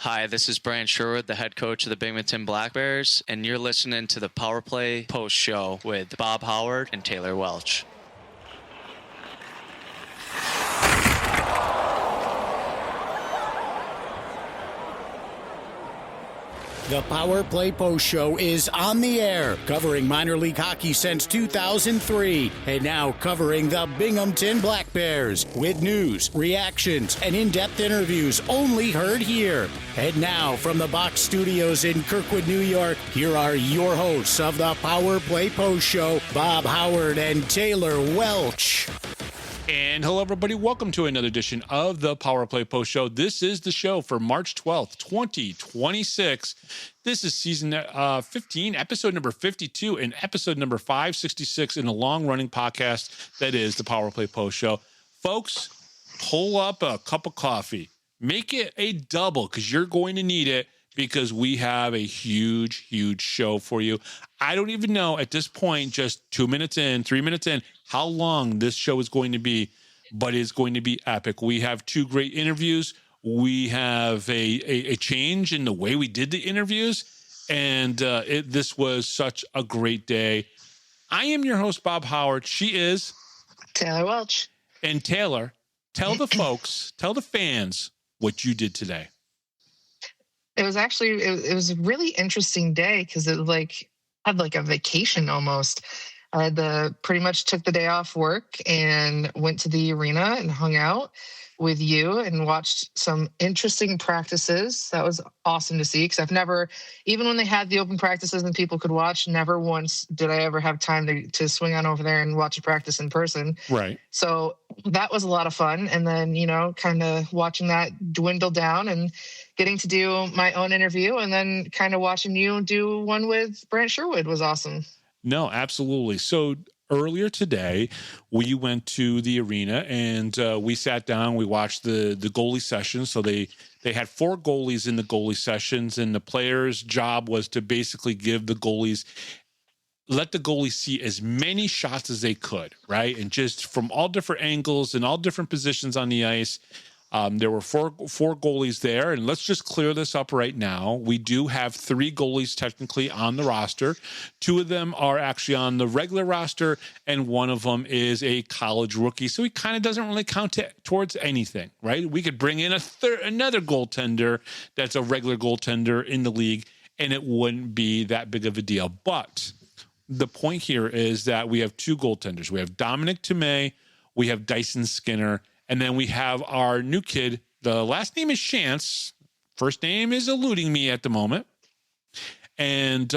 Hi, this is Brant Sherwood, the head coach of the Binghamton Black Bears, and you're listening to the Power Play Post Show with Bob Howard and Taylor Welch. The Power Play Post Show is on the air, covering minor league hockey since 2003, and now covering the Binghamton Black Bears with news, reactions, and in-depth interviews only heard here. And now, from the Box Studios in Kirkwood, New York, here are your hosts of the Power Play Post Show, Bob Howard and Taylor Welch. And hello, everybody. Welcome to another edition of the Power Play Post Show. This is the show for March 12th, 2026. This is season 15, episode number 52, and episode number 566 in a long-running podcast that is the Power Play Post Show. Folks, pull up a cup of coffee. Make it a double because you're going to need it because we have a huge, huge show for you. I don't even know at this point, just 2 minutes in, 3 minutes in, how long this show is going to be, but it's going to be epic. We have two great interviews. We have a change in the way we did the interviews, and this was such a great day. I am your host, Bob Howard. She is Taylor Welch. And Taylor, tell the folks, tell the fans what you did today. It was actually, it was a really interesting day because it had like a vacation almost. I had pretty much took the day off work and went to the arena and hung out with you and watched some interesting practices. That was awesome to see because I've never, even when they had the open practices and people could watch, never once did I ever have time to swing on over there and watch a practice in person. Right. So that was a lot of fun. And then, kind of watching that dwindle down and getting to do my own interview and then kind of watching you do one with Brant Sherwood was awesome. No, absolutely. So earlier today, we went to the arena and we sat down. We watched the goalie sessions. So they had 4 goalies in the goalie sessions, and the players' job was to basically give the goalies, let the goalies see as many shots as they could, right? And just from all different angles and all different positions on the ice. There were four goalies there, and let's just clear this up right now. We do have 3 goalies technically on the roster. 2 of them are actually on the regular roster, and one of them is a college rookie, so he kind of doesn't really count towards anything, right? We could bring in another goaltender that's a regular goaltender in the league, and it wouldn't be that big of a deal. But the point here is that we have 2 goaltenders. We have Dominik Tmej, we have Dyson Skinner, and then we have our new kid. The last name is Chance. First name is eluding me at the moment. And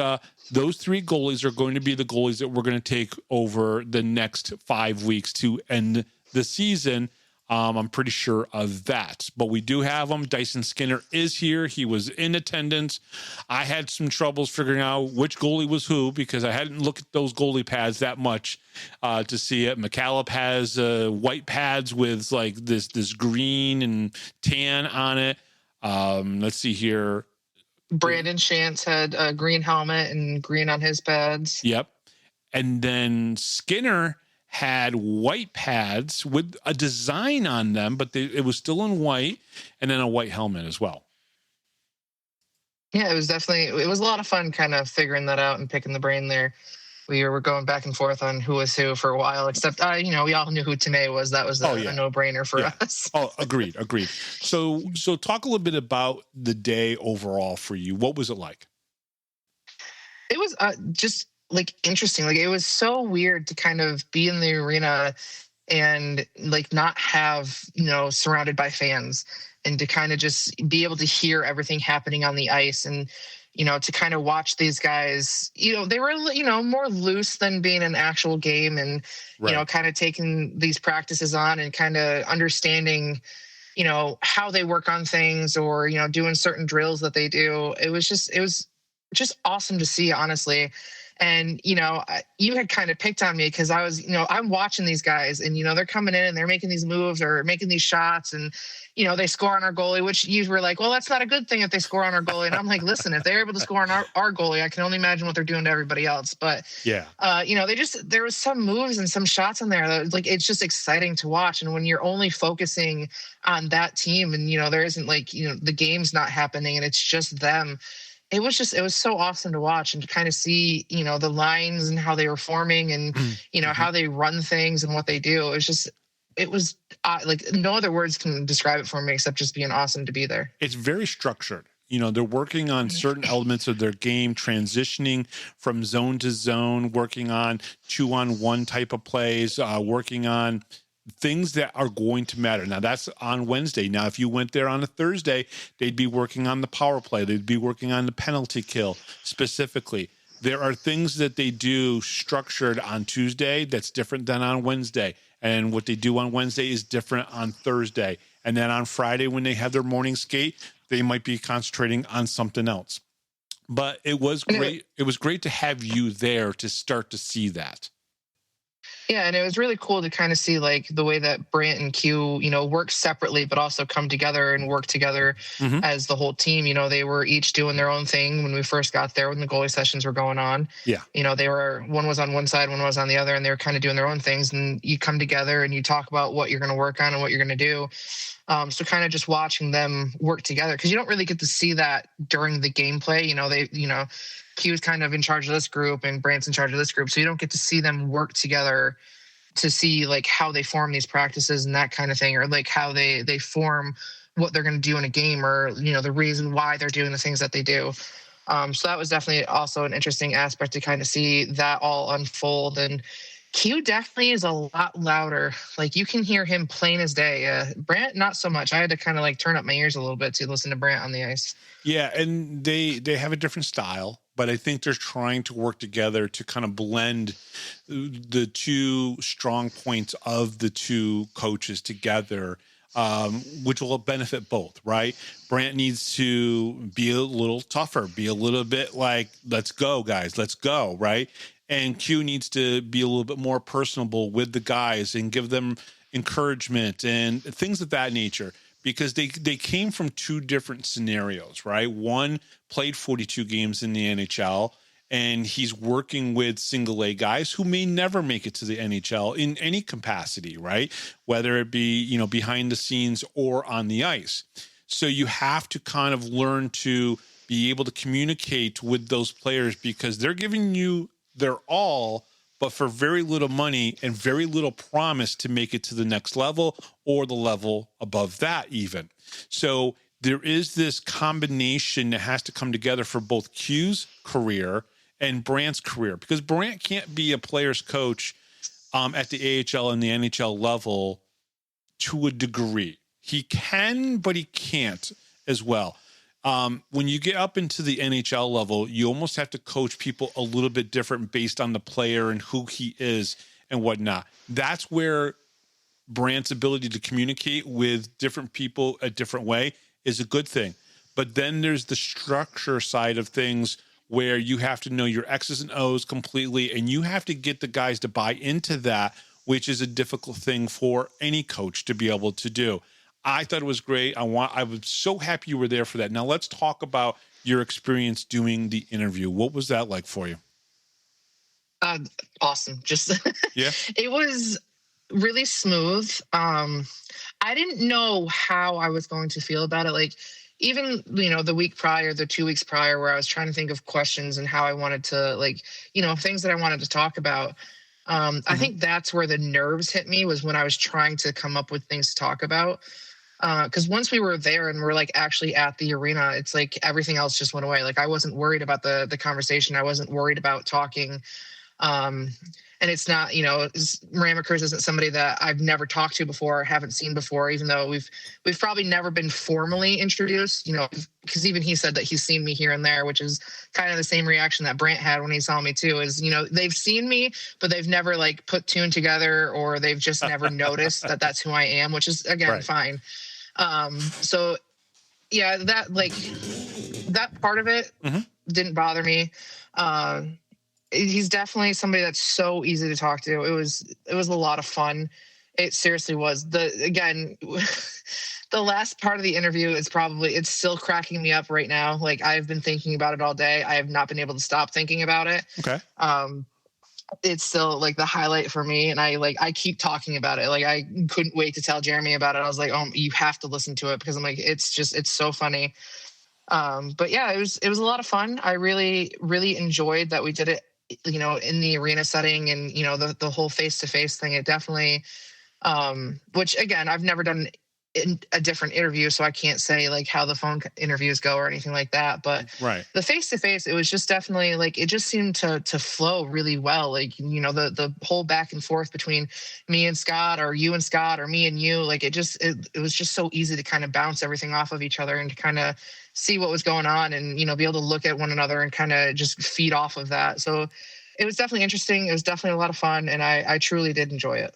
those 3 goalies are going to be the goalies that we're going to take over the next 5 weeks to end the season. I'm pretty sure of that. But we do have them. Dyson Skinner is here. He was in attendance. I had some troubles figuring out which goalie was who because I hadn't looked at those goalie pads that much to see it. McCallum has white pads with like this green and tan on it. Let's see here. Brandon Shantz had a green helmet and green on his pads. Yep. And then Skinner had white pads with a design on them, but it was still in white, and then a white helmet as well. Yeah, it was a lot of fun kind of figuring that out and picking the brain there. We were going back and forth on who was who for a while, except, we all knew who Tmej was. That was a no-brainer for us. Oh, agreed. So talk a little bit about the day overall for you. What was it like? It was just interesting. It was so weird to kind of be in the arena and not have, surrounded by fans and to kind of just be able to hear everything happening on the ice and, to kind of watch these guys, they were, more loose than being an actual game and, right. Kind of taking these practices on and kind of understanding, how they work on things or, doing certain drills that they do. It was just awesome to see, honestly. And, you had kind of picked on me because I was, I'm watching these guys and, they're coming in and they're making these moves or making these shots and, they score on our goalie, which you were like, well, that's not a good thing if they score on our goalie. And I'm like, listen, if they're able to score on our goalie, I can only imagine what they're doing to everybody else. But, yeah, there was some moves and some shots in there that was like, it's just exciting to watch. And when you're only focusing on that team and, there isn't like, the game's not happening and it's just them. It was so awesome to watch and to kind of see, the lines and how they were forming and, how they run things and what they do. It was like no other words can describe it for me except just being awesome to be there. It's very structured. They're working on certain elements of their game, transitioning from zone to zone, working on 2-on-1 type of plays, working on things that are going to matter. Now that's on Wednesday. Now, if you went there on a Thursday, they'd be working on the power play. They'd be working on the penalty kill specifically. There are things that they do structured on Tuesday that's different than on Wednesday. And what they do on Wednesday is different on Thursday. And then on Friday, when they have their morning skate, they might be concentrating on something else. But it was great. It was great to have you there to start to see that. Yeah, and it was really cool to kind of see like the way that Brant and Q, work separately, but also come together and work together as the whole team. They were each doing their own thing when we first got there when the goalie sessions were going on. Yeah. One was on one side, one was on the other, and they were kind of doing their own things. And you come together and you talk about what you're going to work on and what you're going to do. So kind of just watching them work together because you don't really get to see that during the gameplay. Q's kind of in charge of this group and Brant's in charge of this group. So you don't get to see them work together to see like how they form these practices and that kind of thing, or like how they form what they're going to do in a game or, the reason why they're doing the things that they do. So that was definitely also an interesting aspect to kind of see that all unfold. And Q definitely is a lot louder. Like you can hear him plain as day. Brant, not so much. I had to kind of like turn up my ears a little bit to listen to Brant on the ice. Yeah, and they have a different style, but I think they're trying to work together to kind of blend the two strong points of the two coaches together, which will benefit both, right? Brant needs to be a little tougher, be a little bit like, let's go, guys, let's go, right? And Q needs to be a little bit more personable with the guys and give them encouragement and things of that nature. Because they came from two different scenarios, right? One played 42 games in the NHL, and he's working with single A guys who may never make it to the NHL in any capacity, right? Whether it be, behind the scenes or on the ice. So you have to kind of learn to be able to communicate with those players because they're giving you their all, but for very little money and very little promise to make it to the next level or the level above that even. So there is this combination that has to come together for both Q's career and Brant's career, because Brant can't be a player's coach at the AHL and the NHL level to a degree. He can, but he can't as well. When you get up into the NHL level, you almost have to coach people a little bit different based on the player and who he is and whatnot. That's where Brant's ability to communicate with different people a different way is a good thing. But then there's the structure side of things where you have to know your X's and O's completely, and you have to get the guys to buy into that, which is a difficult thing for any coach to be able to do. I thought it was great. I was so happy you were there for that. Now let's talk about your experience doing the interview. What was that like for you? Awesome. Just yeah. It was really smooth. I didn't know how I was going to feel about it. Like even, the week prior, the 2 weeks prior, where I was trying to think of questions and how I wanted to things that I wanted to talk about. I think that's where the nerves hit me, was when I was trying to come up with things to talk about. Because once we were there and we're like actually at the arena, it's like everything else just went away. Like I wasn't worried about the conversation. I wasn't worried about talking. And it's not, Ramaekers isn't somebody that I've never talked to before, haven't seen before, even though we've probably never been formally introduced, because even he said that he's seen me here and there, which is kind of the same reaction that Brant had when he saw me too, is, they've seen me, but they've never like put two and together, or they've just never noticed that that's who I am, which is again, right. Fine. So yeah, that part of it didn't bother me. he's definitely somebody that's so easy to talk to. It was a lot of fun. It seriously was. Again, the last part of the interview is it's still cracking me up right now. Like, I've been thinking about it all day. I have not been able to stop thinking about it. Okay. It's still like the highlight for me. And I keep talking about it. Like, I couldn't wait to tell Jeremy about it. I was like, oh, you have to listen to it, because I'm like, it's so funny. But yeah, it was a lot of fun. I really, really enjoyed that we did it, in the arena setting, and, the whole face-to-face thing. It definitely, which again, I've never done in a different interview, so I can't say like how the phone interviews go or anything like that. But right. The face-to-face, it was just definitely like, it just seemed to flow really well. Like, the whole back and forth between me and Scott, or you and Scott, or me and you, like, it was just so easy to kind of bounce everything off of each other, and to kind of see what was going on, and, be able to look at one another and kind of just feed off of that. So it was definitely interesting. It was definitely a lot of fun, and I truly did enjoy it.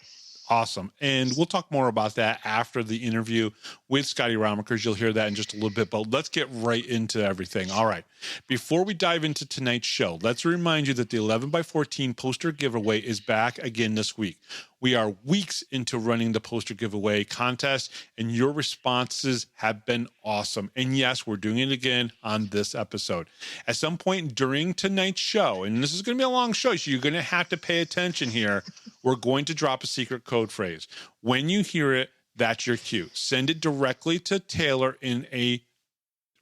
Awesome. And we'll talk more about that after the interview with Scotty Ramaekers. You'll hear that in just a little bit, but let's get right into everything. All right. Before we dive into tonight's show, let's remind you that the 11x14 poster giveaway is back again this week. We are weeks into running the poster giveaway contest, and your responses have been awesome. And yes, we're doing it again on this episode. At some point during tonight's show, and this is going to be a long show, so you're going to have to pay attention here, we're going to drop a secret code phrase. When you hear it, that's your cue. Send it directly to Taylor in a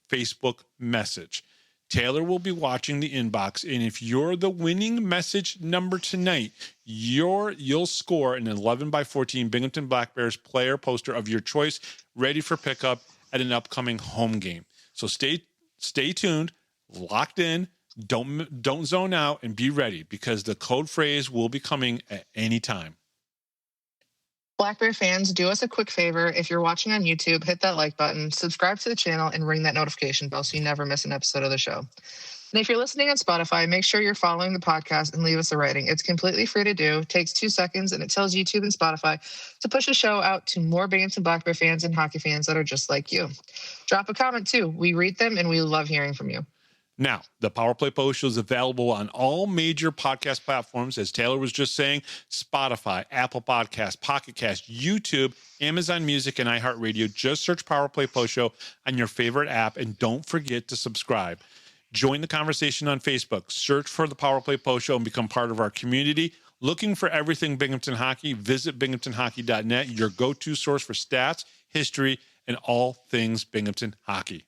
Facebook message. Taylor will be watching the inbox, and if you're the winning message number tonight, you'll score an 11x14 Binghamton Black Bears player poster of your choice, ready for pickup at an upcoming home game. So stay tuned, locked in, don't zone out, and be ready, because the code phrase will be coming at any time. Black Bear fans, do us a quick favor. If you're watching on YouTube, hit that like button, subscribe to the channel, and ring that notification bell so you never miss an episode of the show. And if you're listening on Spotify, make sure you're following the podcast and leave us a rating. It's completely free to do, takes 2 seconds, and it tells YouTube and Spotify to push the show out to more Binghamton Black Bear fans and hockey fans that are just like you. Drop a comment too. We read them, and we love hearing from you. Now, the Power Play Post Show is available on all major podcast platforms, as Taylor was just saying: Spotify, Apple Podcasts, Pocket Cast, YouTube, Amazon Music, and iHeartRadio. Just search Power Play Post Show on your favorite app, and don't forget to subscribe. Join the conversation on Facebook. Search for the Power Play Post Show and become part of our community. Looking for everything Binghamton Hockey? Visit binghamtonhockey.net, your go-to source for stats, history, and all things Binghamton Hockey.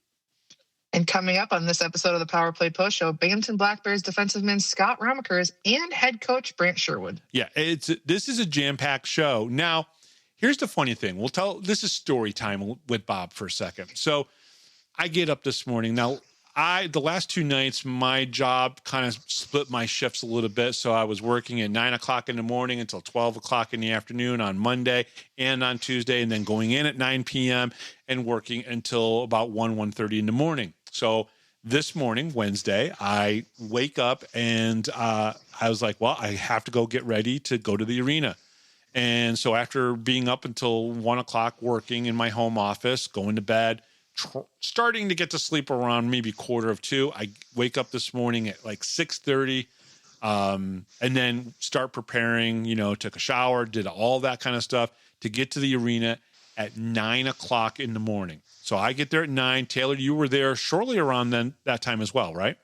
And coming up on this episode of the Power Play Post Show, Binghamton Black Bears defensiveman Scott Ramaekers and head coach Brant Sherwood. Yeah, this is a jam-packed show. Now, here's the funny thing. This is story time with Bob for a second. So I get up this morning. Now, the last 2 nights, my job kind of split my shifts a little bit. So I was working at 9 o'clock in the morning until 12 o'clock in the afternoon on Monday and on Tuesday, and then going in at 9 p.m. and working until about 1:30 in the morning. So this morning, Wednesday, I wake up and I was like, well, I have to go get ready to go to the arena. And so after being up until 1 o'clock working in my home office, going to bed, starting to get to sleep around maybe 1:45, I wake up this morning at like 6:30 and then start preparing, took a shower, did all that kind of stuff to get to the arena at 9 o'clock in the morning. So I get there at 9. Taylor, you were there shortly around that time as well, right?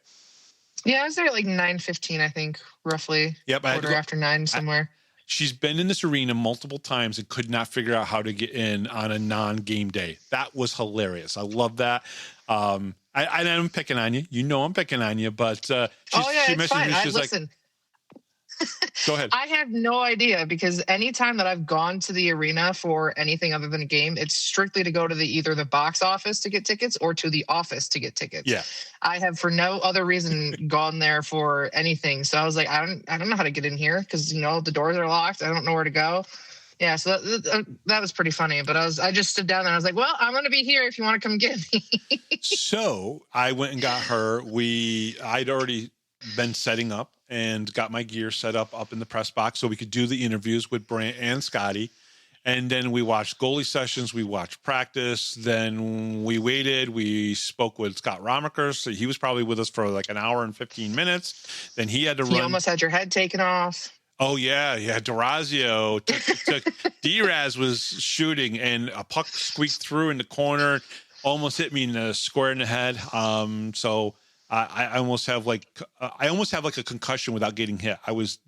Yeah, I was there at like 9:15, I think, roughly. Yep, quarter after 9 somewhere. She's been in this arena multiple times and could not figure out how to get in on a non-game day. That was hilarious. I love that. I'm picking on you. I'm picking on you, but she it's fine. She's listen. Go ahead. I have no idea, because anytime that I've gone to the arena for anything other than a game, it's strictly to go to either the box office to get tickets or to the office to get tickets. Yeah. I have for no other reason gone there for anything. So I was like, I don't know how to get in here, because the doors are locked. I don't know where to go. Yeah, so that was pretty funny. But I just stood down there and I was like, well, I'm going to be here if you want to come get me. So I went and got her. I'd already been setting up and got my gear set up in the press box so we could do the interviews with Brant and Scotty. And then we watched goalie sessions. We watched practice. Then we waited. We spoke with Scott Ramaekers. So he was probably with us for like an hour and 15 minutes. Then he had to run. You almost had your head taken off. Oh, yeah. D'Orazio took D-Raz was shooting, and a puck squeaked through in the corner, almost hit me in the square in the head. So I almost have like a concussion without getting hit.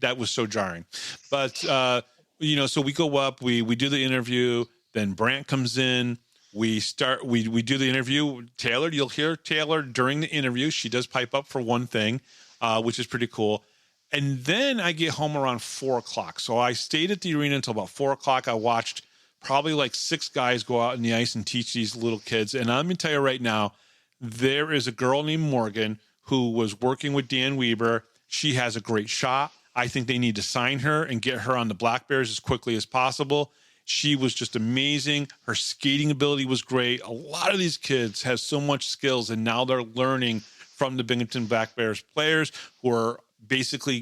That was so jarring. But so we go up, we do the interview, then Brant comes in. We do the interview. Taylor, you'll hear Taylor during the interview. She does pipe up for one thing, which is pretty cool. And then I get home around 4:00. So I stayed at the arena until about 4:00. I watched probably like 6 guys go out on the ice and teach these little kids. And I'm going to tell you right now, there is a girl named Morgan who was working with Dan Weber. She has a great shot. I think they need to sign her and get her on the Black Bears as quickly as possible. She was just amazing. Her skating ability was great. A lot of these kids have so much skills, and now they're learning from the Binghamton Black Bears players who are basically,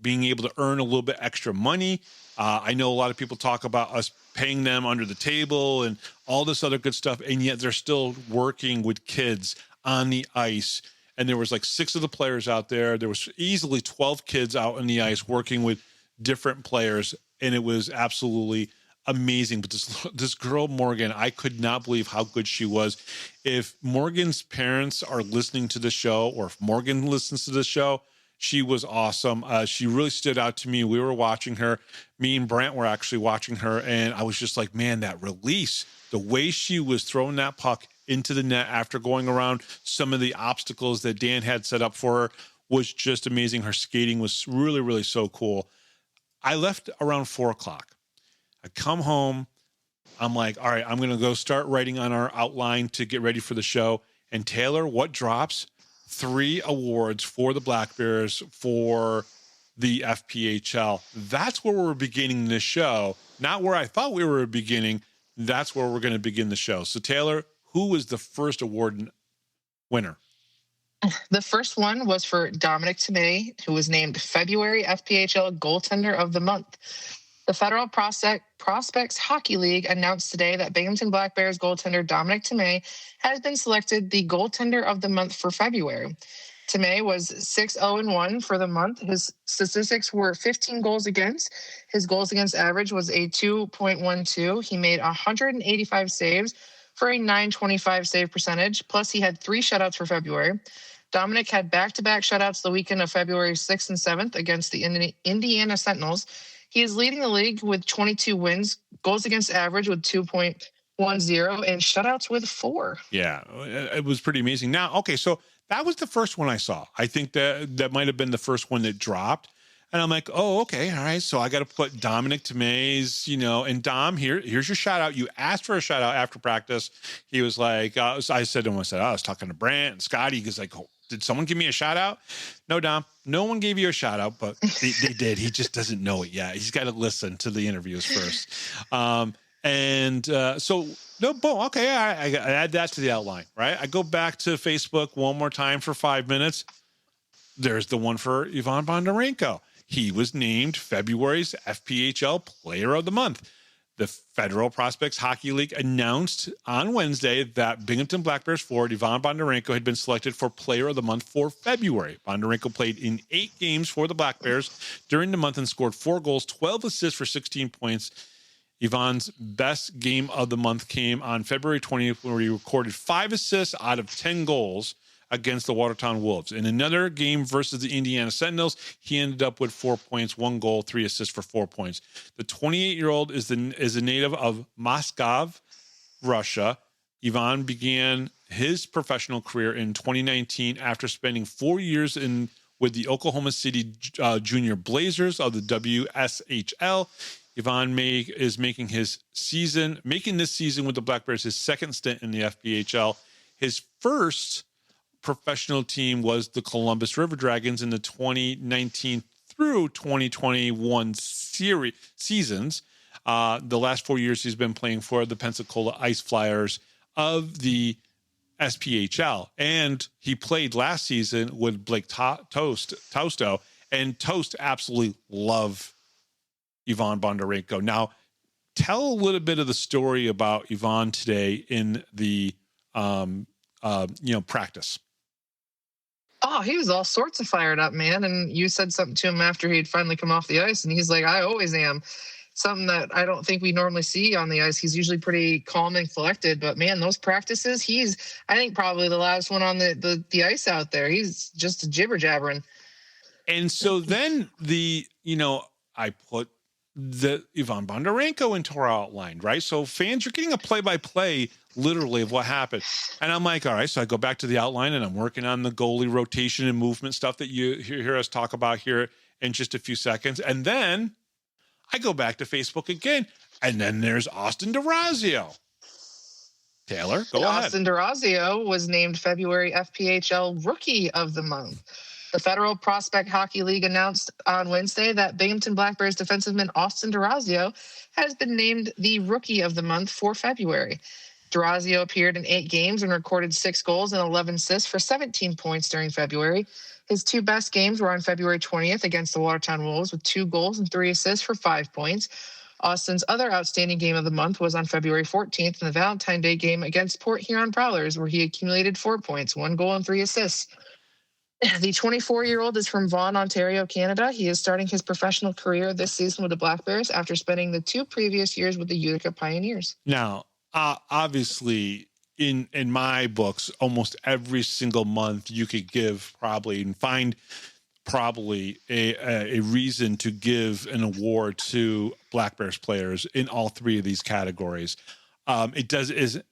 being able to earn a little bit extra money. I know a lot of people talk about us paying them under the table and all this other good stuff, and yet they're still working with kids on the ice. And there was like 6 of the players out there. There was easily 12 kids out on the ice working with different players, and it was absolutely amazing. But this girl, Morgan, I could not believe how good she was. If Morgan's parents are listening to the show, or if Morgan listens to the show, she was awesome. She really stood out to me. We were watching her. Me and Brant were actually watching her, and I was just like, man, that release, the way she was throwing that puck into the net after going around some of the obstacles that Dan had set up for her was just amazing. Her skating was really, really so cool. I left around 4:00. I come home. I'm like, all right, I'm going to go start writing on our outline to get ready for the show. And Taylor, what drops? 3 awards for the Black Bears for the FPHL. That's where we're beginning this show. Not where I thought we were beginning. That's where we're going to begin the show. So Taylor, who was the first award winner? The first one was for Dominik Tmej, who was named February FPHL Goaltender of the Month. The Federal Prospects Hockey League announced today that Binghamton Black Bears goaltender Dominik Tmej has been selected the Goaltender of the Month for February. Tmej was 6-0-1 for the month. His statistics were 15 goals against. His goals against average was a 2.12. He made 185 saves for a .925 save percentage. Plus, he had 3 shutouts for February. Dominik had back-to-back shutouts the weekend of February 6th and 7th against the Indiana Sentinels. He is leading the league with 22 wins, goals against average with 2.10, and shutouts with 4. Yeah, it was pretty amazing. Now, okay, so that was the first one I saw. I think that might have been the first one that dropped. And I'm like, oh, okay, all right. So I got to put Dominik Tmej's, and Dom, here's your shout out. You asked for a shout out after practice. He was like, I said to him, I was talking to Brant and Scotty. He was like, oh, did someone give me a shout out? No, Dom, no one gave you a shout out, but they did. He just doesn't know it yet. He's got to listen to the interviews first. So no, boom. Okay. I add that to the outline, right? I go back to Facebook one more time for 5 minutes. There's the one for Ivan Bondarenko. He was named February's FPHL Player of the Month. The Federal Prospects Hockey League announced on Wednesday that Binghamton Black Bears forward Ivan Bondarenko had been selected for Player of the Month for February. Bondarenko played in 8 games for the Black Bears during the month and scored 4 goals, 12 assists for 16 points. Ivan's best game of the month came on February 20th, where he recorded 5 assists out of 10 goals against the Watertown Wolves. In another game versus the Indiana Sentinels, he ended up with 4 points, 1 goal, 3 assists for 4 points. The 28-year-old is a native of Moscow, Russia. Ivan began his professional career in 2019 after spending 4 years with the Oklahoma City Junior Blazers of the WSHL. Ivan is making this season with the Black Bears his second stint in the FPHL. His first professional team was the Columbus River Dragons in the 2019 through 2021 seasons. The last 4 years he's been playing for the Pensacola Ice Flyers of the SPHL. And he played last season with Blake Tosto, and Toast absolutely loved Ivan Bondarenko. Now, tell a little bit of the story about Yvonne today in the practice. Oh, he was all sorts of fired up, man. And you said something to him after he'd finally come off the ice, and he's like, I always am. Something that I don't think we normally see on the ice. He's usually pretty calm and collected, but man, those practices, he's, I think, probably the loudest one on the ice out there. He's just jibber jabbering. And so then I put the Ivan Bondarenko into our outline, right? So fans, you're getting a play-by-play literally of what happened. And I'm like, all right, so I go back to the outline and I'm working on the goalie rotation and movement stuff that you hear us talk about here in just a few seconds. And then I go back to Facebook again, and then there's Austin D'Orazio. Taylor, go ahead. Austin D'Orazio was named February FPHL Rookie of the Month. The Federal Prospect Hockey League announced on Wednesday that Binghamton Black Bears defenseman Austin D'Orazio has been named the Rookie of the Month for February. D'Orazio appeared in 8 games and recorded 6 goals and 11 assists for 17 points during February. His 2 best games were on February 20th against the Watertown Wolves with 2 goals and 3 assists for 5 points. Austin's other outstanding game of the month was on February 14th in the Valentine's Day game against Port Huron Prowlers, where he accumulated 4 points, 1 goal and 3 assists. The 24-year-old is from Vaughan, Ontario, Canada. He is starting his professional career this season with the Black Bears after spending the 2 previous years with the Utica Pioneers. Now, obviously, in my books, almost every single month you could give probably and find probably a reason to give an award to Black Bears players in all 3 of these categories. It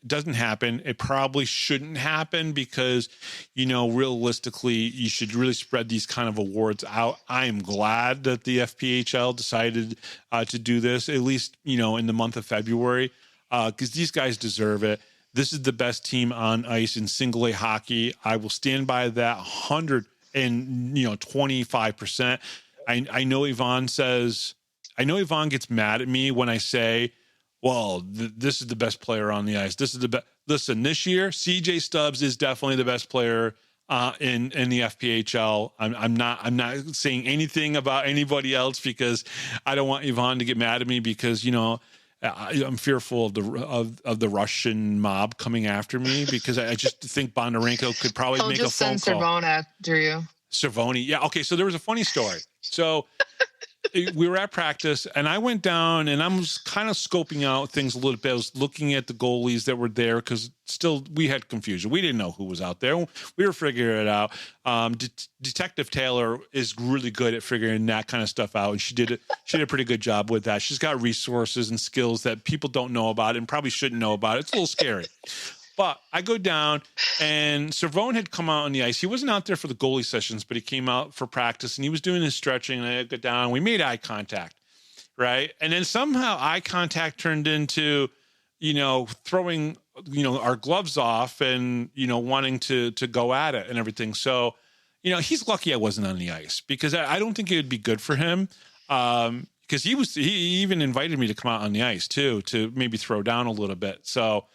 doesn't happen. It probably shouldn't happen because, realistically, you should really spread these kind of awards out. I am glad that the FPHL decided to do this, at least, in the month of February, because these guys deserve it. This is the best team on ice in single A hockey. I will stand by that 125%. I know Yvonne gets mad at me when I say, well, this is the best player on the ice. This is the best. Listen, this year, CJ Stubbs is definitely the best player in the FPHL. I'm not saying anything about anybody else because I don't want Yvonne to get mad at me because, I'm fearful of the Russian mob coming after me because I just think Bondarenko could probably make a phone call. Servone after you. Servone, yeah. Okay, so there was a funny story. So we were at practice, and I went down, and I was kind of scoping out things a little bit. I was looking at the goalies that were there because still we had confusion. We didn't know who was out there. We were figuring it out. Detective Taylor is really good at figuring that kind of stuff out, and she did a pretty good job with that. She's got resources and skills that people don't know about and probably shouldn't know about. It's a little scary. But I go down, and Servone had come out on the ice. He wasn't out there for the goalie sessions, but he came out for practice, and he was doing his stretching, and I go down. We made eye contact, right? And then somehow eye contact turned into, throwing, our gloves off and, wanting to go at it and everything. So, he's lucky I wasn't on the ice because I don't think it would be good for him because he even invited me to come out on the ice, too, to maybe throw down a little bit. So,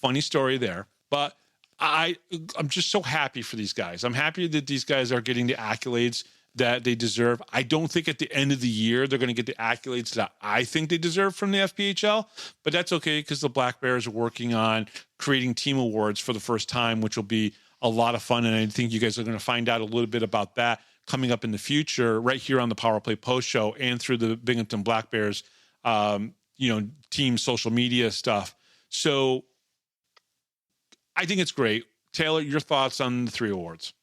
funny story there, but I'm just so happy for these guys. I'm happy that these guys are getting the accolades that they deserve. I don't think at the end of the year they're going to get the accolades that I think they deserve from the FPHL, but that's okay because the Black Bears are working on creating team awards for the first time, which will be a lot of fun, and I think you guys are going to find out a little bit about that coming up in the future right here on the Power Play Post Show and through the Binghamton Black Bears, team social media stuff. So I think it's great. Taylor, your thoughts on the 3 awards?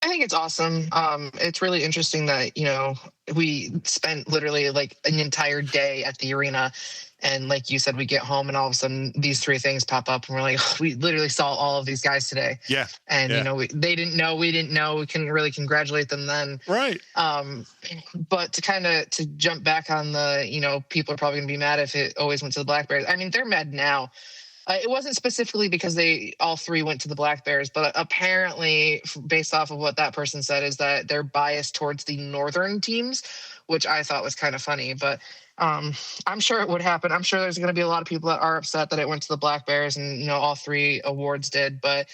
I think it's awesome. It's really interesting that, we spent literally like an entire day at the arena. And like you said, we get home and all of a sudden these 3 things pop up and we're like, oh, we literally saw all of these guys today. Yeah. And, they didn't know, we didn't know. We couldn't really congratulate them then. Right. But to jump back on the, people are probably going to be mad if it always went to the Black Bears. I mean, they're mad now. It wasn't specifically because they all 3 went to the Black Bears, but apparently, based off of what that person said, is that they're biased towards the northern teams, which I thought was kind of funny. But I'm sure it would happen. I'm sure there's going to be a lot of people that are upset that it went to the Black Bears, and all 3 awards did. But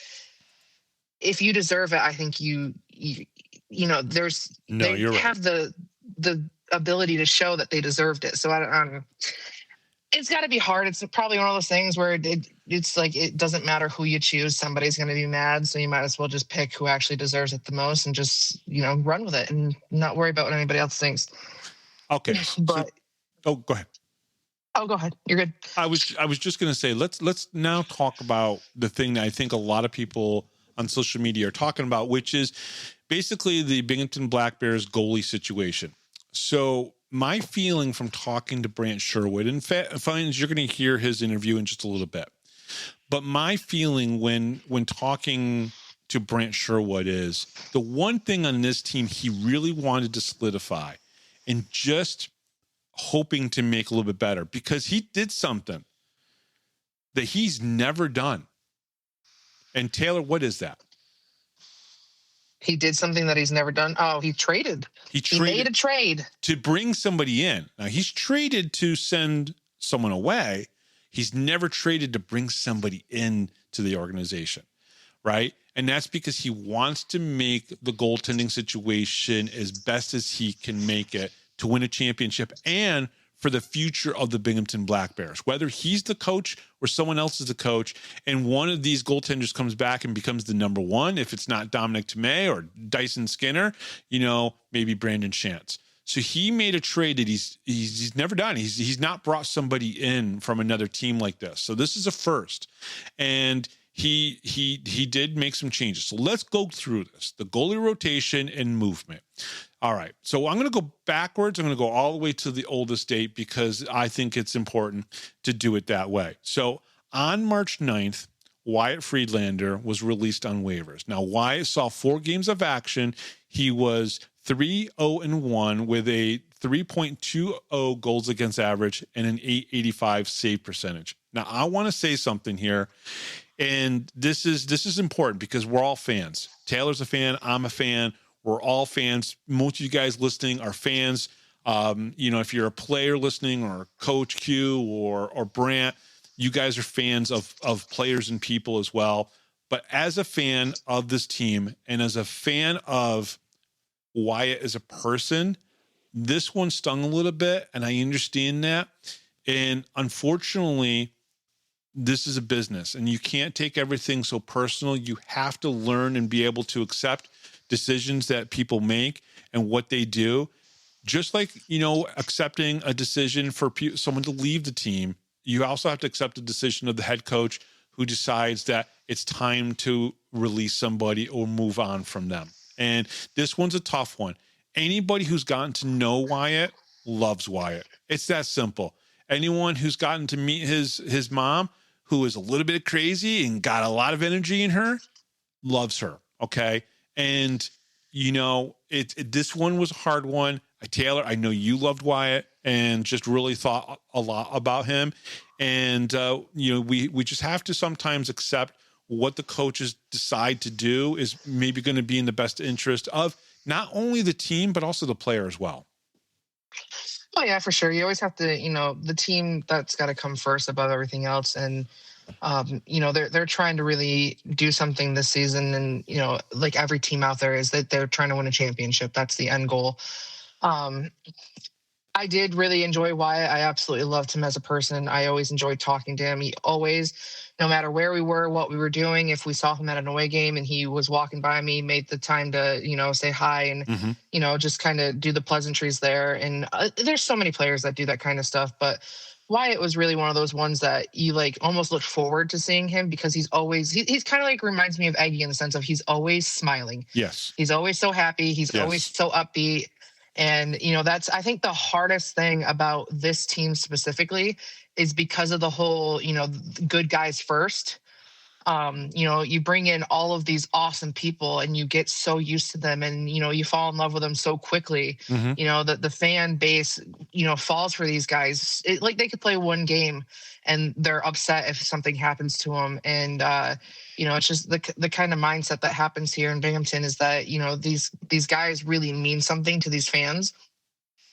if you deserve it, I think you there's you're have right. the ability to show that they deserved it. So I don't. It's got to be hard. It's probably one of those things where it's like it doesn't matter who you choose. Somebody's going to be mad. So you might as well just pick who actually deserves it the most and just, run with it and not worry about what anybody else thinks. Okay. But go ahead. Oh, go ahead. You're good. I was just going to say, let's now talk about the thing that I think a lot of people on social media are talking about, which is basically the Binghamton Black Bears goalie situation. So my feeling from talking to Brant Sherwood, in fact, you're going to hear his interview in just a little bit, but my feeling when talking to Brant Sherwood is the one thing on this team he really wanted to solidify and just hoping to make a little bit better, because he did something that he's never done. And Taylor, what is that? He did something that he's never done. Oh, he traded. He made a trade to bring somebody in. Now, he's traded to send someone away. He's never traded to bring somebody in to the organization, right? And that's because he wants to make the goaltending situation as best as he can make it to win a championship and for the future of the Binghamton Black Bears, whether he's the coach or someone else is the coach, and one of these goaltenders comes back and becomes the number one. If it's not Dominik Tmej or Dyson Skinner, maybe Brandon Shantz. So he made a trade that he's never done. He's not brought somebody in from another team like this. So this is a first, and he did make some changes. So let's go through this: the goalie rotation and movement. All right. So I'm going to go backwards. I'm going to go all the way to the oldest date because I think it's important to do it that way. So on March 9th, Wyatt Friedlander was released on waivers. Now, Wyatt saw 4 games of action. He was 3-0-1 with a 3.20 goals against average and an 885 save percentage. Now, I want to say something here. And this is important because we're all fans. Taylor's a fan. I'm a fan. We're all fans. Most of you guys listening are fans. If you're a player listening, or Coach Q or Brant, you guys are fans of players and people as well. But as a fan of this team and as a fan of Wyatt as a person, this one stung a little bit, and I understand that. And unfortunately, this is a business, and you can't take everything so personal. You have to learn and be able to accept decisions that people make and what they do. Just like, accepting a decision for someone to leave the team, you also have to accept a decision of the head coach who decides that it's time to release somebody or move on from them. And this one's a tough one. Anybody who's gotten to know Wyatt loves Wyatt. It's that simple. Anyone who's gotten to meet his mom, who is a little bit crazy and got a lot of energy in her, loves her. Okay. And, this one was a hard one. Taylor, I know you loved Wyatt and just really thought a lot about him. And, we just have to sometimes accept what the coaches decide to do is maybe going to be in the best interest of not only the team, but also the player as well. Oh, yeah, for sure. You always have to, the team, that's got to come first above everything else. And, they're trying to really do something this season. And, like every team out there is that they're trying to win a championship. That's the end goal. I did really enjoy Wyatt. I absolutely loved him as a person. I always enjoyed talking to him. He always, no matter where we were, what we were doing, if we saw him at an away game and he was walking by me, made the time to, say hi and, just kind of do the pleasantries there. And there's so many players that do that kind of stuff. But Wyatt was really one of those ones that you almost look forward to seeing him because he's always, he's kind of reminds me of Aggie in the sense of he's always smiling. Yes. He's always so happy. He's always so upbeat. And, that's, I think the hardest thing about this team specifically is because of the whole, good guys first. You bring in all of these awesome people and you get so used to them and, you fall in love with them so quickly, that the fan base, falls for these guys. They could play one game and they're upset if something happens to them. And, it's just the kind of mindset that happens here in Binghamton is that, these guys really mean something to these fans.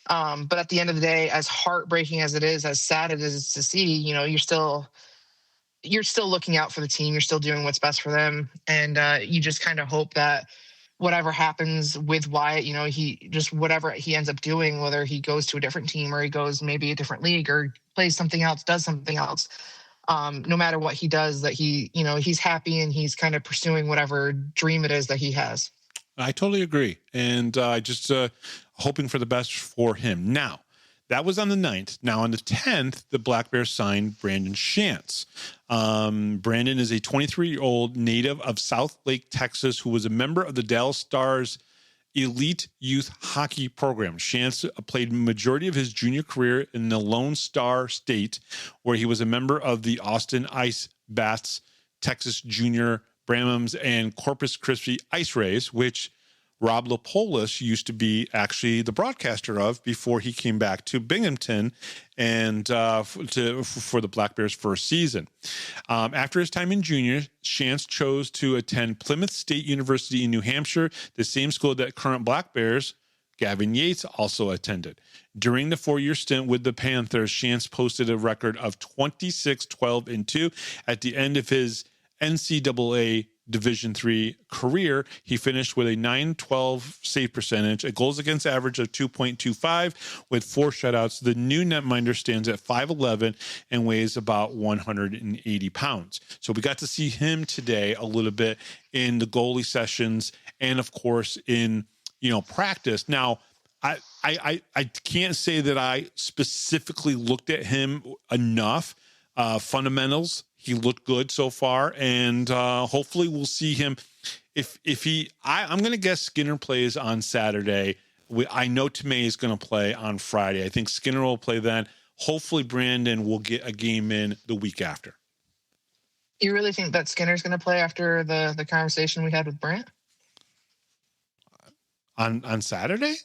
But at the end of the day, as heartbreaking as it is, as sad it is to see, you're still looking out for the team. You're still doing what's best for them. And you just kind of hope that, whatever happens with Wyatt, he just whatever he ends up doing, whether he goes to a different team or he goes maybe a different league or plays something else, does something else. No matter what he does, that he's happy and he's kind of pursuing whatever dream it is that he has. I totally agree. And just hoping for the best for him. Now, that was on the 9th. Now, on the 10th, the Black Bears signed Brandon Shantz. Brandon is a 23-year-old native of South Lake, Texas, who was a member of the Dallas Stars elite youth hockey program. Shantz played majority of his junior career in the Lone Star State, where he was a member of the Austin Ice Bats, Texas Junior Bramhams, and Corpus Christi Ice Rays, which Rob Lapolis used to be actually the broadcaster of before he came back to Binghamton and for the Black Bears' first season. After his time in junior, Shantz chose to attend Plymouth State University in New Hampshire, the same school that current Black Bears Gavin Yates also attended. During the 4-year stint with the Panthers, Shantz posted a record of 26-12-2. At the end of his NCAA Division III career, he finished with a .912 save percentage, a goals against average of 2.25 with 4 shutouts. The new netminder stands at 5'11" and weighs about 180 pounds. So we got to see him today a little bit in the goalie sessions and, of course, in practice. Now, I can't say that I specifically looked at him enough. Fundamentals, he looked good so far, and hopefully we'll see him. I'm going to guess Skinner plays on Saturday. I know Tmej is going to play on Friday. I think Skinner will play then. Hopefully Brandon will get a game in the week after. You really think that Skinner's going to play after the conversation we had with Brant? On Saturday?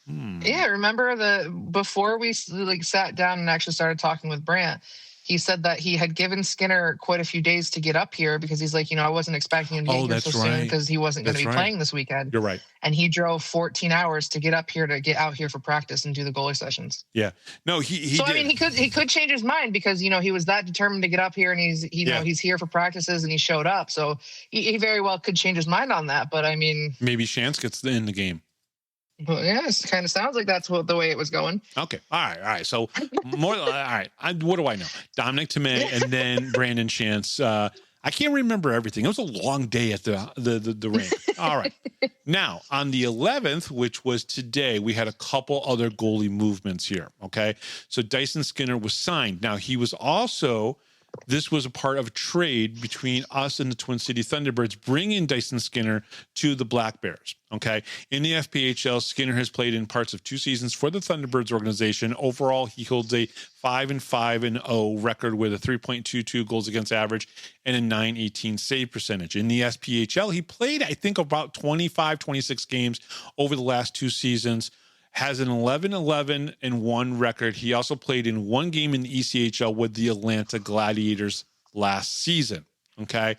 Yeah, remember before we sat down and actually started talking with Brant, he said that he had given Skinner quite a few days to get up here because he's like, I wasn't expecting him to get here so soon because he wasn't going to be playing this weekend. You're right. And he drove 14 hours to get up here to get out here for practice and do the goalie sessions. Yeah. No, he So, did. I mean, he could change his mind because, he was that determined to get up here and he's here for practices and he showed up. So he very well could change his mind on that. But I mean, maybe Shantz gets in the game. Well, yeah, it kind of sounds like that's the way it was going. Okay. All right. So more. All right. What do I know? Dominik Tmej and then Brandon Shantz. I can't remember everything. It was a long day at the rink. All right. Now, on the 11th, which was today, we had a couple other goalie movements here. Okay. So Dyson Skinner was signed. Now, he was also. This was a part of a trade between us and the Twin City Thunderbirds, bringing Dyson Skinner to the Black Bears. Okay. In the FPHL, Skinner has played in parts of 2 seasons for the Thunderbirds organization. Overall, he holds a 5-5-0 record with a 3.22 goals against average and a .918 save percentage. In the SPHL, he played, I think, about 26 games over the last 2 seasons. Has an 11-11-1 record. He also played in 1 game in the ECHL with the Atlanta Gladiators last season. Okay.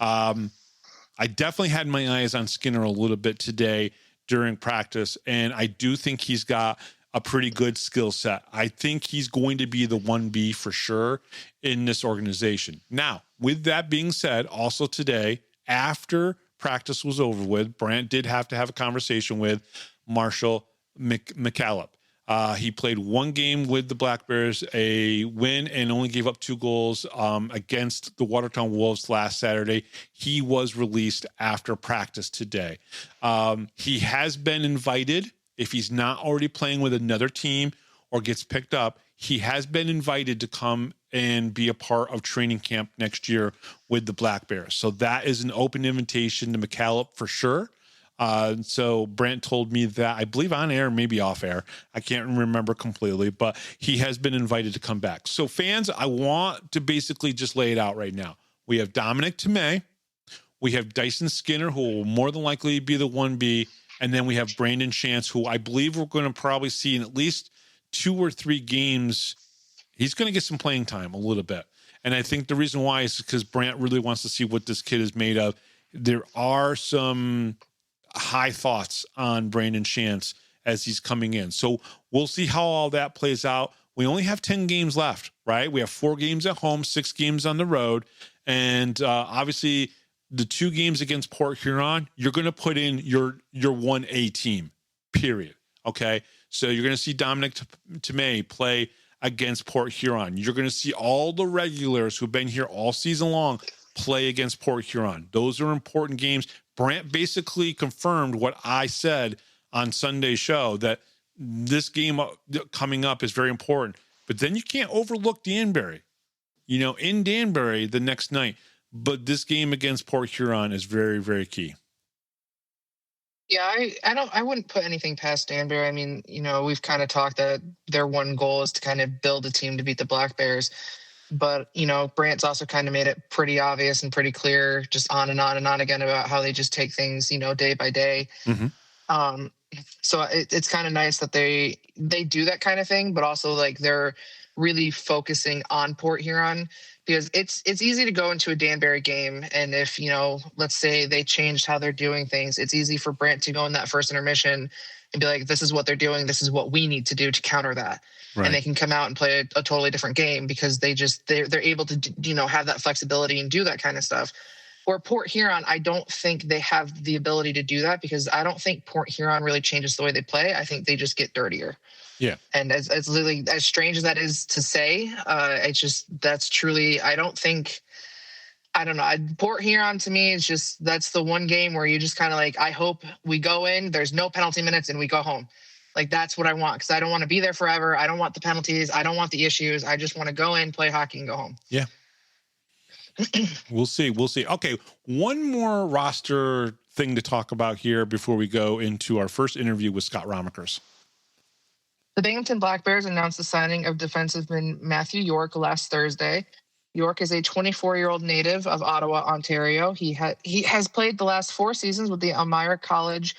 I definitely had my eyes on Skinner a little bit today during practice, and I do think he's got a pretty good skill set. I think he's going to be the 1B for sure in this organization. Now, with that being said, also today, after practice was over with, Brant did have to have a conversation with Marshall McCallop. He played 1 game with the Black Bears, a win, and only gave up 2 goals against the Watertown Wolves last Saturday. He was released after practice today. He has been invited, if he's not already playing with another team or gets picked up, he has been invited to come and be a part of training camp next year with the Black Bears. So that is an open invitation to McCallop for sure. So Brant told me that, I believe on air, maybe off air. I can't remember completely, but he has been invited to come back. So fans, I want to basically just lay it out right now. We have Dominik Tmej. We have Dyson Skinner, who will more than likely be the 1B. And then we have Brandon Shantz, who I believe we're going to probably see in at least 2 or 3 games. He's going to get some playing time a little bit. And I think the reason why is because Brant really wants to see what this kid is made of. There are some high thoughts on Brandon Shantz as he's coming in. So we'll see how all that plays out. We only have 10 games left, right? We have 4 games at home, 6 games on the road. And obviously the 2 games against Port Huron, you're going to put in your 1A team, period. Okay? So you're going to see Dominik Tmej play against Port Huron. You're going to see all the regulars who've been here all season long play against Port Huron. Those are important games. Brant basically confirmed what I said on Sunday's show, that this game coming up is very important. But then you can't overlook Danbury, in Danbury the next night. But this game against Port Huron is very, very key. Yeah, I wouldn't put anything past Danbury. I mean, we've kind of talked that their one goal is to kind of build a team to beat the Black Bears. But, Brant's also kind of made it pretty obvious and pretty clear, just on and on and on again, about how they just take things, day by day. Mm-hmm. So it's kind of nice that they do that kind of thing, but also like they're really focusing on Port Huron, because it's easy to go into a Danbury game, and if let's say they changed how they're doing things, it's easy for Brant to go in that first intermission and be like, this is what they're doing, this is what we need to do to counter that. Right. And they can come out and play a totally different game because they're able to have that flexibility and do that kind of stuff. Or Port Huron, I don't think they have the ability to do that, because I don't think Port Huron really changes the way they play. I think they just get dirtier. Yeah. And as literally as strange as that is to say, that's truly, I don't know. Port Huron to me is just, that's the one game where you just kind of like, I hope we go in, there's no penalty minutes, and we go home. Like, that's what I want, because I don't want to be there forever. I don't want the penalties. I don't want the issues. I just want to go in, play hockey, and go home. Yeah. We'll see. Okay, one more roster thing to talk about here before we go into our first interview with Scott Ramaekers. The Binghamton Black Bears announced the signing of defenseman Matthew York last Thursday. York is a 24-year-old native of Ottawa, Ontario. He has played the last 4 seasons with the Elmira College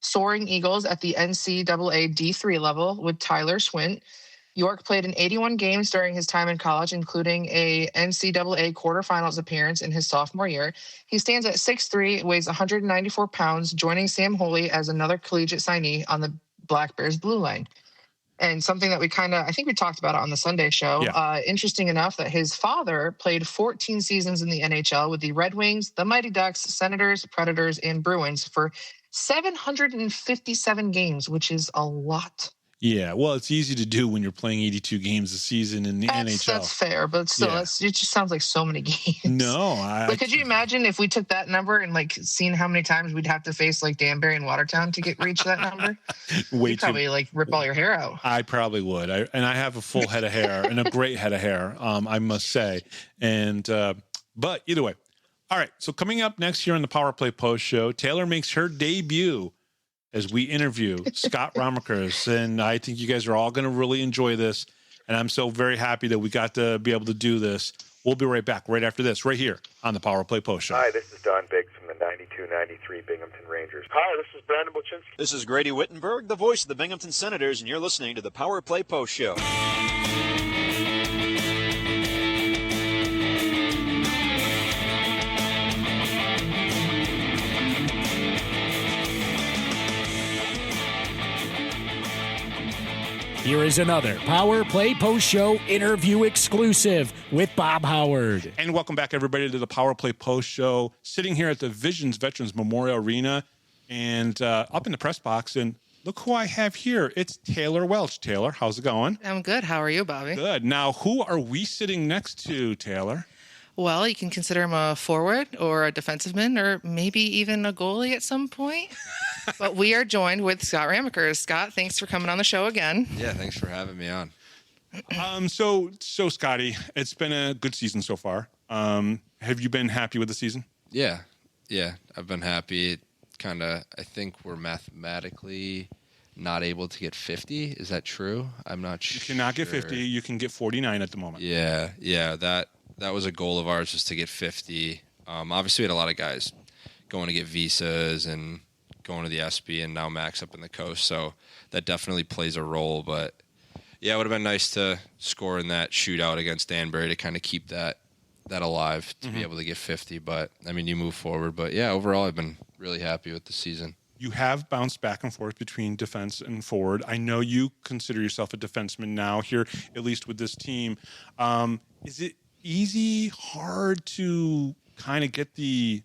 Soaring Eagles at the NCAA D3 level with Tyler Swint. York played in 81 games during his time in college, including a NCAA quarterfinals appearance in his sophomore year. He stands at 6'3", weighs 194 pounds, joining Sam Holy as another collegiate signee on the Black Bears blue line. And something that I think we talked about it on the Sunday show. Yeah. Interesting enough that his father played 14 seasons in the NHL with the Red Wings, the Mighty Ducks, Senators, Predators, and Bruins for 757 games, which is a lot. Yeah, well, it's easy to do when you're playing 82 games a season in the NHL. That's fair, but still, it just sounds like so many games. No, but could you imagine if we took that number and like seen how many times we'd have to face like Danbury and Watertown to reach that number? You'd probably like rip all your hair out. I probably would. And I have a full head of hair and a great head of hair, I must say. And but either way, all right. So coming up next here on the Power Play Post Show, Taylor makes her debut as we interview Scott Ramaekers. And I think you guys are all going to really enjoy this. And I'm so very happy that we got to be able to do this. We'll be right back right after this, right here on the Power Play Post Show. Hi, this is Don Biggs from the 92-93 Binghamton Rangers. Hi, this is Brandon Buczynski. This is Grady Wittenberg, the voice of the Binghamton Senators, and you're listening to the Power Play Post Show. Here is another Power Play Post Show interview exclusive with Bob Howard. And welcome back, everybody, to the Power Play Post Show. Sitting here at the Visions Veterans Memorial Arena and up in the press box. And look who I have here. It's Taylor Welch. Taylor, how's it going? I'm good. How are you, Bobby? Good. Now, who are we sitting next to, Taylor? Well, you can consider him a forward or a defenseman or maybe even a goalie at some point. But we are joined with Scott Ramaekers. Scott, thanks for coming on the show again. Yeah, thanks for having me on. So Scotty, it's been a good season so far. Have you been happy with the season? Yeah, I've been happy. I think we're mathematically not able to get 50. Is that true? I'm not sure. You cannot get 50. You can get 49 at the moment. Yeah, that was a goal of ours, just to get 50. Obviously, we had a lot of guys going to get visas and going to the SB, and now Max up in the coast. So that definitely plays a role. But yeah, it would have been nice to score in that shootout against Danbury to kind of keep that alive, to be able to get 50. But I mean, you move forward. But yeah, overall, I've been really happy with the season. You have bounced back and forth between defense and forward. I know you consider yourself a defenseman now here, at least with this team. Is it easy, hard to kind of get the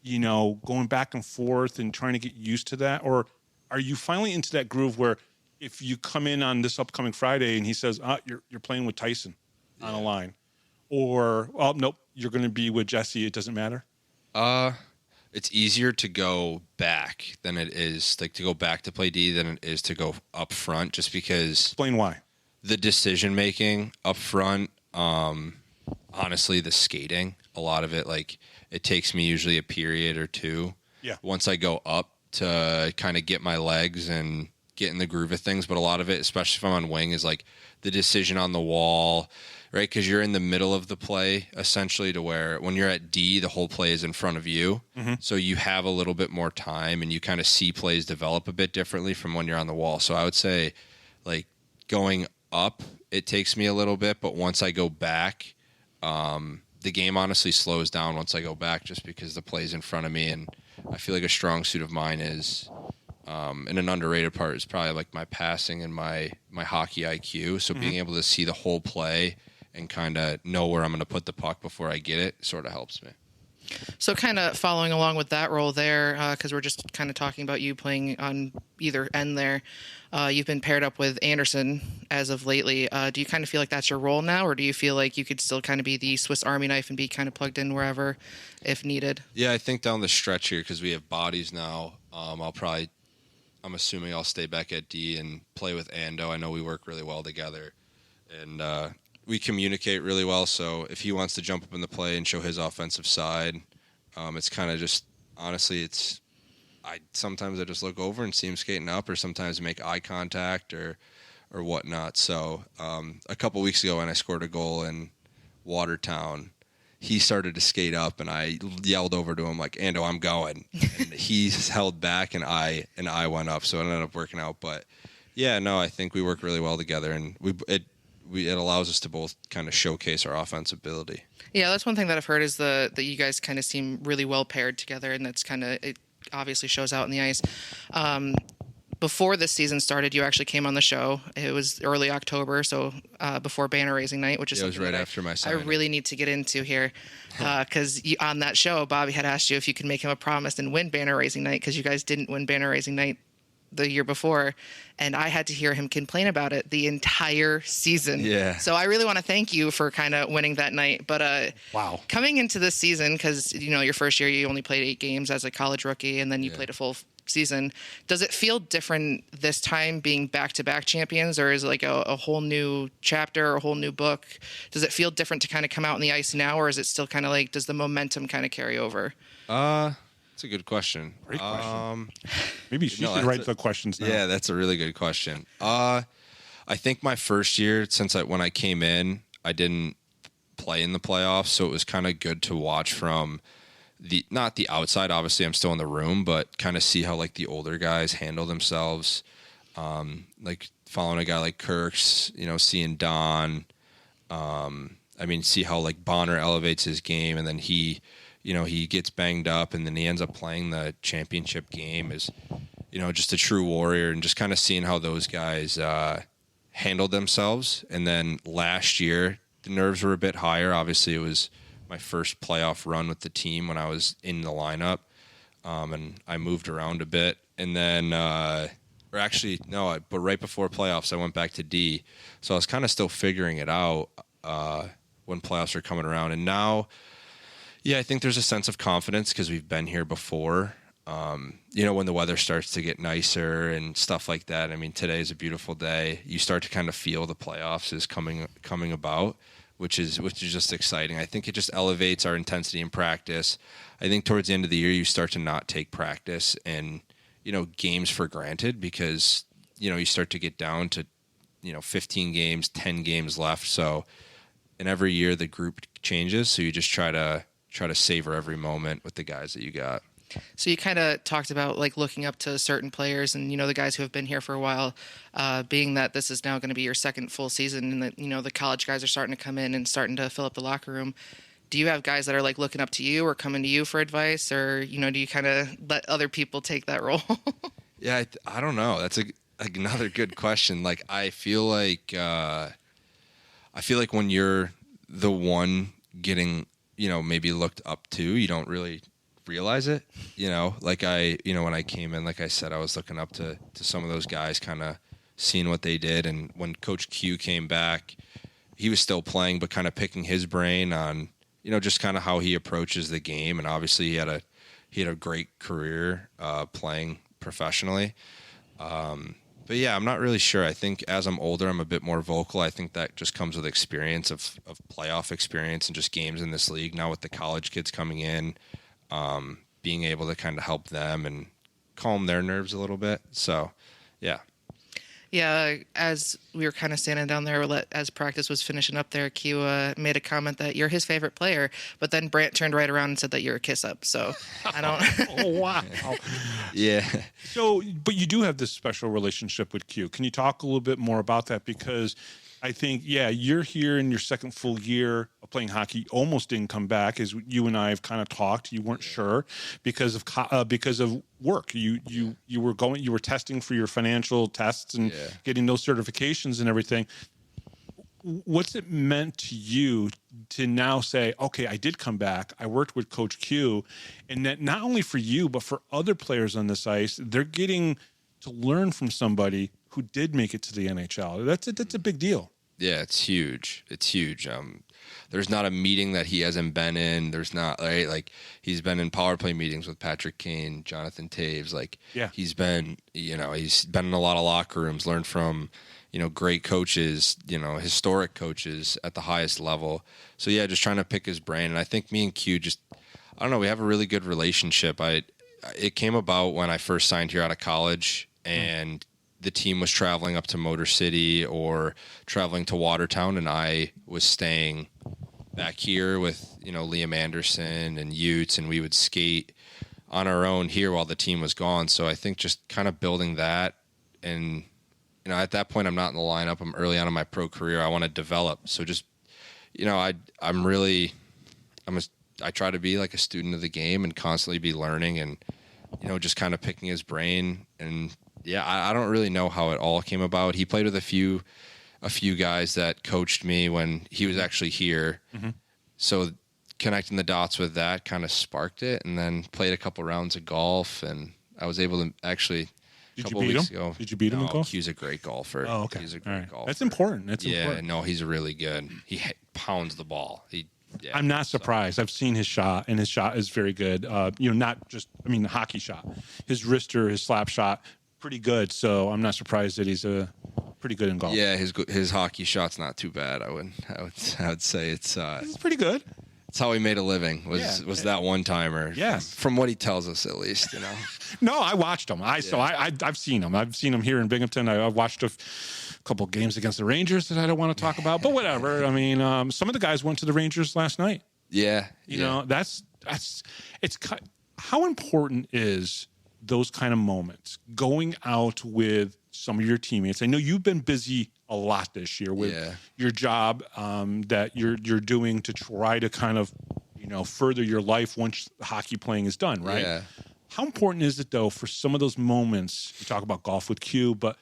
going back and forth and trying to get used to that? Or are you finally into that groove where if you come in on this upcoming Friday and he says, you're playing with Tyson on a line, or, nope, you're going to be with Jesse, it doesn't matter? It's easier to go back than it is, like, to go back to play D than it is to go up front, just because. Explain why. The decision making up front, honestly, the skating, a lot of it, like, it takes me usually a period or two. Yeah. Once I go up to kind of get my legs and get in the groove of things. But a lot of it, especially if I'm on wing, is like the decision on the wall, right? Because you're in the middle of the play, essentially, to where when you're at D, the whole play is in front of you. Mm-hmm. So you have a little bit more time and you kind of see plays develop a bit differently from when you're on the wall. So I would say, like, going up, it takes me a little bit. But once I go back, the game honestly slows down once I go back, just because the play's in front of me. And I feel like a strong suit of mine is, and an underrated part is probably like my passing and my hockey IQ. So being able to see the whole play and kind of know where I'm going to put the puck before I get it sort of helps me. So kind of following along with that role there, because we're just kind of talking about you playing on either end there. You've been paired up with Anderson as of lately. Do you kind of feel like that's your role now, or do you feel like you could still kind of be the Swiss Army knife and be kind of plugged in wherever if needed? Yeah, I think down the stretch here, because we have bodies now, I'm assuming I'll stay back at D and play with Ando. I know we work really well together, and we communicate really well. So if he wants to jump up in the play and show his offensive side, it's kind of just, honestly, sometimes I just look over and see him skating up, or sometimes make eye contact or whatnot. So a couple weeks ago when I scored a goal in Watertown, he started to skate up, and I yelled over to him like, "Ando, I'm going." And he held back, and I went up. So it ended up working out. But yeah, no, I think we work really well together, and it allows us to both kind of showcase our offensive ability. Yeah, that's one thing that I've heard is that you guys kind of seem really well paired together, and that's kind of, it obviously shows out in the ice. Before this season started, you actually came on the show. It was early October, so before banner raising night, which is it was right after my signing. I really need to get into here, because on that show, Bobby had asked you if you could make him a promise and win banner raising night, because you guys didn't win banner raising night the year before, and I had to hear him complain about it the entire season. Yeah. So I really want to thank you for kind of winning that night. But wow, coming into this season, because your first year you only played 8 games as a college rookie, and then you played a full season. Does it feel different this time being back-to-back champions, or is it like a whole new chapter, a whole new book? Does it feel different to kind of come out on the ice now, or is it still kind of like, does the momentum kind of carry over? That's a good question. Great question. Maybe she should write the questions now. Yeah, that's a really good question. I think my first year, when I came in, I didn't play in the playoffs, so it was kind of good to watch from not the outside. Obviously, I'm still in the room, but kind of see how like the older guys handle themselves. Like following a guy like Kirks, seeing Don. See how like Bonner elevates his game, and then he gets banged up, and then he ends up playing the championship game as, just a true warrior, and just kind of seeing how those guys handled themselves. And then last year, the nerves were a bit higher. Obviously, it was my first playoff run with the team when I was in the lineup, and I moved around a bit. And then, but right before playoffs, I went back to D. So I was kind of still figuring it out when playoffs were coming around. And now, yeah, I think there's a sense of confidence because we've been here before. When the weather starts to get nicer and stuff like that. I mean, today is a beautiful day. You start to kind of feel the playoffs is coming about, which is just exciting. I think it just elevates our intensity in practice. I think towards the end of the year, you start to not take practice and games for granted, because you start to get down to 15 games, 10 games left. So, and every year the group changes, so you just try to savor every moment with the guys that you got. So you kind of talked about like looking up to certain players and, the guys who have been here for a while, being that this is now going to be your second full season, and that, the college guys are starting to come in and starting to fill up the locker room. Do you have guys that are like looking up to you or coming to you for advice, or, do you kind of let other people take that role? Yeah, I don't know. That's another good question. Like, I feel like when you're the one getting, maybe looked up to, you don't really realize it, like when I came in, like I said, I was looking up to some of those guys, kind of seeing what they did. And when Coach Q came back, he was still playing, but kind of picking his brain on, just kind of how he approaches the game. And obviously he had a great career playing professionally. But yeah, I'm not really sure. I think as I'm older, I'm a bit more vocal. I think that just comes with experience of playoff experience and just games in this league. Now with the college kids coming in, being able to kind of help them and calm their nerves a little bit. So, yeah. Yeah, as we were kind of standing down there as practice was finishing up there, Q made a comment that you're his favorite player, but then Brant turned right around and said that you're a kiss-up. So I don't... Oh, wow. Yeah. So, but you do have this special relationship with Q. Can you talk a little bit more about that? Because I think, you're here in your second full year of playing hockey. Almost didn't come back, as you and I have kind of talked. You weren't sure because of work. You were testing for your financial tests and getting those certifications and everything. What's it meant to you to now say, okay, I did come back. I worked with Coach Q, and that not only for you but for other players on this ice, they're getting to learn from somebody who did make it to the NHL. That's a big deal. Yeah, it's huge. It's huge. There's not a meeting that he hasn't been in. There's not, right? Like, he's been in power play meetings with Patrick Kane, Jonathan Taves. Like, he's been, he's been in a lot of locker rooms, learned from, great coaches, historic coaches at the highest level. So yeah, just trying to pick his brain. And I think me and Q I don't know, we have a really good relationship. It came about when I first signed here out of college, and the team was traveling up to Motor City or traveling to Watertown, and I was staying back here with, Liam Anderson and Utes, and we would skate on our own here while the team was gone. So I think just kind of building that, and, at that point, I'm not in the lineup. I'm early on in my pro career. I want to develop. So just, I try to be like a student of the game and constantly be learning and, just kind of picking his brain. And yeah, I don't really know how it all came about. He played with a few guys that coached me when he was actually here. Mm-hmm. So connecting the dots with that kind of sparked it, and then played a couple rounds of golf, and I was able to actually. Did you beat him? Did you beat him in golf? He's a great golfer. Oh, okay. He's a great golfer. That's important. No, he's really good. He pounds the ball. I'm not surprised. I've seen his shot, and his shot is very good. Not just, the hockey shot. His wrister, his slap shot, pretty good. So I'm not surprised that he's pretty good in golf. Yeah, his hockey shot's not too bad. I would say it's pretty good. It's how he made a living. Was that one timer? Yes, from what he tells us, at least. No, I watched him. I've seen him. I've seen him here in Binghamton. I watched a couple games against the Rangers that I don't want to talk about, but whatever. Some of the guys went to the Rangers last night. Yeah, that's how important is those kind of moments, going out with some of your teammates. I know you've been busy a lot this year with your job that you're doing to try to kind of, further your life once hockey playing is done, right? Yeah. How important is it, though, for some of those moments, you talk about golf with Q, but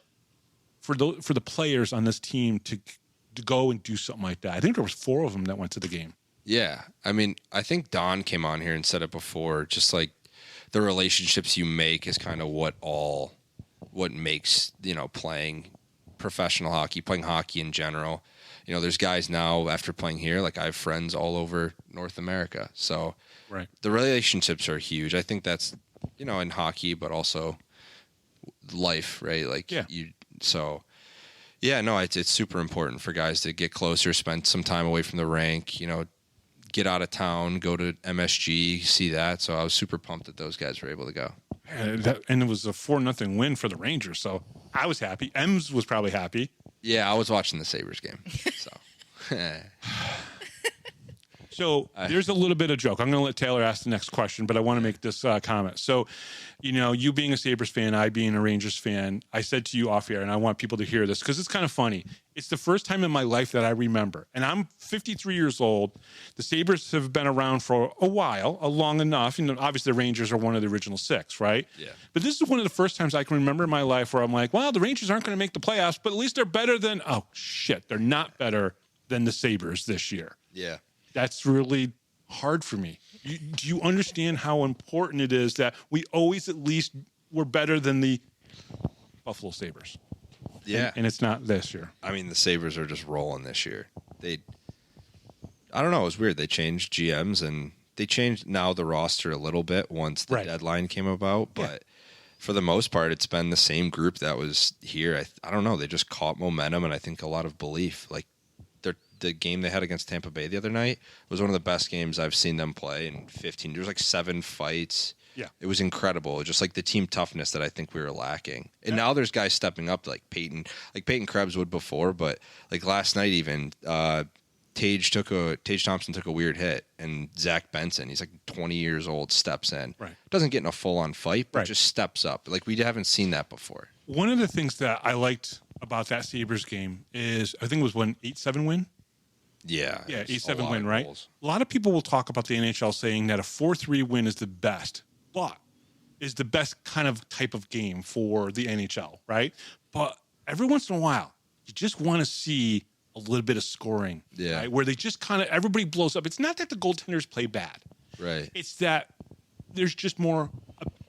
for the players on this team to go and do something like that? I think there was 4 of them that went to the game. Yeah. I think Don came on here and said it before, just like the relationships you make is kind of what makes, playing professional hockey, playing hockey in general. There's guys now after playing here, like I have friends all over North America. So right. The relationships are huge. I think that's, in hockey, but also life, right? Like it's super important for guys to get closer, spend some time away from the rink, get out of town, go to MSG, see that. So I was super pumped that those guys were able to go. And it was a 4-0 win for the Rangers, so I was happy. Ems was probably happy. Yeah, I was watching the Sabres game. So there's a little bit of joke. I'm going to let Taylor ask the next question, but I want to make this comment. So, you being a Sabres fan, I being a Rangers fan, I said to you off air, and I want people to hear this because it's kind of funny. It's the first time in my life that I remember, and I'm 53 years old. The Sabres have been around for a while, long enough. Obviously the Rangers are one of the original 6, right? Yeah. But this is one of the first times I can remember in my life where I'm like, well, the Rangers aren't going to make the playoffs, but at least they're better than, they're not better than the Sabres this year. Yeah. That's really hard for me. Do you understand how important it is that we always at least were better than the Buffalo Sabres? Yeah. And it's not this year. I mean, the Sabres are just rolling this year. I don't know. It was weird. They changed GMs and they changed now the roster a little bit once the deadline came about. But for the most part, it's been the same group that was here. I don't know. They just caught momentum and I think a lot of belief. Like the game they had against Tampa Bay the other night was one of the best games I've seen them play in 15. There was like 7 fights. Yeah. It was incredible. Just like the team toughness that I think we were lacking. And now there's guys stepping up like Peyton Krebs would before, but like last night even, Tage Thompson took a weird hit, and Zach Benson, he's like 20 years old, steps in. Right. Doesn't get in a full-on fight, but just steps up. Like we haven't seen that before. One of the things that I liked about that Sabres game is I think it was an 8-7 win. Yeah. Yeah, 8-7 win, right? Goals. A lot of people will talk about the NHL saying that a 4-3 win is the best, but is the best kind of type of game for the NHL, right? But every once in a while, you just want to see a little bit of scoring, right? Where they just kind of, everybody blows up. It's not that the goaltenders play bad. Right. It's that there's just more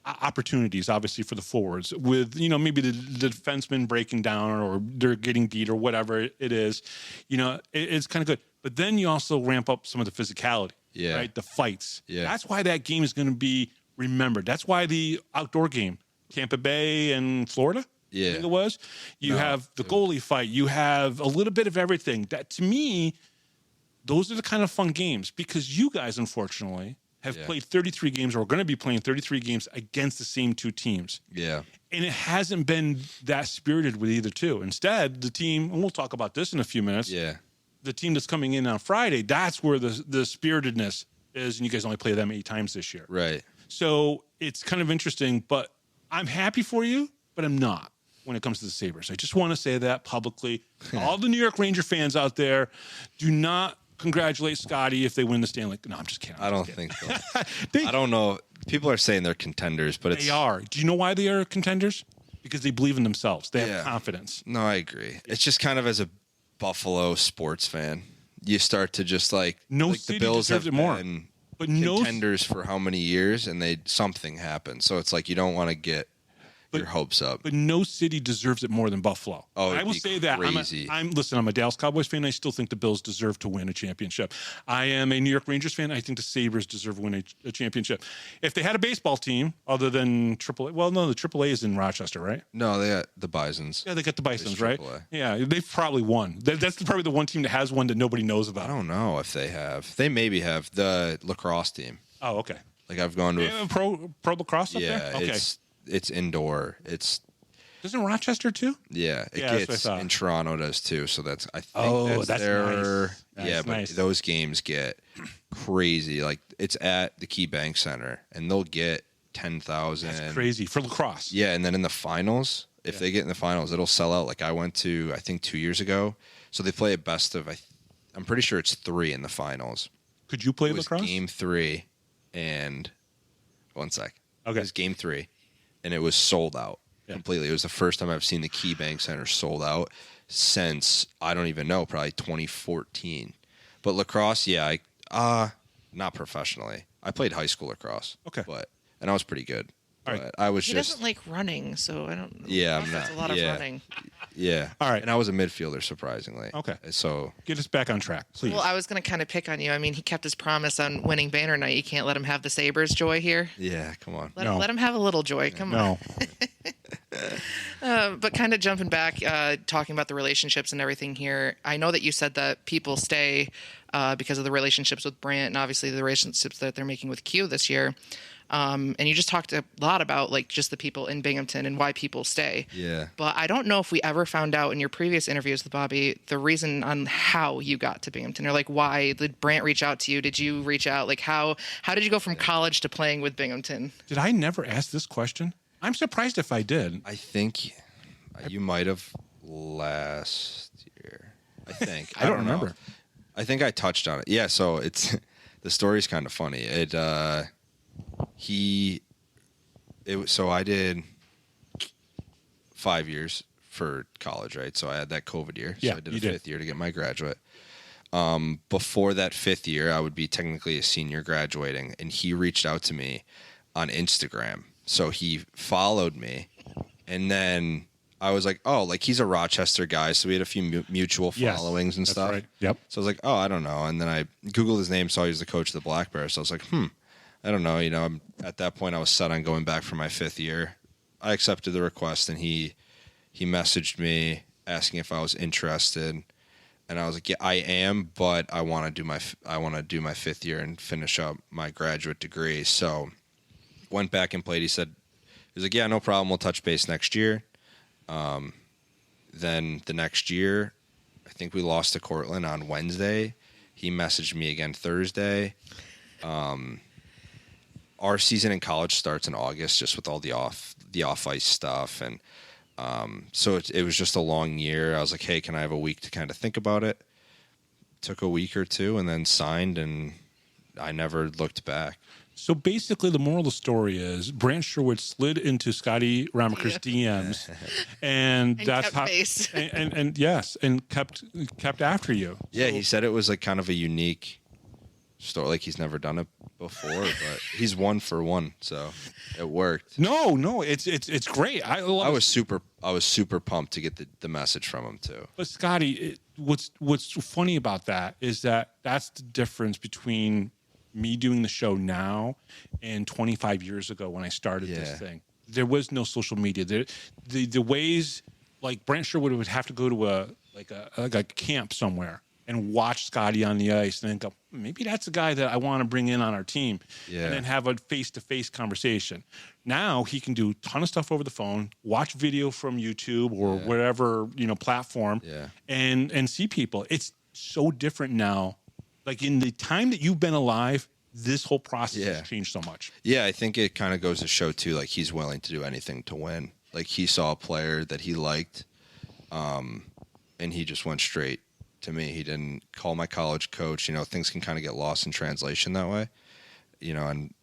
opportunities, obviously, for the forwards with, maybe the defenseman breaking down or they're getting beat or whatever it is. It's kind of good. But then you also ramp up some of the physicality, right? The fights. Yeah. That's why that game is going to be remembered. That's why the outdoor game, Tampa Bay and Florida, I think it was. You have the goalie fight. You have a little bit of everything. That, to me, those are the kind of fun games because you guys, unfortunately, have played 33 games or are going to be playing 33 games against the same two teams. Yeah. And it hasn't been that spirited with either two. Instead, the team, and we'll talk about this in a few minutes, the team that's coming in on Friday, that's where the spiritedness is, and you guys only play them 8 times this year. Right. So it's kind of interesting, but I'm happy for you, but I'm not when it comes to the Sabres. I just want to say that publicly. All the New York Ranger fans out there, do not congratulate Scotty if they win the Stanley. No, I'm just kidding. I don't think so. I don't know. People are saying they're contenders, but they are. Do you know why they are contenders? Because they believe in themselves. They have confidence. No, I agree. It's just kind of as a Buffalo sports fan, you start to just the Bills have been contenders for how many years, and something happened. So it's like you don't want to get your hopes up. But no city deserves it more than Buffalo. Oh, I will say that. Crazy. I'm a Dallas Cowboys fan. I still think the Bills deserve to win a championship. I am a New York Rangers fan. I think the Sabres deserve to win a championship. If they had a baseball team other than AAA, well, no, the AAA is in Rochester, right? No, they got the Bisons. Yeah, they got the Bisons, right? Yeah, they've probably won. That's probably the one team that has one that nobody knows about. I don't know if they have. They maybe have the lacrosse team. Oh, okay. Like I've gone to pro lacrosse up there? Okay. It's indoor. Isn't Rochester too? Yeah, it gets in Toronto does too. So that's that's nice. That's nice. But those games get crazy. Like it's at the Key Bank Center, and they'll get 10,000. That's crazy for lacrosse. Yeah, and then in the finals, if they get in the finals, it'll sell out. Like I went to, I think 2 years ago. So they play a best of. I'm pretty sure it's 3 in the finals. Could you play lacrosse? Game 3, and 1 sec. Okay, it was game 3. And it was sold out completely. It was the first time I've seen the Key Bank Center sold out since, I don't even know, probably 2014. But lacrosse, not professionally. I played high school lacrosse. Okay. And I was pretty good. All right. I was he just... doesn't like running, so I don't know. Yeah, I'm not. That's a lot of running. Yeah. All right. And I was a midfielder, surprisingly. Okay. So... Get us back on track, please. Well, I was going to kind of pick on you. I mean, he kept his promise on winning banner night. You can't let him have the Sabres joy here. Yeah, come on. Let him have a little joy. Come on. But kind of jumping back, talking about the relationships and everything here, I know that you said that people stay because of the relationships with Brant and obviously the relationships that they're making with Q this year. And you just talked a lot about just the people in Binghamton and why people stay. Yeah. But I don't know if we ever found out in your previous interviews with Bobby the reason on how you got to Binghamton or why did Brant reach out to you? Did you reach out? How did you go from college to playing with Binghamton? Did I never ask this question? I'm surprised if I did. I think you might have last year. I think. I don't remember. Know. I think I touched on it. Yeah. So the story's kind of funny. So I did 5 years for college, right? So I had that COVID year. So I did a 5th year to get my graduate. before that 5th year, I would be technically a senior graduating, and he reached out to me on Instagram. So he followed me, and then I was like, oh, like he's a Rochester guy, so we had a few mutual followings and stuff. Right. Yep. So I was like, oh, I don't know. And then I Googled his name, saw he was the coach of the Black Bears. So I was like, I don't know. At that point, I was set on going back for my 5th year. I accepted the request, and he messaged me asking if I was interested, and I was like, yeah, I am, but I want to do my 5th year and finish up my graduate degree. So went back and played. He was like, yeah, no problem. We'll touch base next year. Then the next year, I think we lost to Cortland on Wednesday. He messaged me again Thursday. Our season in college starts in August, just with all the off ice stuff, and so it was just a long year. I was like, hey, can I have a week to kind of think about it? Took a week or two, and then signed, and I never looked back. So basically, the moral of the story is Brant Sherwood slid into Scotty Ramaekers' DMs, and that's kept how, pace. and yes, and kept after you. Yeah, he said it was like kind of a unique story, like he's never done it before, but he's 1 for 1, so it worked. No, it's great. I was super pumped to get the message from him too. But Scotty, what's funny about that is that's the difference between me doing the show now and 25 years ago when I started this thing. There was no social media. The ways, like Brant Sherwood would have to go to a camp somewhere and watch Scotty on the ice and then go, maybe that's a guy that I want to bring in on our team, and then have a face-to-face conversation. Now he can do a ton of stuff over the phone, watch video from YouTube or whatever, platform, and see people. It's so different now. Like in the time that you've been alive, this whole process has changed so much. Yeah, I think it kind of goes to show too, like he's willing to do anything to win. Like he saw a player that he liked, and he just went straight to me. He didn't call my college coach. Things can kind of get lost in translation that way. And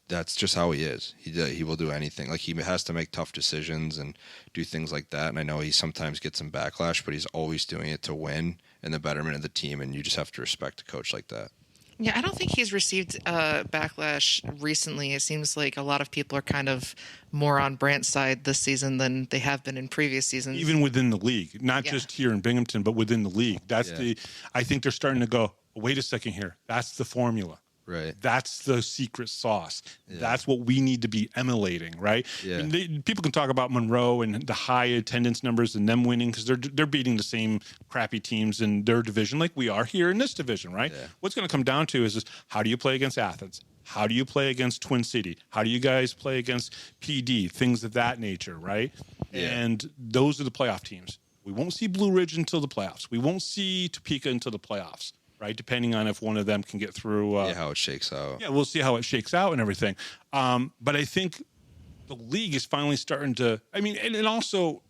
that's just how he is. He will do anything. Like he has to make tough decisions and do things like that. And I know he sometimes gets some backlash, but he's always doing it to win and the betterment of the team. And you just have to respect a coach like that. Yeah, I don't think he's received backlash recently. It seems like a lot of people are kind of more on Brant's side this season than they have been in previous seasons. Even within the league, not just here in Binghamton, but within the league. I think they're starting to go, wait a second here. That's the formula. Right. That's the secret sauce. Yeah. That's what we need to be emulating, right? Yeah. I mean, people can talk about Monroe and the high attendance numbers and them winning because they're beating the same crappy teams in their division like we are here in this division, right? Yeah. What's going to come down to is how do you play against Athens? How do you play against Twin City? How do you guys play against PD? Things of that nature, right? Yeah. And those are the playoff teams. We won't see Blue Ridge until the playoffs. We won't see Topeka until the playoffs. Right, depending on if one of them can get through. How it shakes out. Yeah, we'll see how it shakes out and everything. But I think the league is finally starting to. I mean, and also,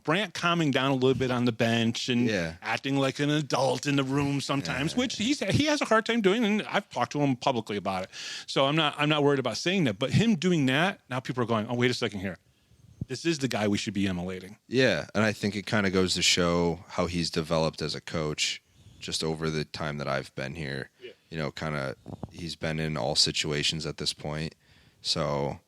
Brant calming down a little bit on the bench and acting like an adult in the room sometimes, which he has a hard time doing, and I've talked to him publicly about it. So I'm not worried about saying that. But him doing that, now people are going, oh, wait a second here. This is the guy we should be emulating. Yeah, and I think it kind of goes to show how he's developed as a coach. Just over the time that I've been here, he's been in all situations at this point. So,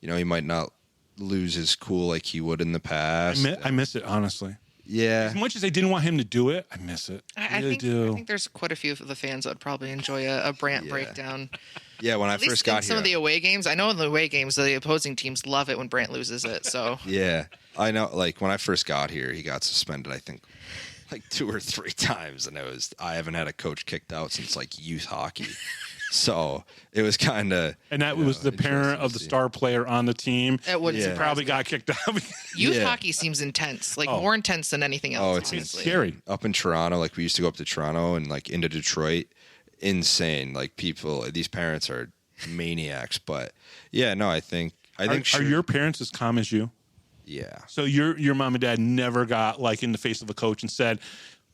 he might not lose his cool like he would in the past. I miss it, honestly. Yeah. As much as I didn't want him to do it, I miss it. I really do. I think there's quite a few of the fans that would probably enjoy a Brant breakdown. Yeah, when I first got here. Some of the away games, I know in the away games, the opposing teams love it when Brant loses it. So yeah, I know. Like when I first got here, he got suspended, I think, like 2 or 3 times, and I haven't had a coach kicked out since like youth hockey. So it was kind of, and that was the parent of the star player on the team. It would probably got kicked out. Youth hockey seems intense, like more intense than anything else. Oh, it's scary. Up in Toronto, like we used to go up to Toronto and like into Detroit, insane. Like these parents are maniacs. But yeah, no, I think. Are your parents as calm as you? Yeah. So your mom and dad never got like in the face of a coach and said,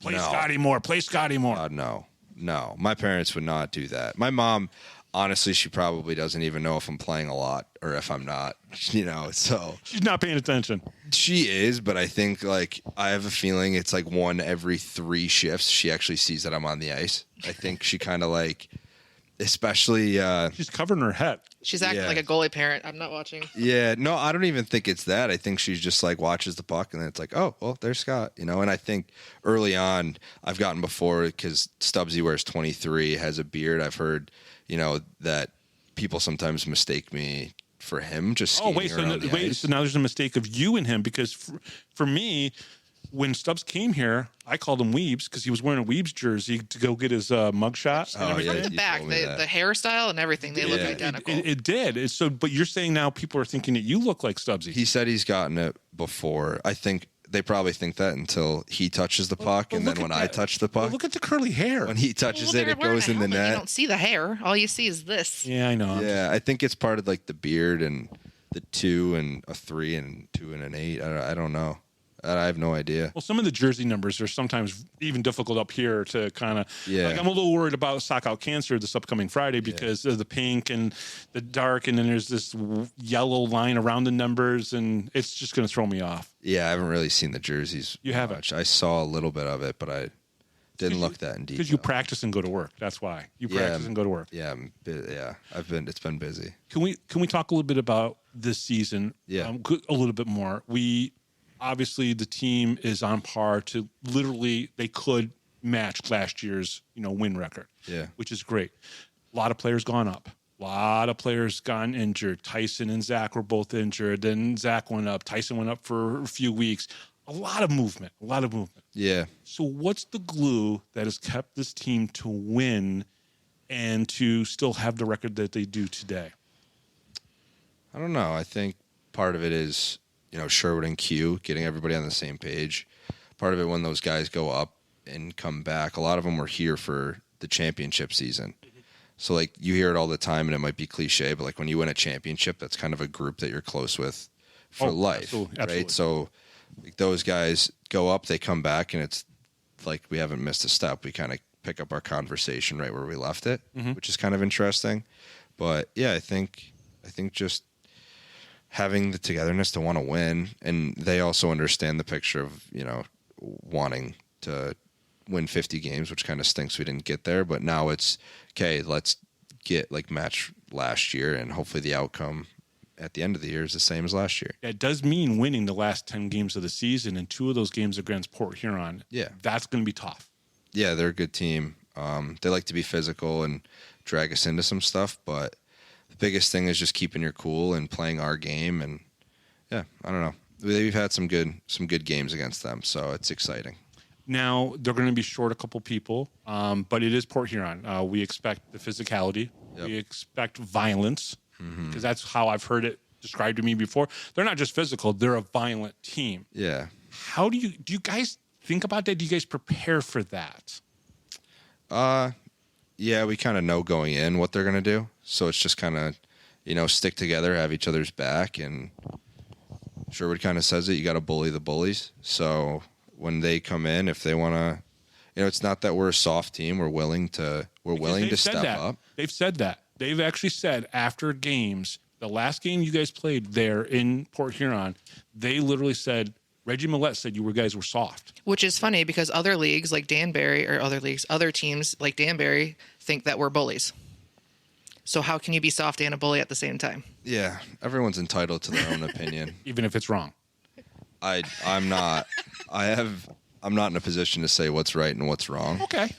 "Play Scotty more, play Scotty more." No. My parents would not do that. My mom, honestly, she probably doesn't even know if I'm playing a lot or if I'm not. So she's not paying attention. She is, but I think I have a feeling it's one every 3 shifts she actually sees that I'm on the ice. I think she kind of especially she's covering her head. She's acting like a goalie parent. I'm not watching. Yeah, no, I don't even think it's that. I think she's just watches the puck and then it's oh, well, there's Scott, And I think early on I've gotten before because Stubbsy wears 23, has a beard. I've heard, that people sometimes mistake me for him just skating around the ice. So now there's a mistake of you and him because for me, when Stubbs came here, I called him Weebs because he was wearing a Weebs jersey to go get his mugshot. Oh, yeah, From the back, the hairstyle and everything, they look identical. It did. But you're saying now people are thinking that you look like Stubbsy. He said he's gotten it before. I think they probably think that until he touches the puck, and then when I touch the puck, look at the curly hair. When he touches it goes in the net. You don't see the hair. All you see is this. Yeah, I know. Yeah, I think it's part of the beard and the 2 and a 3 and 2 and an 8. I don't know. I have no idea. Well, some of the jersey numbers are sometimes even difficult up here to kind of. Yeah. I'm a little worried about sock out cancer this upcoming Friday because of the pink and the dark, and then there's this yellow line around the numbers, and it's just going to throw me off. Yeah, I haven't really seen the jerseys. You haven't? Much. I saw a little bit of it, but I didn't look that in detail. Because you practice and go to work. That's why you practice and go to work. Yeah, it's been busy. Can we talk a little bit about this season? Yeah, a little bit more. Obviously, the team is on par to literally they could match last year's win record. Yeah, which is great. A lot of players gone up. A lot of players gone injured. Tyson and Zach were both injured. Then Zach went up. Tyson went up for a few weeks. A lot of movement. Yeah. So what's the glue that has kept this team to win and to still have the record that they do today? I don't know. I think part of it is Sherwood and Q, getting everybody on the same page. Part of it when those guys go up and come back, a lot of them were here for the championship season. So you hear it all the time and it might be cliche, but when you win a championship, that's kind of a group that you're close with for life. Absolutely. Right? So those guys go up, they come back, and it's we haven't missed a step. We kind of pick up our conversation right where we left it, which is kind of interesting. But yeah, I think just having the togetherness to want to win, and they also understand the picture of wanting to win 50 games, which kind of stinks we didn't get there. But now it's okay. Let's get match last year, and hopefully the outcome at the end of the year is the same as last year. It does mean winning the last 10 games of the season, and 2 of those games against Port Huron. Yeah, that's going to be tough. Yeah, they're a good team. They like to be physical and drag us into some stuff, but the biggest thing is just keeping your cool and playing our game. And yeah, I don't know. We've had some good games against them, so it's exciting. Now they're going to be short a couple people, but it is Port Huron. We expect the physicality. Yep. We expect violence because that's how I've heard it described to me before. They're not just physical; they're a violent team. Yeah. How do you guys think about that? Do you guys prepare for that? Yeah, we kind of know going in what they're going to do. So it's just kind of, stick together, have each other's back. And Sherwood kind of says it, you got to bully the bullies. So when they come in, if they want to, it's not that we're a soft team. We're willing to step up. They've said that. They've actually said after games, the last game you guys played there in Port Huron, they literally said, Reggie Millette said you guys were soft. Which is funny because other leagues like Danbury other teams like Danbury think that we're bullies. So how can you be soft and a bully at the same time? Yeah, everyone's entitled to their own opinion. Even if it's wrong. I'm not. I'm not in a position to say what's right and what's wrong. Okay.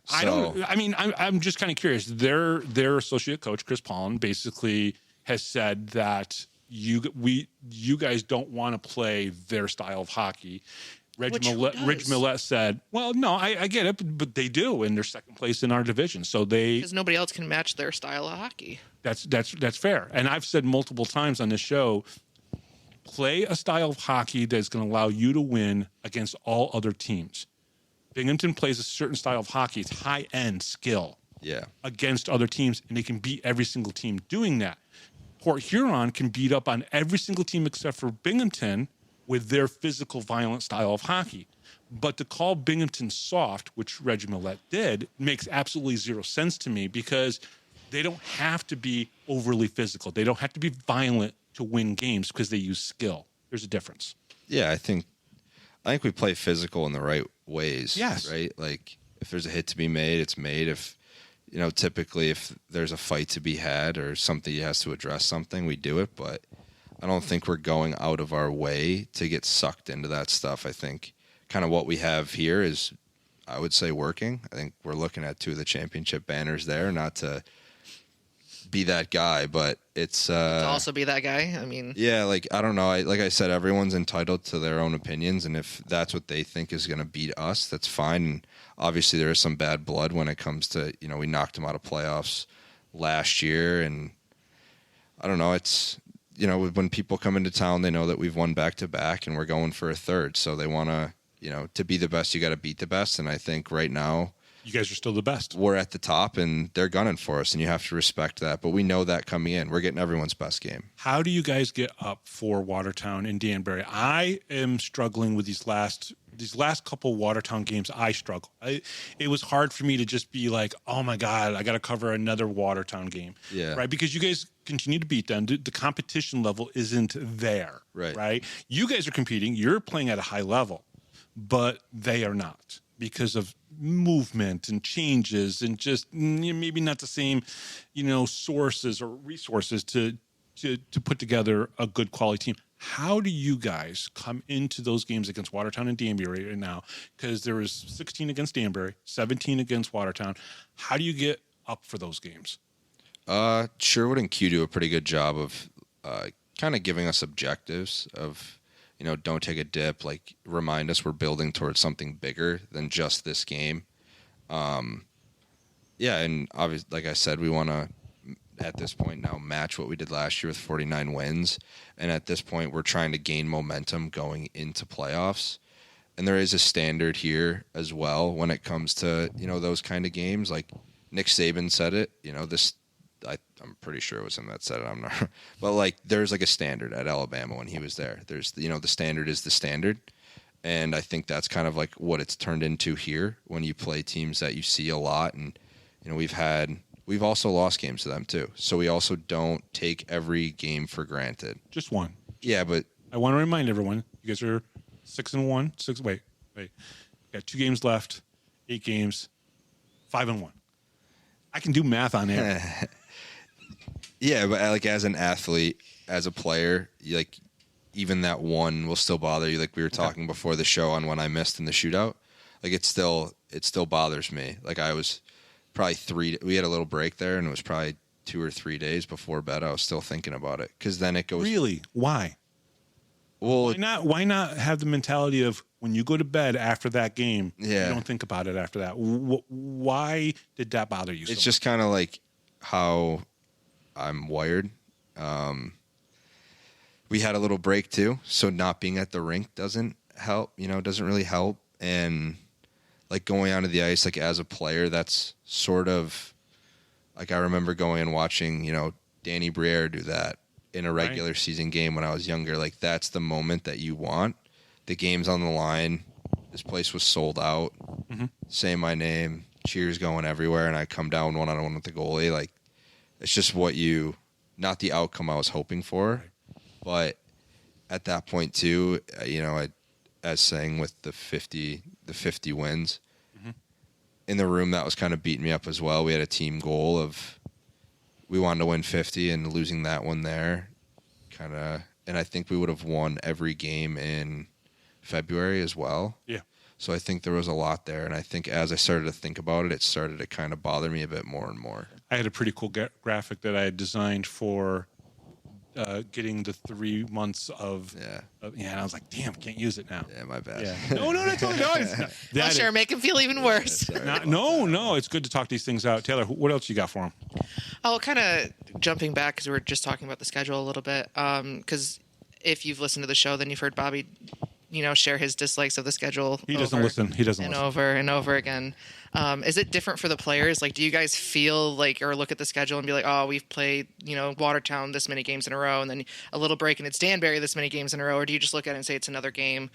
I'm just kind of curious. Their associate coach, Chris Paulin, basically has said that you guys don't want to play their style of hockey. Reg Millette said, well, no, I get it, but they do, and they're second place in our division. So because nobody else can match their style of hockey. That's fair. And I've said multiple times on this show, play a style of hockey that's going to allow you to win against all other teams. Binghamton plays a certain style of hockey. It's high-end skill against other teams, and they can beat every single team doing that. Port Huron can beat up on every single team except for Binghamton with their physical, violent style of hockey. But to call Binghamton soft, which Reggie Millette did, makes absolutely zero sense to me because they don't have to be overly physical. They don't have to be violent to win games because they use skill. There's a difference. Yeah, I think we play physical in the right ways. Yes. Right? Like, if there's a hit to be made, it's made. If, typically if there's a fight to be had or something has to address something, we do it. But I don't think we're going out of our way to get sucked into that stuff. I think kind of what we have here is, I would say, working. I think we're looking at 2 of the championship banners there, not to be that guy, but it's to also be that guy. I mean, yeah, like, I don't know. Like I said, everyone's entitled to their own opinions, and if that's what they think is going to beat us, that's fine. And obviously there is some bad blood when it comes to, we knocked them out of playoffs last year, and I don't know, it's, when people come into town, they know that we've won back-to-back and we're going for a third, so they want to, to be the best, you got to beat the best. And I think right now, you guys are still the best. We're at the top, and they're gunning for us, and you have to respect that. But we know that coming in. We're getting everyone's best game. How do you guys get up for Watertown and Danbury? I am struggling with these last couple Watertown games. I struggle. It was hard for me to just be like, oh my God, I got to cover another Watertown game. Yeah. Right? Because you guys continue to beat them. The competition level isn't there. Right? You guys are competing. You're playing at a high level, but they are not, because of movement and changes and just maybe not the same, sources or resources to put together a good quality team. How do you guys come into those games against Watertown and Danbury right now? Because there is 16 against Danbury, 17 against Watertown. How do you get up for those games? Sherwood and Q do a pretty good job of kind of giving us objectives of, don't take a dip, like, remind us we're building towards something bigger than just this game. Yeah, and obviously, like I said, we want to, at this point now, match what we did last year with 49 wins. And at this point, we're trying to gain momentum going into playoffs. And there is a standard here as well when it comes to, those kind of games. Like Nick Saban said it, I'm pretty sure it was him that said it. I'm not, but like, there's like a standard at Alabama when he was there. There's, the standard is the standard. And I think that's kind of like what it's turned into here when you play teams that you see a lot. And, we've also lost games to them too. So we also don't take every game for granted. Just one. Yeah, but I want to remind everyone, you guys are 6-1. Wait. Got 2 games left, 8 games, 5-1. I can do math on air. Yeah, but like, as an athlete, as a player, like, even that one will still bother you. Like we were talking before the show on when I missed in the shootout. Like, it still bothers me. Like, I was probably we had a little break there, and it was probably 2 or 3 days before bed. I was still thinking about it, because then it goes. Really? Why? Well, why not have the mentality of when you go to bed after that game, you don't think about it after that? Why did that bother you so much? It's just kind of like how I'm wired. We had a little break too, so not being at the rink doesn't help, doesn't really help. And like, going onto the ice, like, as a player, that's sort of like, I remember going and watching, Danny Briere do that in a regular season game when I was younger. Like, that's the moment that you want. The game's on the line. This place was sold out. Mm-hmm. Say my name, cheers going everywhere, and I come down one-on-one with the goalie. Like, it's just not the outcome I was hoping for. But at that point too, as saying with the 50 wins, in the room, that was kind of beating me up as well. We had a team goal of, we wanted to win 50, and losing that one there kind of, and I think we would have won every game in February as well. Yeah. So I think there was a lot there. And I think as I started to think about it, it started to kind of bother me a bit more and more. I had a pretty cool graphic that I had designed for getting the 3 months of and I was like, damn, can't use it now. Yeah, my bad. Yeah. No, totally not. Sure, make him feel even worse. No, it's good to talk these things out. Taylor, what else you got for him? Oh, kind of jumping back, because we were just talking about the schedule a little bit. Because if you've listened to the show, then you've heard Bobby, share his dislikes of the schedule. He doesn't listen. Over and over again. Is it different for the players? Like, do you guys feel like, or look at the schedule and be like, oh, we've played, Watertown this many games in a row, and then a little break and it's Danbury this many games in a row? Or do you just look at it and say it's another game?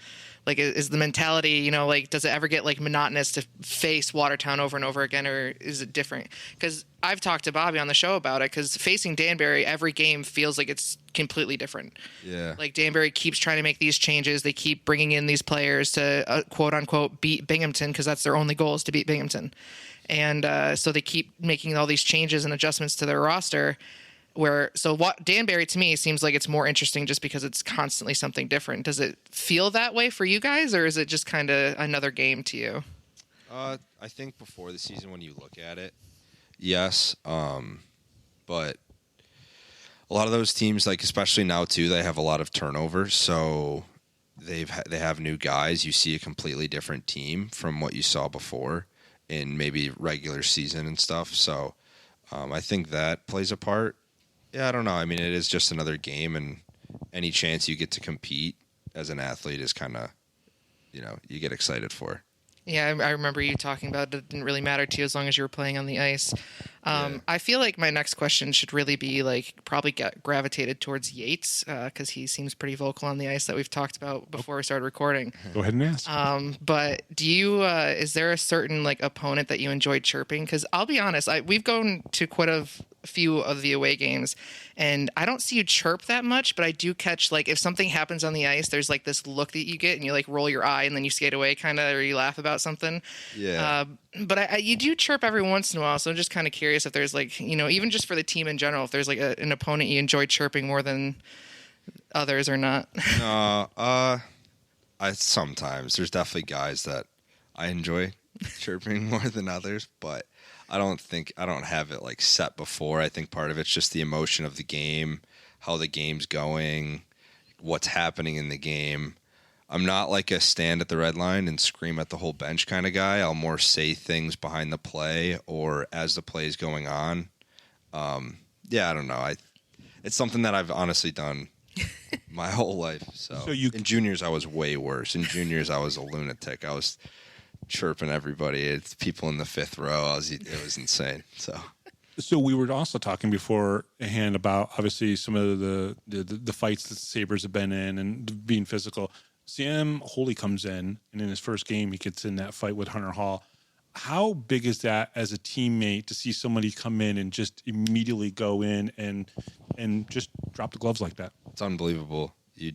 Like, is the mentality, like, does it ever get like monotonous to face Watertown over and over again, or is it different? Because I've talked to Bobby on the show about it, because facing Danbury every game feels like it's completely different. Yeah. Like Danbury keeps trying to make these changes. They keep bringing in these players to quote unquote beat Binghamton because that's their only goal is to beat Binghamton. And so they keep making all these changes and adjustments to their roster. What Danbury to me seems like it's more interesting just because it's constantly something different. Does it feel that way for you guys, or is it just kind of another game to you? I think before the season, when you look at it, yes. But a lot of those teams, like especially now too, they have a lot of turnover. So they have new guys. You see a completely different team from what you saw before in maybe regular season and stuff. So I think that plays a part. Yeah, I don't know. I mean, it is just another game, and any chance you get to compete as an athlete is kind of, you get excited for. Yeah, I remember you talking about it didn't really matter to you as long as you were playing on the ice. I feel like my next question should really be probably get gravitated towards Yates because he seems pretty vocal on the ice that we've talked about before we started recording. Go ahead and ask. But do you? Is there a certain opponent that you enjoy chirping? Because I'll be honest, we've gone to quite a few of the away games, and I don't see you chirp that much, but I do catch if something happens on the ice, there's this look that you get, and you roll your eye, and then you skate away, kind of, or you laugh about something. Yeah. But you do chirp every once in a while, so I'm just kind of curious if there's even just for the team in general, if there's an opponent you enjoy chirping more than others or not. Sometimes there's definitely guys that I enjoy chirping more than others, but I don't have it set before. I think part of it's just the emotion of the game, how the game's going, what's happening in the game. I'm not a stand at the red line and scream at the whole bench kind of guy. I'll more say things behind the play or as the play is going on. I don't know. It's something that I've honestly done my whole life. So in juniors, I was way worse. In juniors, I was a lunatic. I was chirping everybody. It's people in the fifth row. It was insane. So we were also talking beforehand about obviously some of the fights that the Sabres have been in and being physical. Sam Holy comes in, and in his first game, he gets in that fight with Hunter Hall. How big is that as a teammate to see somebody come in and just immediately go in and just drop the gloves like that? It's unbelievable. You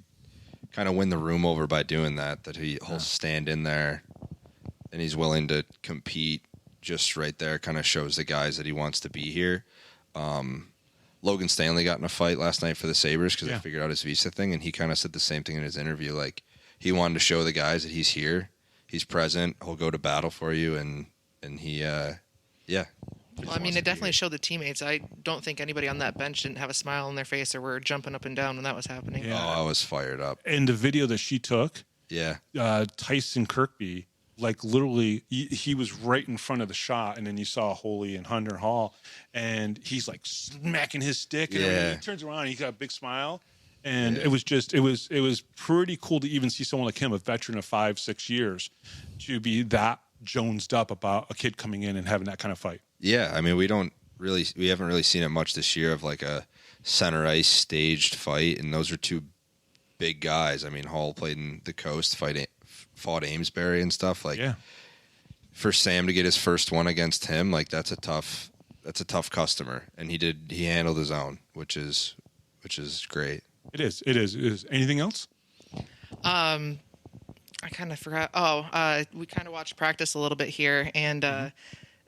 kind of win the room over by doing that. He'll stand in there, and he's willing to compete just right there. Kind of shows the guys that he wants to be here. Logan Stanley got in a fight last night for the Sabres because they figured out his visa thing, and he kind of said the same thing in his interview. He wanted to show the guys that he's here, he's present, he'll go to battle for you, and he, Well, I mean, it definitely showed the teammates. I don't think anybody on that bench didn't have a smile on their face or were jumping up and down when that was happening. Yeah. Oh, I was fired up. And the video that she took, Tyson Kirkby, literally, he was right in front of the shot, and then you saw Holy and Hunter Hall, and he's smacking his stick, and he turns around, and he's got a big smile, and it was pretty cool to even see someone like him, a veteran of 5-6 years, to be that jonesed up about a kid coming in and having that kind of fight. Yeah, I mean, we haven't really seen it much this year of a center ice staged fight, and those are two big guys. I mean, Hall played in the coast, fought Amesbury and stuff. For Sam to get his first one against him, that's a tough customer, and he handled his own, which is great. It is. Anything else? I kind of forgot. We kind of watched practice a little bit here, and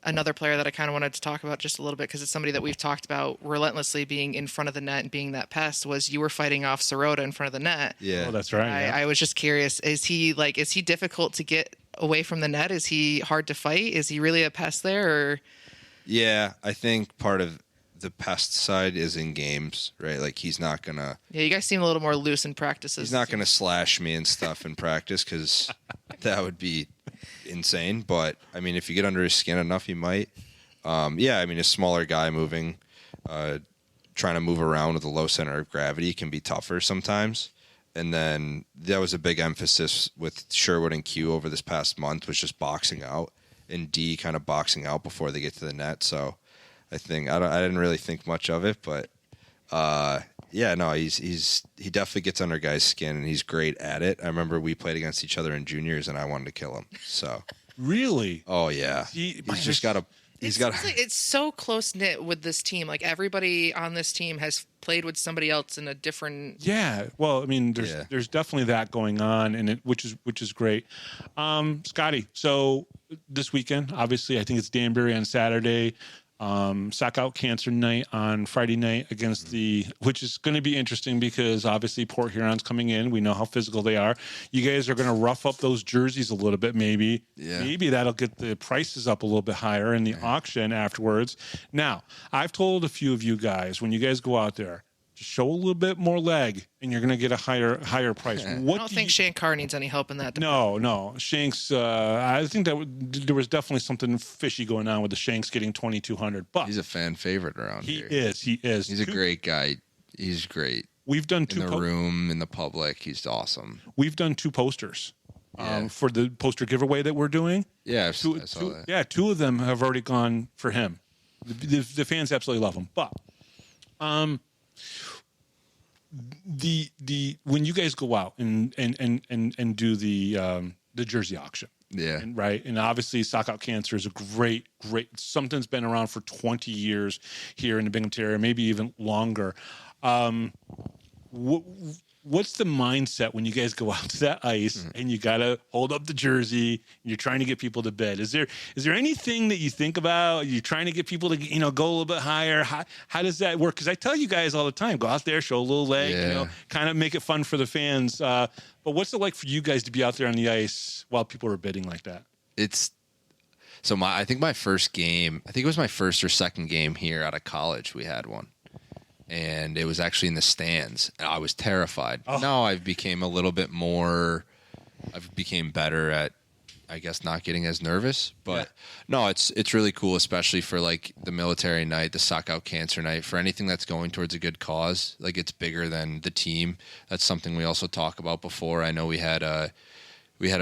another player that I kind of wanted to talk about just a little bit because it's somebody that we've talked about relentlessly being in front of the net and being that pest was you were fighting off Sirota in front of the net. Yeah, that's right. I was just curious: is he difficult to get away from the net? Is he hard to fight? Is he really a pest there? Or yeah, I think part of the pest side is in games, right? He's not gonna. Yeah, you guys seem a little more loose in practices. He's not gonna slash me and stuff in practice because that would be insane. But I mean, if you get under his skin enough, he might. I mean, a smaller guy moving, trying to move around with a low center of gravity can be tougher sometimes. And then that was a big emphasis with Sherwood and Q over this past month was just boxing out and D kind of boxing out before they get to the net. So I think I didn't really think much of it, but he definitely gets under guys' skin and he's great at it. I remember we played against each other in juniors and I wanted to kill him. So really, oh yeah, he's just got a It's so close knit with this team. Like everybody on this team has played with somebody else in a different. Yeah, well, I mean, there's definitely that going on, and which is great. Scotty, so this weekend, obviously, I think it's Danbury on Saturday. Sock Out Cancer Night on Friday night against which is going to be interesting because obviously Port Huron's coming in. We know how physical they are. You guys are going to rough up those jerseys a little bit, maybe. Yeah. Maybe that'll get the prices up a little bit higher in the auction afterwards. Now, I've told a few of you guys, when you guys go out there, just show a little bit more leg, and you're going to get a higher price. I don't think Shankar needs any help in that. No. Shanks, I think that there was definitely something fishy going on with the Shanks getting 2,200. But he's a fan favorite around here. He is. He's a great guy. He's great. We've done in the room, in the public. He's awesome. We've done 2 posters for the poster giveaway that we're doing. Yeah, I saw that. Yeah, 2 of them have already gone for him. The fans absolutely love him. But the when you guys go out and do the jersey auction, and obviously Sock Out Cancer is a great something's been around for 20 years here in the Binghamton area, maybe even longer. What's the mindset when you guys go out to that ice and you gotta hold up the jersey and you're trying to get people to bid? Is there anything that you think about? Are you trying to get people to go a little bit higher? How does that work? Because I tell you guys all the time, go out there, show a little leg, kind of make it fun for the fans. But what's it like for you guys to be out there on the ice while people are bidding like that? I think my first game, I think it was my first or second game here out of college, we had one. And it was actually in the stands. I was terrified. Now I've became a little bit more. I've became better at, I guess, not getting as nervous. But no, it's really cool, especially for like the military night, the Sock Out Cancer Night, for anything that's going towards a good cause. Like it's bigger than the team. That's something we also talk about before. I know we had a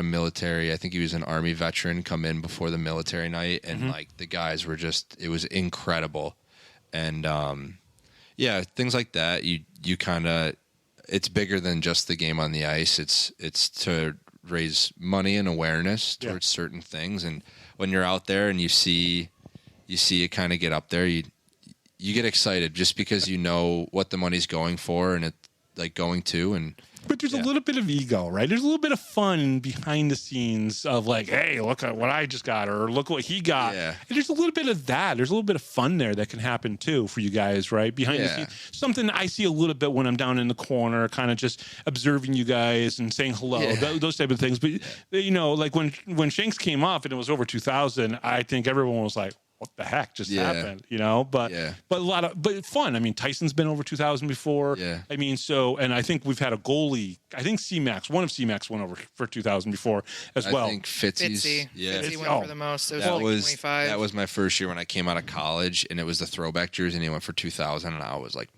military. I think he was an Army veteran come in before the military night, and like the guys were just. It was incredible, and yeah, things like that. You kind of, it's bigger than just the game on the ice. It's to raise money and awareness towards certain things. And when you're out there and you see it kind of get up there, you get excited just because you know what the money's going for and it like going to. But there's a little bit of ego, right? There's a little bit of fun behind the scenes of like, hey, look at what I just got, or look what he got. Yeah. And there's a little bit of that. There's a little bit of fun there that can happen too for you guys, right? Behind the scenes. Something I see a little bit when I'm down in the corner, kind of just observing you guys and saying hello, those type of things. But like when Shanks came off and it was over 2,000, I think everyone was like, what the heck just happened, but but fun. I mean, Tyson's been over 2,000 before. Yeah. I mean, and I think we've had a goalie. I think one of C-Max went over for 2,000 before as well. I think Fitzy went for the most. It was 25. That was my first year when I came out of college, and it was the throwback jersey, and he went for 2,000, and I was like,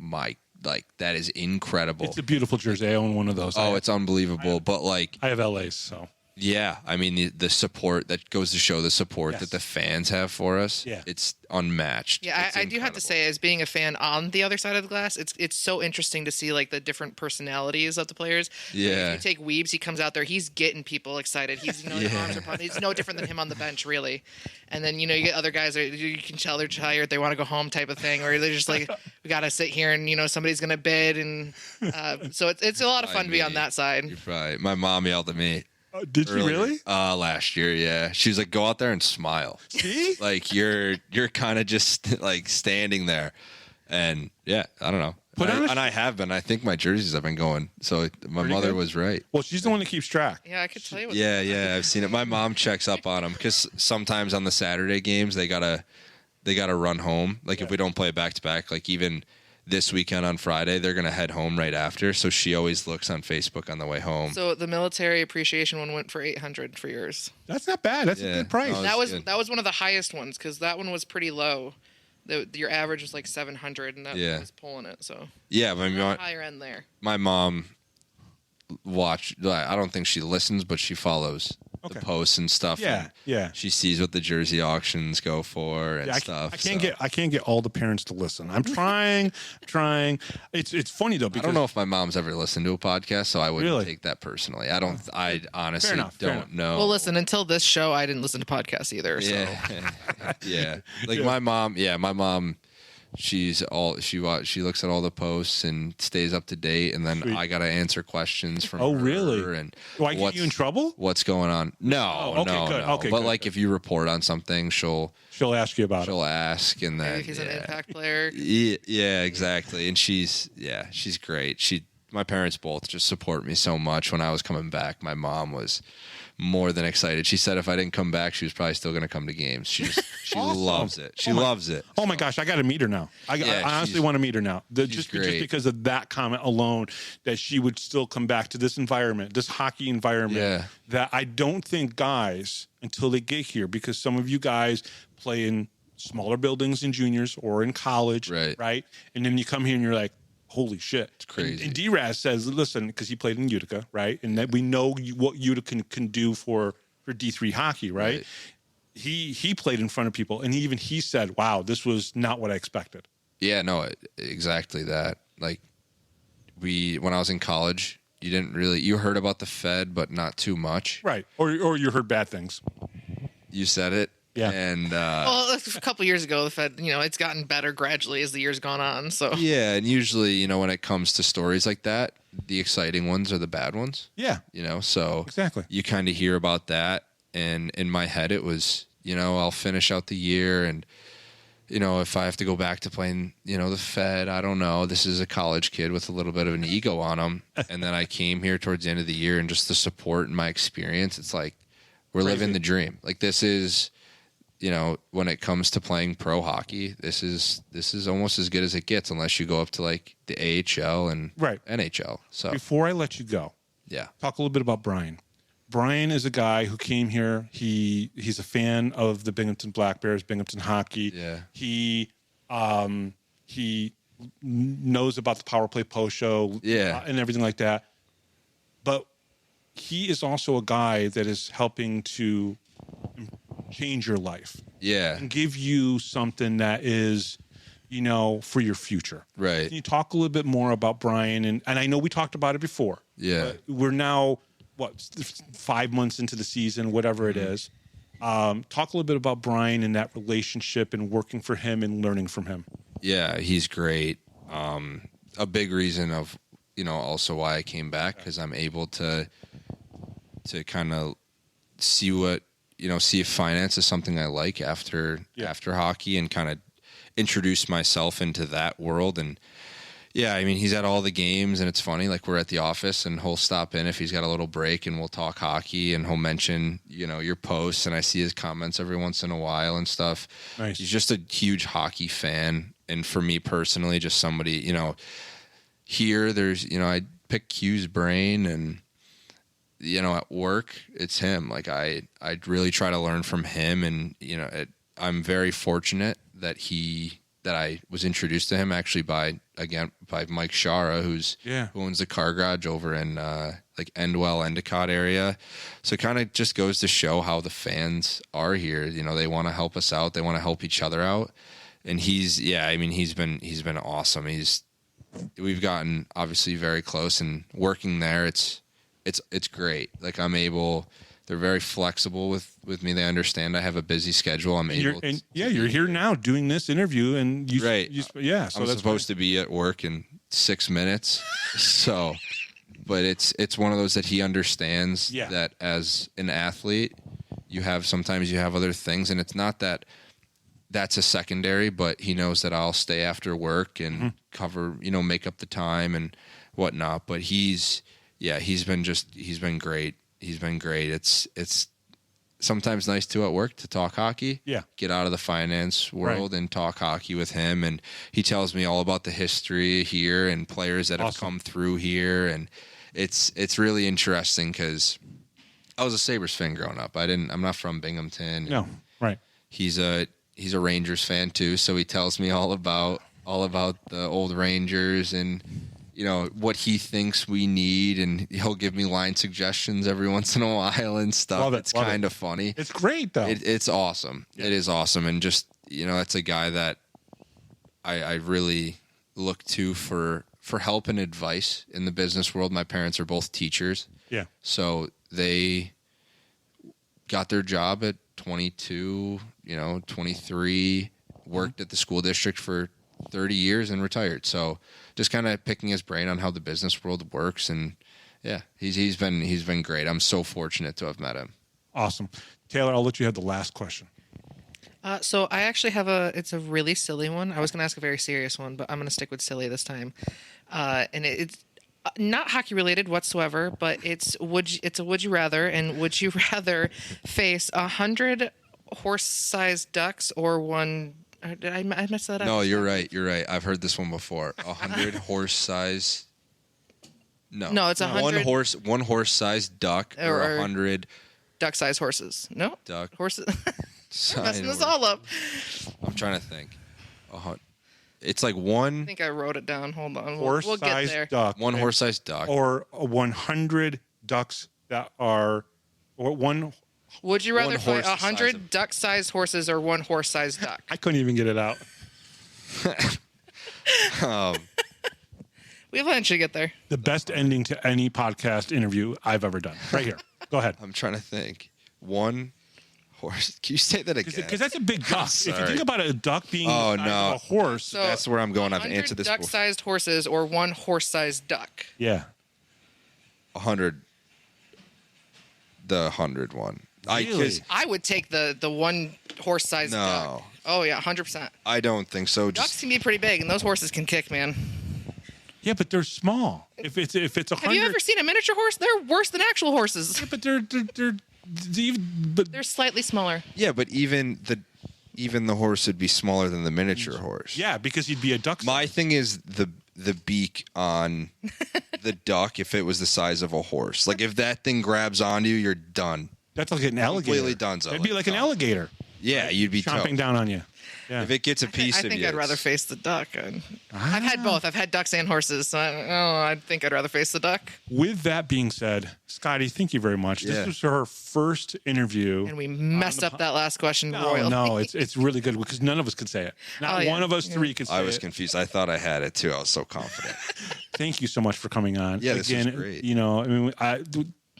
that is incredible. It's a beautiful jersey. I own one of those. Oh, it's unbelievable. But like, I have LA's, so. Yeah, I mean the support that goes to show the support that the fans have for us. Yeah, it's unmatched. Yeah, I do have to say, as being a fan on the other side of the glass, it's so interesting to see like the different personalities of the players. Yeah, if you take Weebs, he comes out there, he's getting people excited. He's his arms are pumping. It's no different than him on the bench, really. And then you get other guys that you can tell they're tired, they want to go home type of thing, or they're just like, we got to sit here and somebody's gonna bid, and so it's a lot of fun to be on that side. You're right. My mom yelled at me. Did you really? Last year, yeah. She was like, "Go out there and smile." See, like you're kind of just like standing there, and I don't know. And I have been. I think my jerseys have been going. So my mother was right. Well, she's the one that keeps track. Yeah, I could tell you. I've seen it. My mom checks up on them because sometimes on the Saturday games they gotta run home. Like if we don't play back to back, like even this weekend on Friday, they're going to head home right after. So she always looks on Facebook on the way home. So the military appreciation one went for $800 for yours. That's not bad. That's a good price. That was one of the highest ones because that one was pretty low. Your average was like $700, and that was pulling it. So higher end there. My mom I don't think she listens, but she follows Okay. the posts and stuff. Yeah, and yeah. She sees what the jersey auctions go for and stuff. I can't get all the parents to listen. I'm trying. It's funny though, because I don't know if my mom's ever listened to a podcast, so I wouldn't Really? take that personally. I honestly fair don't enough. know. Well, listen, until this show, I didn't listen to podcasts either. So. Yeah. Yeah. Like my mom, she looks at all the posts and stays up to date, and then Sweet. I got to answer questions from her. Really? And Do I get you in trouble? What's going on? No, okay, no, good. no. Okay, but good, like good. if you report on something, she'll ask you about it. she'll ask, and then Maybe if he's an impact player. Yeah, exactly. And she's great. My parents both just support me so much. When I was coming back, my mom was more than excited. She said if I didn't come back, she was probably still going to come to games. She Awesome. loves it. She loves it. Oh my gosh, I got to meet her now. I honestly want to meet her now. Just great. because of that comment alone, that she would still come back to this environment, this hockey environment. Yeah. That I don't think guys, until they get here, because some of you guys play in smaller buildings in juniors or in college, right? And then you come here and you're like, holy shit. It's crazy. And D-Raz says, listen, because he played in Utica, right? And that we know what Utica can do for D3 hockey, right? He played in front of people, and he said, wow, this was not what I expected. Yeah, no, exactly that. Like when I was in college, you heard about the Fed, but not too much. Right. Or you heard bad things. You said it. Yeah. And Well, a couple years ago, the Fed, it's gotten better gradually as the years gone on. So yeah, and usually, when it comes to stories like that, the exciting ones are the bad ones. Yeah. So exactly. You kind of hear about that, and in my head it was, I'll finish out the year, and if I have to go back to playing, the Fed, I don't know. This is a college kid with a little bit of an ego on him, and then I came here towards the end of the year, and just the support and my experience, it's like we're living the dream. Like this is. When it comes to playing pro hockey, this is almost as good as it gets, unless you go up to like the AHL and NHL. So before I let you go, talk a little bit about Brian. Brian is a guy who came here. He's a fan of the Binghamton Black Bears, Binghamton hockey. Yeah. He knows about the Power Play Post Show, and everything like that. But he is also a guy that is helping to change your life. Yeah. And give you something that is, for your future. Right. Can you talk a little bit more about Brian? And I know we talked about it before. Yeah. But we're now, 5 months into the season, whatever it is. Talk a little bit about Brian and that relationship and working for him and learning from him. Yeah, he's great. A big reason of, also why I came back, because I'm able to kind of see see if finance is something I like after hockey, and kind of introduce myself into that world. And he's at all the games, and it's funny, like we're at the office and he'll stop in if he's got a little break, and we'll talk hockey, and he'll mention, your posts, and I see his comments every once in a while and stuff. Nice. He's just a huge hockey fan. And for me personally, just somebody, here there's, I pick Q's brain, and at work, it's him. Like I really try to learn from him, and I'm very fortunate that I was introduced to him actually by Mike Shara, who owns the car garage over in like Endicott area. So it kind of just goes to show how the fans are here. They want to help us out. They want to help each other out. And he's been awesome. We've gotten obviously very close, and working there, it's great. Like they're very flexible with me. They understand I have a busy schedule. You're here now doing this interview, and so I'm supposed to be at work in 6 minutes. So, but it's one of those that he understands that as an athlete, sometimes you have other things, and it's not that that's a secondary, but he knows that I'll stay after work and cover, make up the time and whatnot. But he's been great. He's been great. It's sometimes nice too at work to talk hockey. Yeah. Get out of the finance world and talk hockey with him. And he tells me all about the history here and players that have come through here. And it's really interesting, because I was a Sabres fan growing up. I'm not from Binghamton. No. Right. He's a Rangers fan too. So he tells me all about the old Rangers, and what he thinks we need, and he'll give me line suggestions every once in a while and stuff. Love it, it's love kind of funny. It's great though. It's awesome. Yeah. It is awesome, and just it's a guy that I really look to for help and advice in the business world. My parents are both teachers. Yeah. So they got their job at 22, 23, worked at the school district for 30 years and retired. So just kind of picking his brain on how the business world works. And yeah, he's been great. I'm so fortunate to have met him. Awesome. Taylor, I'll let you have the last question. So I actually have it's a really silly one. I was going to ask a very serious one, but I'm going to stick with silly this time. And it's not hockey related whatsoever, but it's a would you rather, and would you rather face 100 horse-sized ducks or one? Did I mess that up? No, you're right. I've heard this one before. 100 horse-sized. No, it's 100 one horse-sized duck or 100 duck-sized horses. No, duck horses. We're messing this all up. I'm trying to think. It's like one. I think I wrote it down. Hold on. Horse-sized we'll get there. duck. One horse-sized duck. Or 100 ducks that are, or one. Would you rather fight 100 of... duck-sized horses or one horse-sized duck? I couldn't even get it out. We'll eventually get there. The best ending to any podcast interview I've ever done. Right here. Go ahead. I'm trying to think. One horse. Can you say that again? Because that's a big duck. If you think about a duck being the size of a horse. So that's where I'm going. I've answered this before. 100 duck-sized horses or one horse-sized duck? Yeah. 100. The 100 one. Really? I would take the one horse-sized duck. Oh, yeah, 100%. I don't think so. Ducks can be pretty big, and those horses can kick, man. Yeah, but they're small. If it's 100. Have you ever seen a miniature horse? They're worse than actual horses. Yeah, but they're slightly smaller. Yeah, but even the horse would be smaller than the miniature horse. Yeah, because you'd be a duck. My thing is the beak on the duck. If it was the size of a horse, like if that thing grabs onto you, you're done. That's like an alligator. Completely done. It'd be like an alligator. Yeah, you'd be chomping down on you. Yeah. If it gets a piece of you. I think I'd rather face the duck. I've had both. I've had ducks and horses, so I think I'd rather face the duck. With that being said, Scotty, thank you very much. Yeah. This was her first interview. And we messed up that last question royally. No, it's really good because none of us can say it. Not one of us three can say it. I was confused. I thought I had it too. I was so confident. Thank you so much for coming on. Yeah, this was great.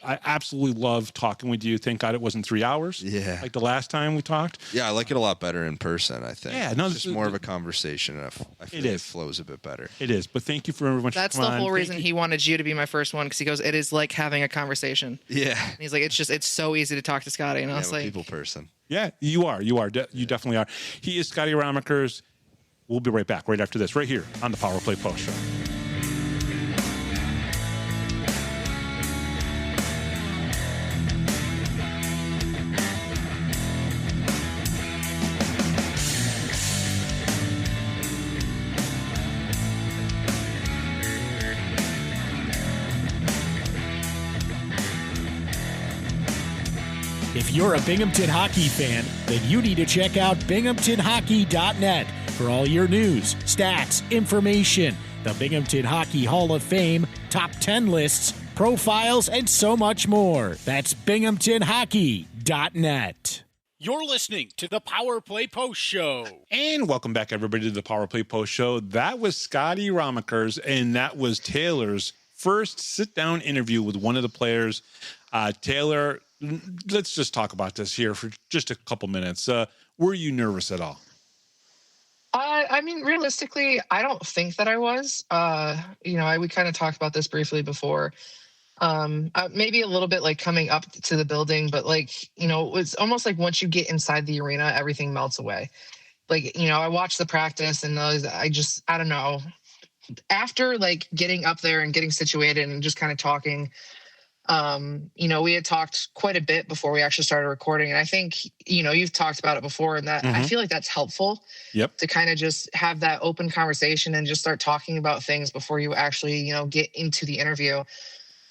I absolutely love talking with you. Thank God it wasn't 3 hours. Yeah. Like the last time we talked. Yeah, I like it a lot better in person, I think. Yeah, no, it's just more of a conversation. And I feel it flows a bit better. It is. But thank you for everyone. That's the whole reason he wanted you to be my first one, because he goes, it is like having a conversation. Yeah. And he's like, it's so easy to talk to Scotty. And I was I'm a like, people person. Yeah, you are. You definitely are. He is Scotty Ramaekers. We'll be right back right after this, right here on the Power Play Post Show. If you're a Binghamton hockey fan, then you need to check out binghamtonhockey.net for all your news, stats, information, the Binghamton Hockey Hall of Fame, top 10 lists, profiles, and so much more. That's binghamtonhockey.net. You're listening to the Power Play Post Show. And welcome back, everybody, to the Power Play Post Show. That was Scotty Ramaekers, and that was Taylor's first sit-down interview with one of the players. Taylor, let's just talk about this here for just a couple minutes. Were you nervous at all? I mean, realistically, I don't think that I was. We kind of talked about this briefly before. Maybe a little bit like coming up to the building, but it's almost like once you get inside the arena, everything melts away. I watched the practice and I don't know. After getting up there and getting situated and just kind of talking, we had talked quite a bit before we actually started recording. And I think, you've talked about it before, and that I feel like that's helpful. Yep. To kind of just have that open conversation and just start talking about things before you actually, get into the interview.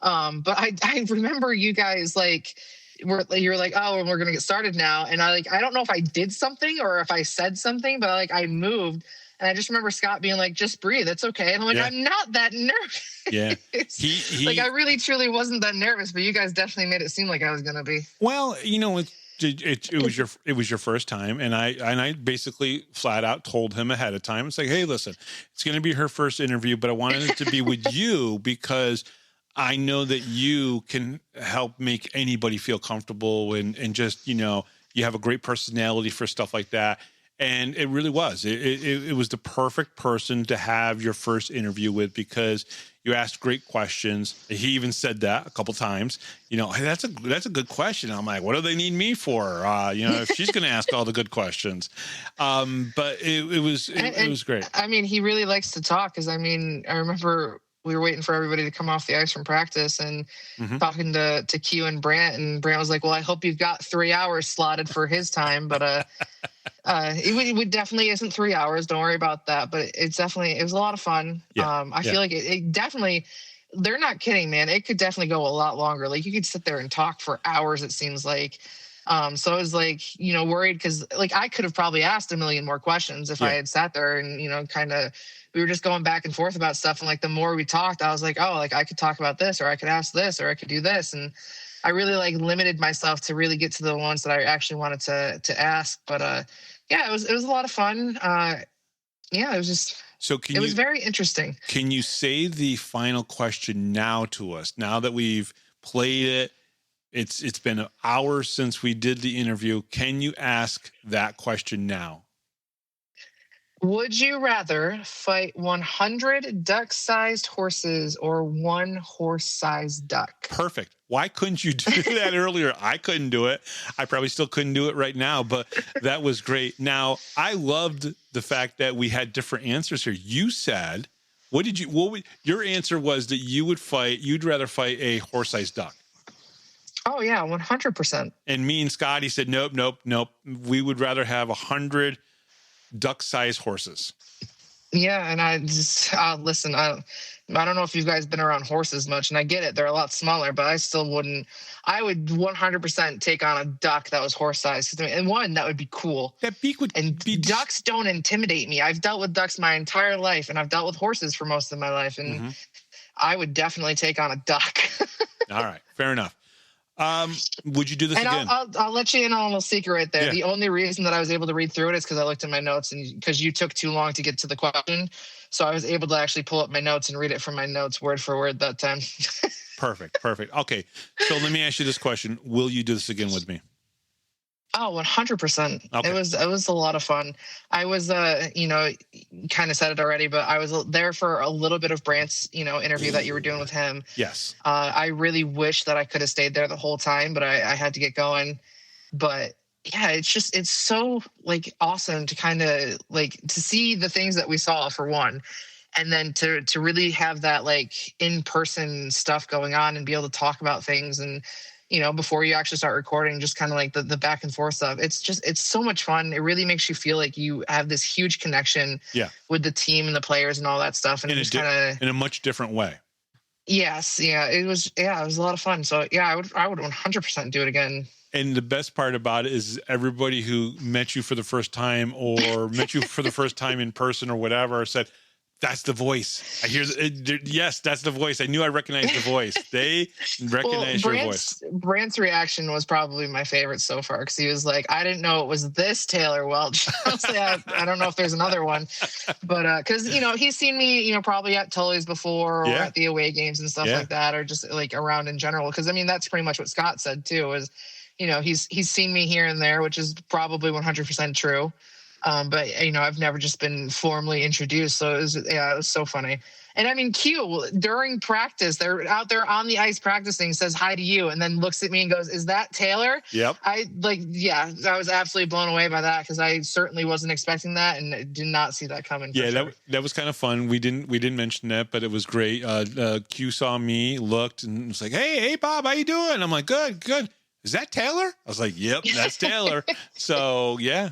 But I remember you guys you're like, oh, and we're going to get started now. And I don't know if I did something or if I said something, but I moved And I just remember Scott being like, just breathe. It's okay. And I'm like, Yeah. I'm not that nervous. Yeah. Like, I really, truly wasn't that nervous, but you guys definitely made it seem like I was going to be. Well, it was your first time, and I basically flat out told him ahead of time. It's like, hey, listen, it's going to be her first interview, but I wanted it to be with you because I know that you can help make anybody feel comfortable and just, you have a great personality for stuff like that. And it really was. It was the perfect person to have your first interview with because you asked great questions. He even said that a couple times. Hey, that's a good question. I'm like, what do they need me for? If she's going to ask all the good questions. But it was great. I mean, he really likes to talk because, I remember we were waiting for everybody to come off the ice from practice and talking to Q and Brant was like, well, I hope you've got 3 hours slotted for his time. But it definitely isn't 3 hours. Don't worry about that. But it was a lot of fun. Yeah. I feel like it definitely, they're not kidding, man. It could definitely go a lot longer. Like you could sit there and talk for hours, it seems like. So I was like, worried because like I could have probably asked a million more questions if I had sat there and, kind of, we were just going back and forth about stuff. And like, the more we talked, I was like, oh, like I could talk about this, or I could ask this, or I could do this. And I really like limited myself to really get to the ones that I actually wanted to ask. But it was a lot of fun. It was just, it was very interesting. Can you say the final question now to us? Now that we've played it, it's been an hour since we did the interview. Can you ask that question now? Would you rather fight 100 duck-sized horses or one horse-sized duck? Perfect. Why couldn't you do that earlier? I couldn't do it. I probably still couldn't do it right now, but that was great. Now, I loved the fact that we had different answers here. You said, your answer was that you'd rather fight a horse-sized duck. Oh, yeah, 100%. And me and Scotty said, nope. We would rather have 100 duck-sized horses. Yeah, and I just listen. I don't know if you guys been around horses much, and I get it; they're a lot smaller. But I still wouldn't. I would 100% take on a duck that was horse-sized. And one that would be cool. That beak would. And ducks don't intimidate me. I've dealt with ducks my entire life, and I've dealt with horses for most of my life, and I would definitely take on a duck. All right, fair enough. Would you do this again? I'll let you in on a little secret right there. Yeah. The only reason that I was able to read through it is because I looked at my notes and because you took too long to get to the question. So I was able to actually pull up my notes and read it from my notes word for word that time. Perfect. Okay. So let me ask you this question. Will you do this again with me? Oh, 100%. Okay. It was a lot of fun. I was, kind of said it already, but I was there for a little bit of Brant's, interview that you were doing with him. Yes. I really wish that I could have stayed there the whole time, but I had to get going. But yeah, it's so like awesome to kind of like to see the things that we saw for one. And then to really have that like in-person stuff going on and be able to talk about things and, before you actually start recording, just kind of like the back and forth stuff. It's so much fun. It really makes you feel like you have this huge connection with the team and the players and all that stuff. And in a much different way. Yes. Yeah. It was a lot of fun. So yeah, I would 100% do it again. And the best part about it is everybody who met you for the first time or met you for the first time in person or whatever said, that's the voice. I hear yes, that's the voice. I knew I recognized the voice. They recognize your voice. Brant's reaction was probably my favorite so far because he was like, I didn't know it was this Taylor Welch. Honestly, I don't know if there's another one. But because, he's seen me, probably at Tully's before or at the away games and stuff like that, or just like around in general. Because, that's pretty much what Scott said too, is, he's seen me here and there, which is probably 100% true. But I've never just been formally introduced. So it was so funny. And Q during practice, they're out there on the ice practicing, says hi to you, and then looks at me and goes, "Is that Taylor?" Yep. I was absolutely blown away by that because I certainly wasn't expecting that and did not see that coming. Yeah, that was kind of fun. We didn't mention that, but it was great. Q saw me, looked, and was like, "Hey, Bob, how you doing?" I'm like, "Good." Is that Taylor? I was like, yep, that's Taylor. So, yeah.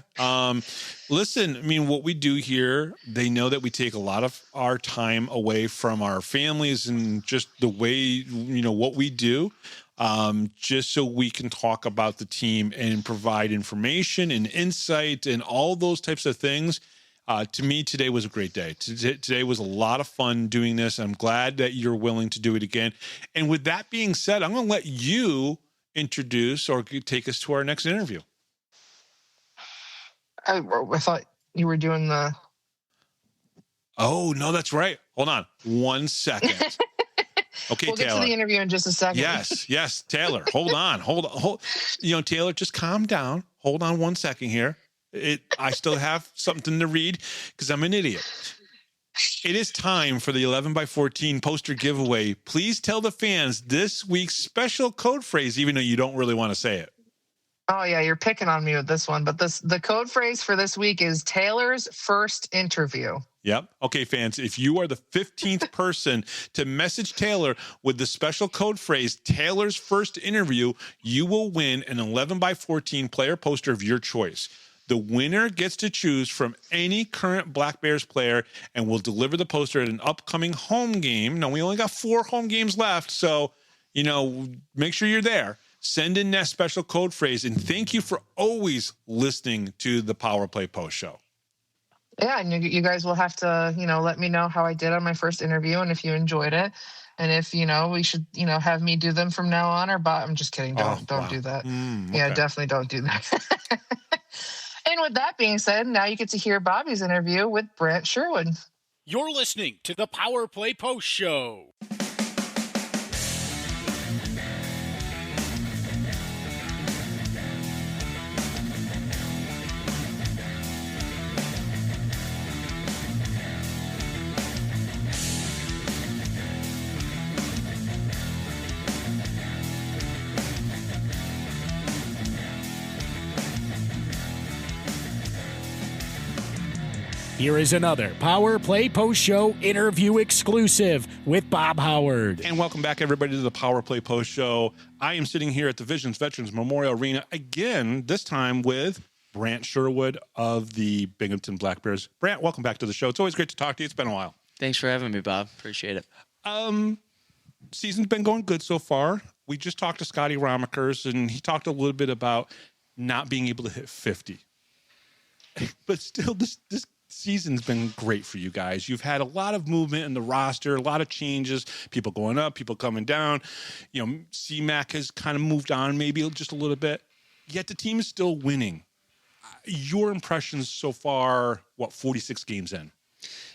Listen, what we do here, they know that we take a lot of our time away from our families and just the way, what we do, just so we can talk about the team and provide information and insight and all those types of things. To me, today was a great day. Today was a lot of fun doing this. I'm glad that you're willing to do it again. And with that being said, I'm going to let you introduce or take us to our next interview. I thought you were doing the... Oh, no, that's right. Hold on 1 second. Okay, we'll Taylor. get to the interview in just a second. Yes, Taylor. Hold on. Taylor, just calm down. Hold on 1 second here. I still have something to read because I'm an idiot. It is time for the 11x14 poster giveaway. Please tell the fans this week's special code phrase, even though you don't really want to say it. Oh, yeah, you're picking on me with this one. But the code phrase for this week is Taylor's first interview. Yep. Okay, fans, if you are the 15th person to message Taylor with the special code phrase, Taylor's first interview, you will win an 11x14 player poster of your choice. The winner gets to choose from any current Black Bears player and will deliver the poster at an upcoming home game. Now, we only got 4 home games left, so, make sure you're there. Send in that special code phrase, and thank you for always listening to the Power Play Post Show. Yeah, and you guys will have to, let me know how I did on my first interview and if you enjoyed it. And if, we should, have me do them from now on or Bob. I'm just kidding. Don't do that. Okay. Yeah, definitely don't do that. And with that being said, now you get to hear Bobby's interview with Brant Sherwood. You're listening to the Power Play Post Show. Here is another Power Play Post Show interview exclusive with Bob Howard. And welcome back, everybody, to the Power Play Post Show. I am sitting here at the Visions Veterans Memorial Arena again, this time with Brant Sherwood of the Binghamton Black Bears. Brant, welcome back to the show. It's always great to talk to you. It's been a while. Thanks for having me, Bob. Appreciate it. Season's been going good so far. We just talked to Scotty Ramaekers, and he talked a little bit about not being able to hit 50. But still, this season's been great for you guys. You've had a lot of movement in the roster, a lot of changes, people going up, people coming down. CMAC has kind of moved on maybe just a little bit, yet the team is still winning. Your impressions so far, 46 games in?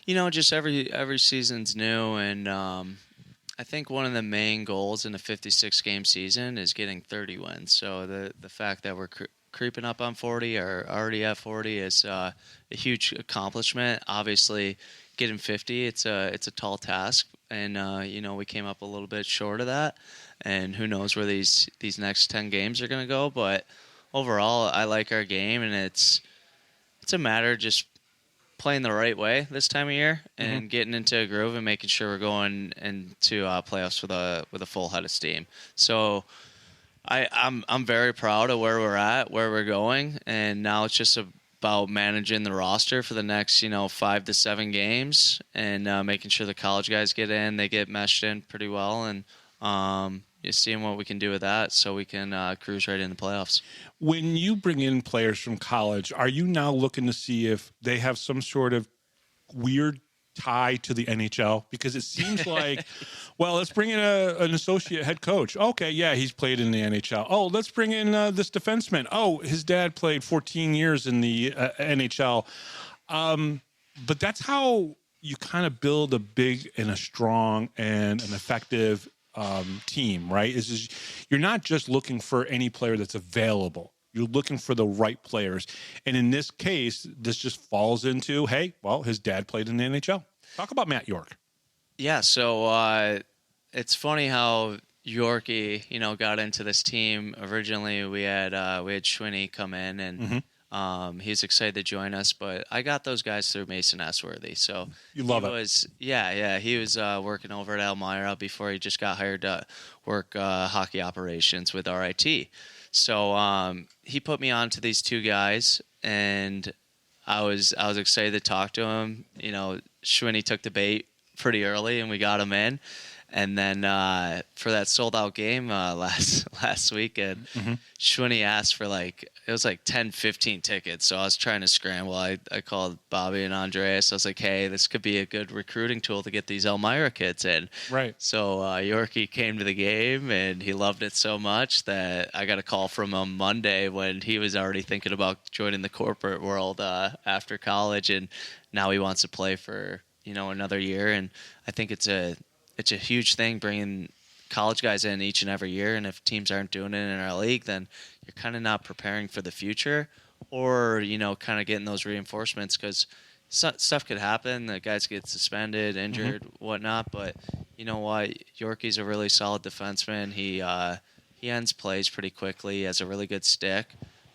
Just every season's new, and I think one of the main goals in a 56-game season is getting 30 wins. So the fact that we're creeping up on 40 or already at 40 is a huge accomplishment. Obviously, getting 50, it's a tall task, and we came up a little bit short of that. And who knows where these next 10 games are going to go? But overall, I like our game, and it's a matter of just playing the right way this time of year and getting into a groove and making sure we're going into playoffs with a full head of steam. So I'm very proud of where we're at, where we're going, and now it's just about managing the roster for the next 5 to 7 games and making sure the college guys get in, they get meshed in pretty well, and seeing what we can do with that so we can cruise right into the playoffs. When you bring in players from college, are you now looking to see if they have some sort of weird tie to the NHL? Because it seems like, let's bring in an associate head coach. Okay, yeah, he's played in the NHL. Oh, let's bring in this defenseman. Oh, his dad played 14 years in the NHL. But that's how you kind of build a big and a strong and an effective team, right? You're not just looking for any player that's available. You're looking for the right players. And in this case, this just falls into, his dad played in the NHL. Talk about Matt York. Yeah, so it's funny how Yorkie, got into this team. Originally, we had Schwinny come in, and he's excited to join us. But I got those guys through Mason Esworthy. So you love it. He was working over at Elmira before he just got hired to work hockey operations with RIT. So he put me on to these 2 guys, and I was excited to talk to him. Schwinny took the bait pretty early, and we got him in. And then for that sold-out game last weekend, Schwinny asked for it was 10, 15 tickets. So I was trying to scramble. I called Bobby and Andreas. I was like, hey, this could be a good recruiting tool to get these Elmira kids in. Right. So Yorkie came to the game, and he loved it so much that I got a call from him Monday when he was already thinking about joining the corporate world after college, and now he wants to play for another year. And I think it's a huge thing bringing college guys in each and every year. And if teams aren't doing it in our league, then you're kind of not preparing for the future, or, kind of getting those reinforcements, because stuff could happen. The guys get suspended, injured, whatnot. But you know what? Yorkie's a really solid defenseman. He ends plays pretty quickly. He has a really good stick.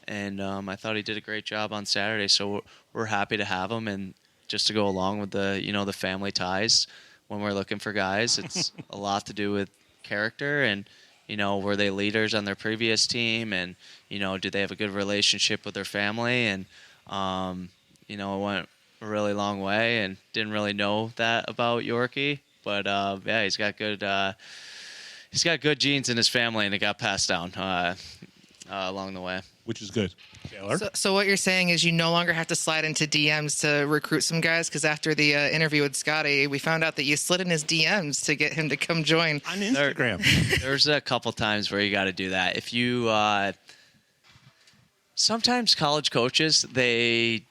And I thought he did a great job on Saturday. So we're happy to have him. And just to go along with the, the family ties, when we're looking for guys, it's a lot to do with character and, were they leaders on their previous team, and, do they have a good relationship with their family? And, it went a really long way, and didn't really know that about Yorkie, but yeah, he's got good genes in his family, and it got passed down along the way, which is good. Taylor? So what you're saying is you no longer have to slide into DMs to recruit some guys, because after the interview with Scotty, we found out that you slid in his DMs to get him to come join on Instagram. There's a couple times where you got to do that. If you sometimes college coaches, they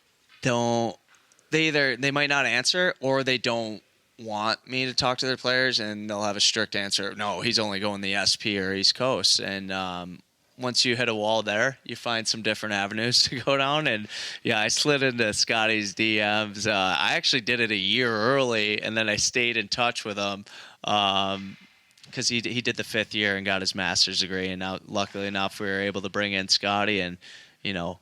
might not answer, or they don't want me to talk to their players, and they'll have a strict answer. No, he's only going the SP or East Coast. And once you hit a wall there, you find some different avenues to go down. And yeah, I slid into Scotty's DMs. I actually did it a year early, and then I stayed in touch with him because he did the 5th year and got his master's degree. And now, luckily enough, we were able to bring in Scotty, and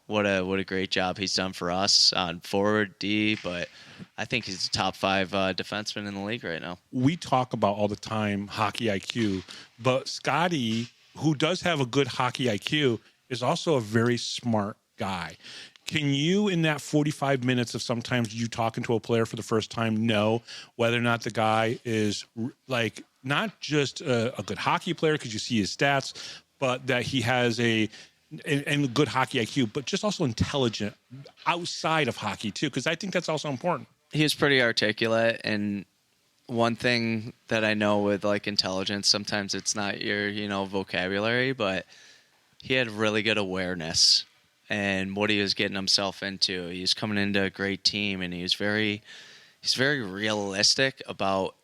what a great job he's done for us on forward D. But I think he's a top 5 defenseman in the league right now. We talk about all the time hockey IQ, but Scotty, who does have a good hockey IQ, is also a very smart guy. Can you, in that 45 minutes of sometimes you talking to a player for the first time, know whether or not the guy is not just a good hockey player because you see his stats, but that he has a good hockey IQ, but just also intelligent outside of hockey too? Because I think that's also important. He was pretty articulate, and one thing that I know with intelligence, sometimes it's not your, vocabulary, but he had really good awareness and what he was getting himself into. He was coming into a great team, and he's very realistic about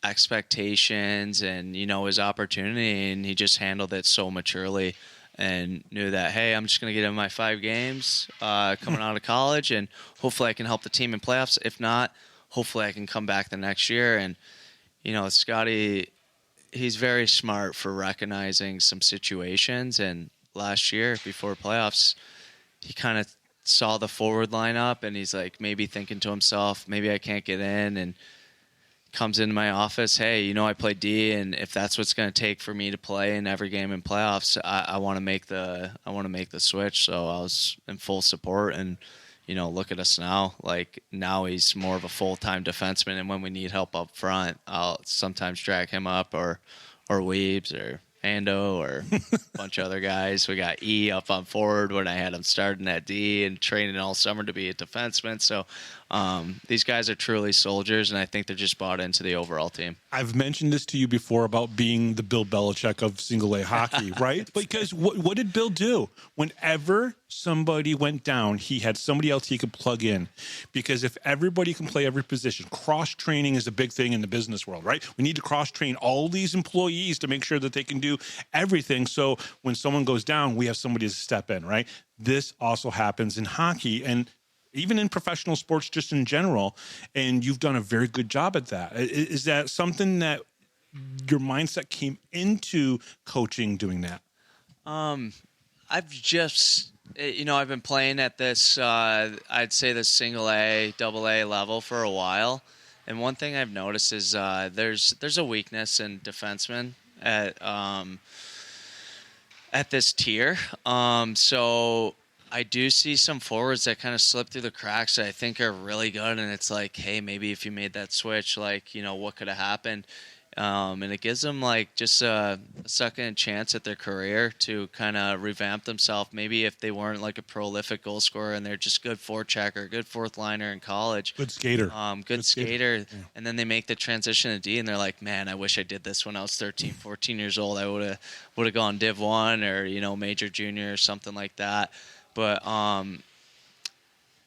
expectations and, his opportunity, and he just handled it so maturely and knew that, hey, I'm just going to get in my 5 games coming out of college, and hopefully I can help the team in playoffs. If not, hopefully I can come back the next year. And, Scotty, he's very smart for recognizing some situations. And last year, before playoffs, he kind of saw the forward lineup, and he's maybe thinking to himself, maybe I can't get in, and comes into my office, hey, I play D, and if that's what's going to take for me to play in every game in playoffs, I want to make the switch. So I was in full support, and look at us now. Now he's more of a full-time defenseman, and when we need help up front, I'll sometimes drag him up, or Weebs, or Ando, or a bunch of other guys. We got E up on forward when I had him starting at D and training all summer to be a defenseman. So these guys are truly soldiers, and I think they're just bought into the overall team. I've mentioned this to you before about being the Bill Belichick of single-A hockey, right? Because what did Bill do? Whenever somebody went down, he had somebody else he could plug in. Because if everybody can play every position, cross-training is a big thing in the business world, right? We need to cross-train all these employees to make sure that they can do everything. So when someone goes down, we have somebody to step in, right? This also happens in hockey, and even in professional sports, just in general, and you've done a very good job at that. Is that something that your mindset came into coaching, doing that? I've just, I've been playing at this, I'd say the single A, double A level for a while. And one thing I've noticed is there's a weakness in defensemen at this tier. So I do see some forwards that kind of slip through the cracks that I think are really good, and it's hey, maybe if you made that switch, what could have happened? and it gives them like just a second chance at their career to kind of revamp themselves. Maybe if they weren't like a prolific goal scorer and they're just good forechecker, good fourth liner in college, good skater, good skater, and then they make the transition to D, and they're like, man, I wish I did this when I was 13, 14 years old. I would have gone Div 1 or major junior or something like that. But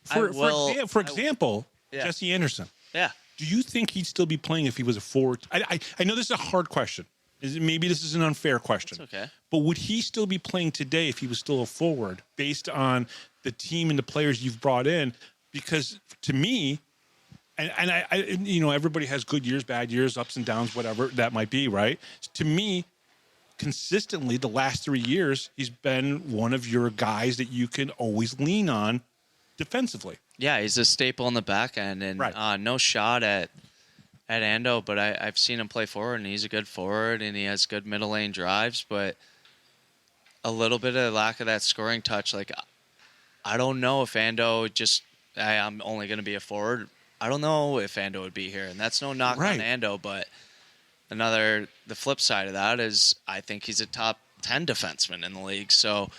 for example, Jesse Anderson. Yeah. Do you think he'd still be playing if he was a forward? I know this is a hard question. Maybe this is an unfair question. It's okay. But would he still be playing today if he was still a forward based on the team and the players you've brought in? Because to me, and I everybody has good years, bad years, ups and downs, whatever that might be, right? To me, consistently the last 3 years, he's been one of your guys that you can always lean on defensively. Yeah, he's a staple in the back end, and no shot at Ando, but I've seen him play forward, and he's a good forward, and he has good middle lane drives, but a little bit of lack of that scoring touch. Like, I don't know if Ando I'm only going to be a forward. I don't know if Ando would be here, and that's no knock on Ando, but the flip side of that is I think he's a top 10 defenseman in the league, so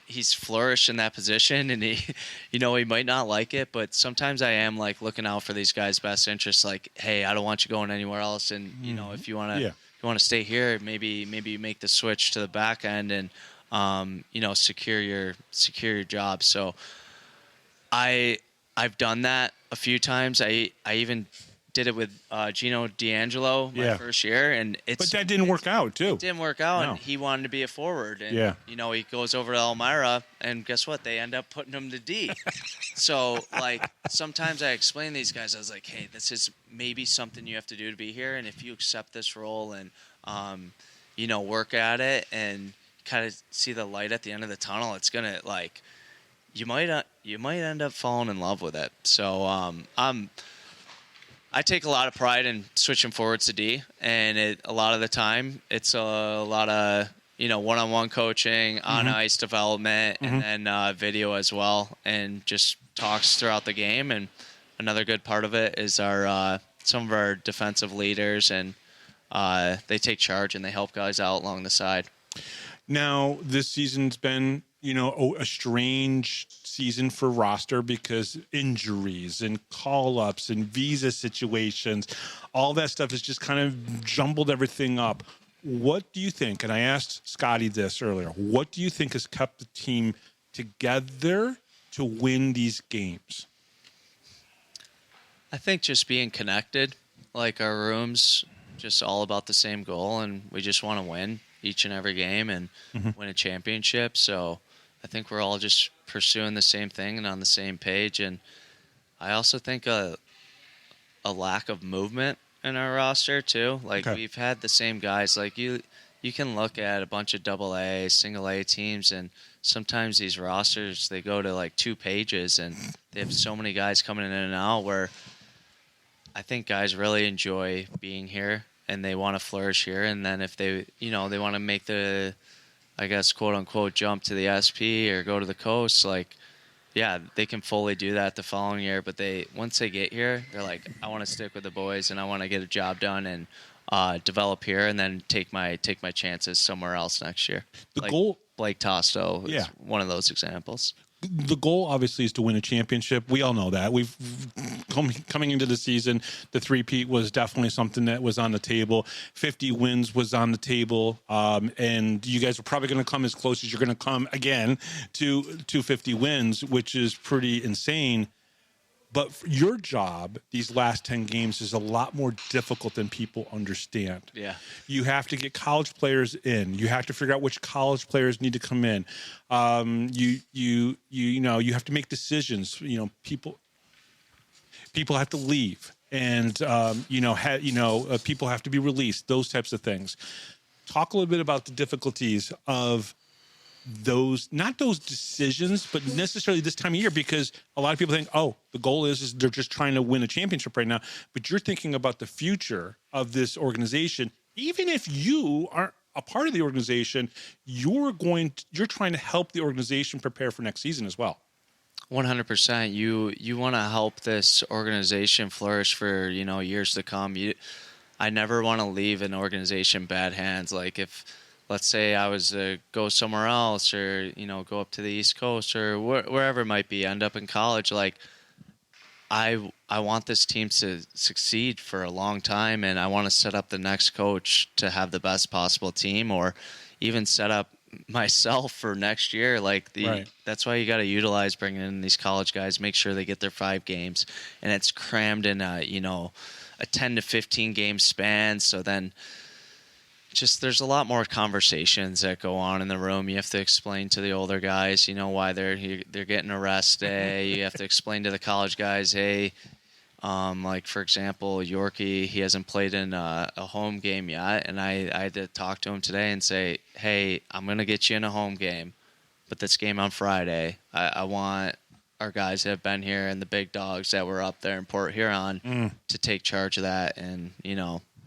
he's flourished in that position, and he might not like it, but sometimes I am like looking out for these guys' best interests. Like, hey, I don't want you going anywhere else, and if you want to stay here, maybe you make the switch to the back end and secure your job. So I've done that a few times. I even did it with Gino D'Angelo my first year, but that didn't work out too. It didn't work out, and he wanted to be a forward, and he goes over to Elmira, and guess what? They end up putting him to D. So like sometimes I explain to these guys, I was like, hey, this is maybe something you have to do to be here, and if you accept this role and work at it and kind of see the light at the end of the tunnel, it's gonna you might end up falling in love with it. So I take a lot of pride in switching forwards to D, and a lot of the time it's a lot of one-on-one coaching, on ice development, and then video as well, and just talks throughout the game. And another good part of it is our some of our defensive leaders, and they take charge and they help guys out along the side. Now this season's been a strange season for roster because injuries and call-ups and visa situations, all that stuff has just kind of jumbled everything up. What do you think? And I asked Scotty this earlier. What do you think has kept the team together to win these games? I think just being connected, like our room's just all about the same goal, and we just want to win each and every game and win a championship. So I think we're all just pursuing the same thing and on the same page. And I also think a lack of movement in our roster too. Like we've had the same guys. Like you can look at a bunch of AA, single A teams, and sometimes these rosters, they go to like 2 pages and they have so many guys coming in and out, where I think guys really enjoy being here and they want to flourish here. And then if they want to make the, I guess, quote unquote, jump to the SP or go to the coast, they can fully do that the following year. But once they get here, they're like, I want to stick with the boys and I want to get a job done and develop here, and then take my chances somewhere else next year. The goal, Blake Tosto is one of those examples. The goal obviously is to win a championship. We all know that. We've coming into the season, the three-peat was definitely something that was on the table. 50 wins was on the table, and you guys are probably going to come as close as you're going to come again to 50 wins, which is pretty insane. But your job these last 10 games is a lot more difficult than people understand. Yeah. You have to get college players in. You have to figure out which college players need to come in. You have to make decisions. People have to leave, and people have to be released. Those types of things. Talk a little bit about the difficulties of not those decisions, but necessarily this time of year, because a lot of people think, the goal is they're just trying to win a championship right now. But you're thinking about the future of this organization. Even if you aren't a part of the organization, you're trying to help the organization prepare for next season as well. 100%. You want to help this organization flourish for, years to come. I never want to leave an organization bad hands. Like if, let's say I was to go somewhere else or, go up to the East Coast or wherever it might be, end up in college, like I want this team to succeed for a long time, and I want to set up the next coach to have the best possible team, or even set up myself for next year. Like that's why you got to utilize bringing in these college guys, make sure they get their 5 games, and it's crammed in a 10 to 15 game span. So then just there's a lot more conversations that go on in the room. You have to explain to the older guys, why they're getting a rest day. You have to explain to the college guys, hey, like for example, Yorkie, he hasn't played in a home game yet, and I had to talk to him today and say, hey, I'm gonna get you in a home game, but this game on Friday, I want our guys that have been here and the big dogs that were up there in Port Huron to take charge of that and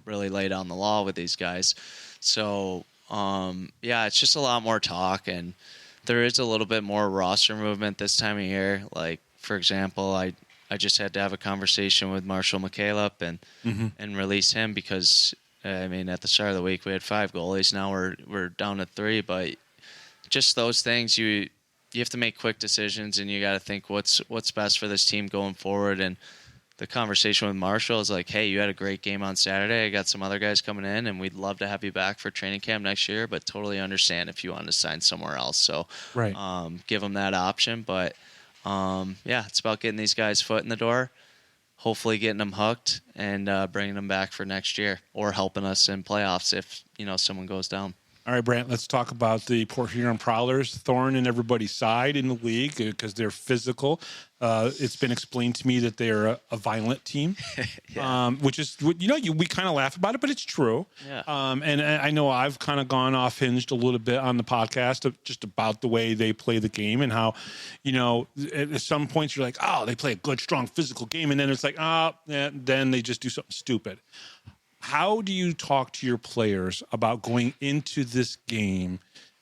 really lay down the law with these guys. So it's just a lot more talk, and there is a little bit more roster movement this time of year. Like for example, I just had to have a conversation with Marshall McCaleb and release him because at the start of the week we had 5 goalies. Now we're down to 3, but just those things you have to make quick decisions, and you got to think what's best for this team going forward. And the conversation with Marshall is like, hey, you had a great game on Saturday. I got some other guys coming in, and we'd love to have you back for training camp next year, but totally understand if you want to sign somewhere else. So give them that option. But, it's about getting these guys' foot in the door, hopefully getting them hooked and bringing them back for next year or helping us in playoffs if, someone goes down. All right, Brant, let's talk about the Port Huron Prowlers, thorn in everybody's side in the league because they're physical. It's been explained to me that they're a violent team, which is, we kind of laugh about it, but it's true. Yeah. And I know I've kind of gone off hinged a little bit on the podcast of just about the way they play the game and how, at some points you're like, oh, they play a good, strong physical game. And then it's like, then they just do something stupid. How do you talk to your players about going into this game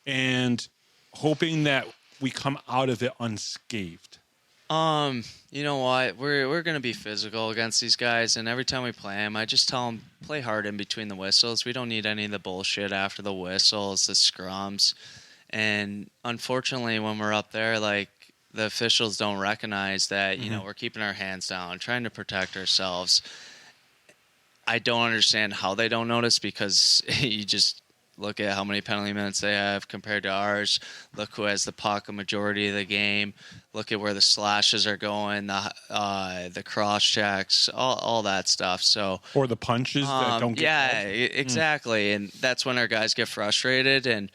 and hoping that we come out of it unscathed? You know what? We're going to be physical against these guys, and every time we play them, I just tell them, play hard in between the whistles. We don't need any of the bullshit after the whistles, the scrums. And unfortunately, when we're up there, like, the officials don't recognize that, we're keeping our hands down, trying to protect ourselves. I don't understand how they don't notice because you just look at how many penalty minutes they have compared to ours. Look who has the puck a majority of the game. Look at where the slashes are going, the cross checks, all that stuff. So or the punches that don't get exactly. And that's when our guys get frustrated. And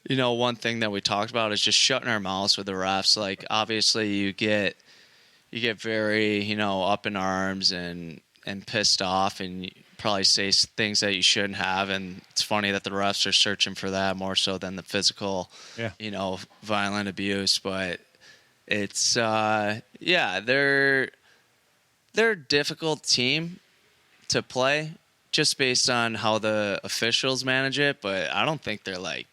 one thing that we talked about is just shutting our mouths with the refs. Like obviously you get very up in arms and pissed off, and you probably say things that you shouldn't have. And it's funny that the refs are searching for that more so than the physical, violent abuse. But it's, they're a difficult team to play just based on how the officials manage it. But I don't think they're like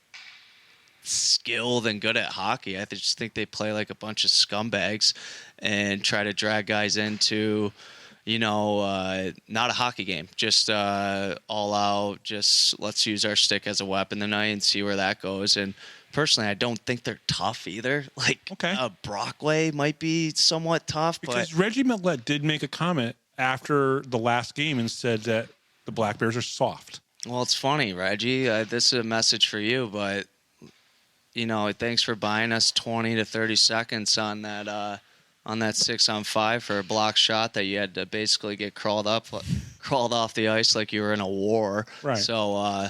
skilled and good at hockey. I just think they play like a bunch of scumbags and try to drag guys into, not a hockey game, just all out, just let's use our stick as a weapon tonight and see where that goes. And personally, I don't think they're tough either. Like, Brockway might be somewhat tough. Because Reggie Millette did make a comment after the last game and said that the Black Bears are soft. Well, it's funny, Reggie. This is a message for you, but, thanks for buying us 20 to 30 seconds on that 6-on-5 for a block shot that you had to basically get crawled off the ice like you were in a war. Right. So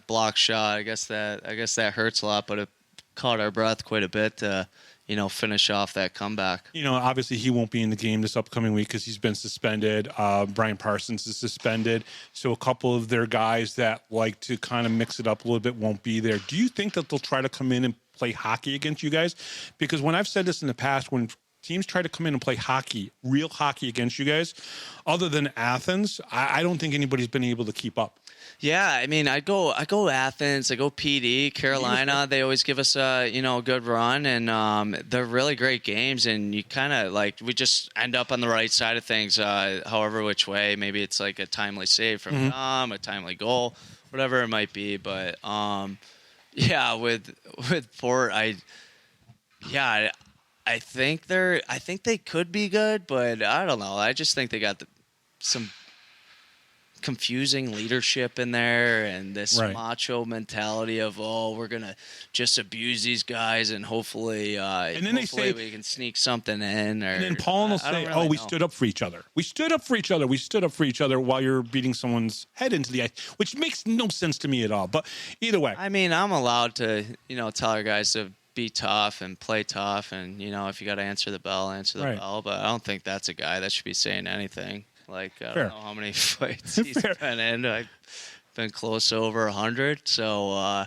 block shot. I guess that hurts a lot, but it caught our breath quite a bit to finish off that comeback. Obviously he won't be in the game this upcoming week because he's been suspended. Brian Parsons is suspended, so a couple of their guys that like to kind of mix it up a little bit won't be there. Do you think that they'll try to come in and play hockey against you guys? Because when I've said this in the past, when teams try to come in and play hockey, real hockey against you guys, other than Athens, I don't think anybody's been able to keep up. Yeah, I mean, I go Athens, I go PD, Carolina. They always give us a good run, and they're really great games. And you kind of we just end up on the right side of things, however which way. Maybe it's like a timely save from Dom, a timely goal, whatever it might be. But yeah, with Port, I think they could be good, but I don't know. I just think they got some confusing leadership in there, and this macho mentality of we're gonna just abuse these guys, and hopefully they say we can sneak something in. And then Paul will say, we stood up for each other. We stood up for each other. We stood up for each other while you're beating someone's head into the ice, which makes no sense to me at all. But either way, I mean, I'm allowed to tell our guys to be tough and play tough, and if you got to answer the bell, answer the bell. But I don't think that's a guy that should be saying anything. I don't know how many fights he's been in. I've been close to over 100. So,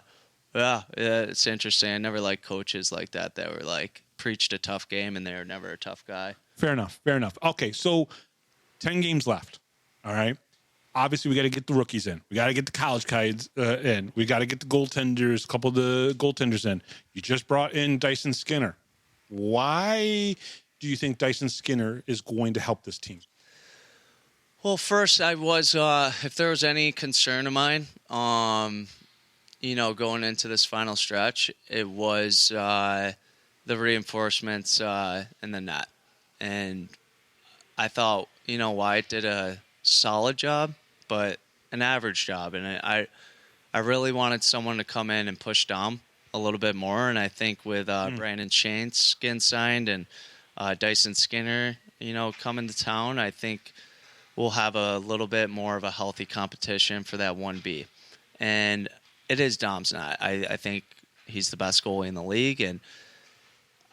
it's interesting. I never liked coaches like that were preached a tough game and they were never a tough guy. Fair enough. Okay, so 10 games left. All right. Obviously, we got to get the rookies in. We got to get the college guys in. We got to get the goaltenders, a couple of the goaltenders in. You just brought in Dyson Skinner. Why do you think Dyson Skinner is going to help this team? Well, first, I was, if there was any concern of mine, going into this final stretch, it was the reinforcements in the net. And I thought, Wyatt did a solid job, but an average job. And I really wanted someone to come in and push Dom a little bit more. And I think with Brandon Shane's getting signed and Dyson Skinner, coming to town, I think we'll have a little bit more of a healthy competition for that 1B. And it is Dom's not. I think he's the best goalie in the league, and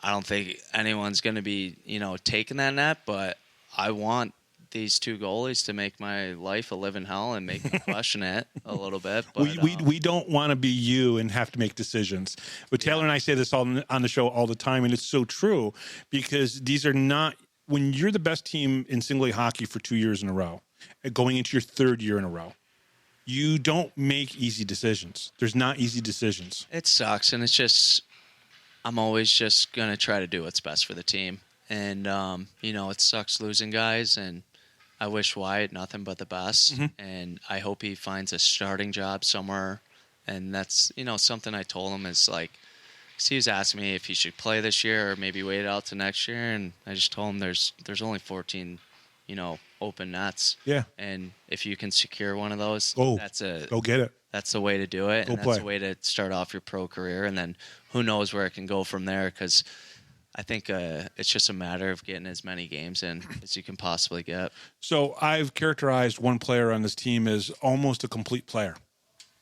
I don't think anyone's going to be, taking that net, but I want these two goalies to make my life a living hell and make me question it a little bit. But we don't want to be you and have to make decisions. But Taylor and I say this on the show all the time, and it's so true, because these are not – when you're the best team in single A hockey for 2 years in a row, going into your third year in a row, you don't make easy decisions. There's not easy decisions. It sucks, and it's just I'm always just going to try to do what's best for the team. And, it sucks losing guys, and I wish Wyatt nothing but the best. Mm-hmm. And I hope he finds a starting job somewhere. And that's, something I told him is he was asking me if he should play this year or maybe wait out to next year, and I just told him there's only 14, open nets. Yeah. And if you can secure one of those, go get it. That's the way to do it, go and play. that's the way to start off your pro career, and then who knows where it can go from there, because I think it's just a matter of getting as many games in as you can possibly get. So I've characterized one player on this team as almost a complete player.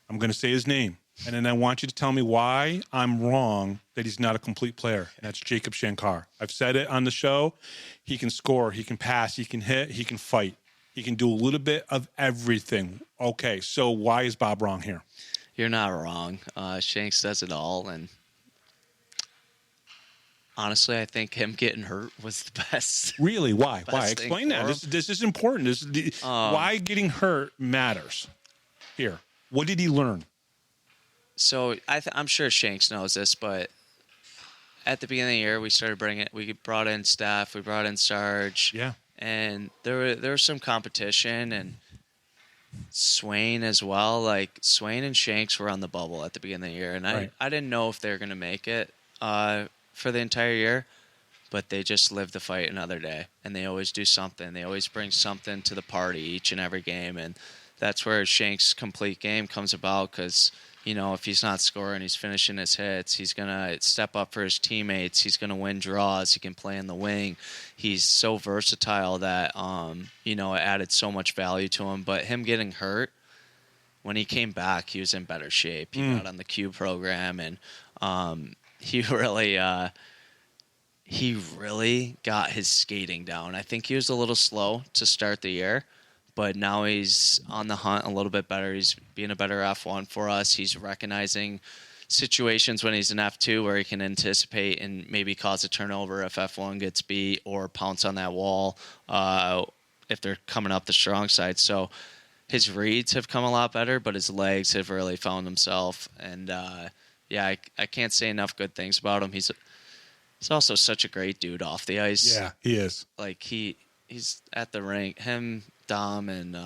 I'm going to say his name. And then I want you to tell me why I'm wrong that he's not a complete player. And that's Jacob Shankar. I've said it on the show. He can score. He can pass. He can hit. He can fight. He can do a little bit of everything. Okay, so why is Bob wrong here? You're not wrong. Shanks does it all. And honestly, I think him getting hurt was the best. Really? Why? Why? Explain that. This is important. Why getting hurt matters here. What did he learn? So I'm sure Shanks knows this, but at the beginning of the year, we brought in staff, we brought in Sarge. Yeah. And there was some competition, and Swain as well. Swain and Shanks were on the bubble at the beginning of the year, and I didn't know if they were going to make it for the entire year, but they just live to fight another day, and they always do something. They always bring something to the party each and every game, and that's where Shanks' complete game comes about, because if he's not scoring, he's finishing his hits. He's going to step up for his teammates. He's going to win draws. He can play in the wing. He's so versatile that, it added so much value to him. But him getting hurt, when he came back, he was in better shape. He got on the Q program, and he really got his skating down. I think he was a little slow to start the year, but now he's on the hunt a little bit better. He's being a better F1 for us. He's recognizing situations when he's in F2 where he can anticipate and maybe cause a turnover if F1 gets beat or pounce on that wall if they're coming up the strong side. So his reads have come a lot better, but his legs have really found himself. And, I can't say enough good things about him. He's also such a great dude off the ice. Yeah, he is. Like, he's at the rink. Him, Dom, and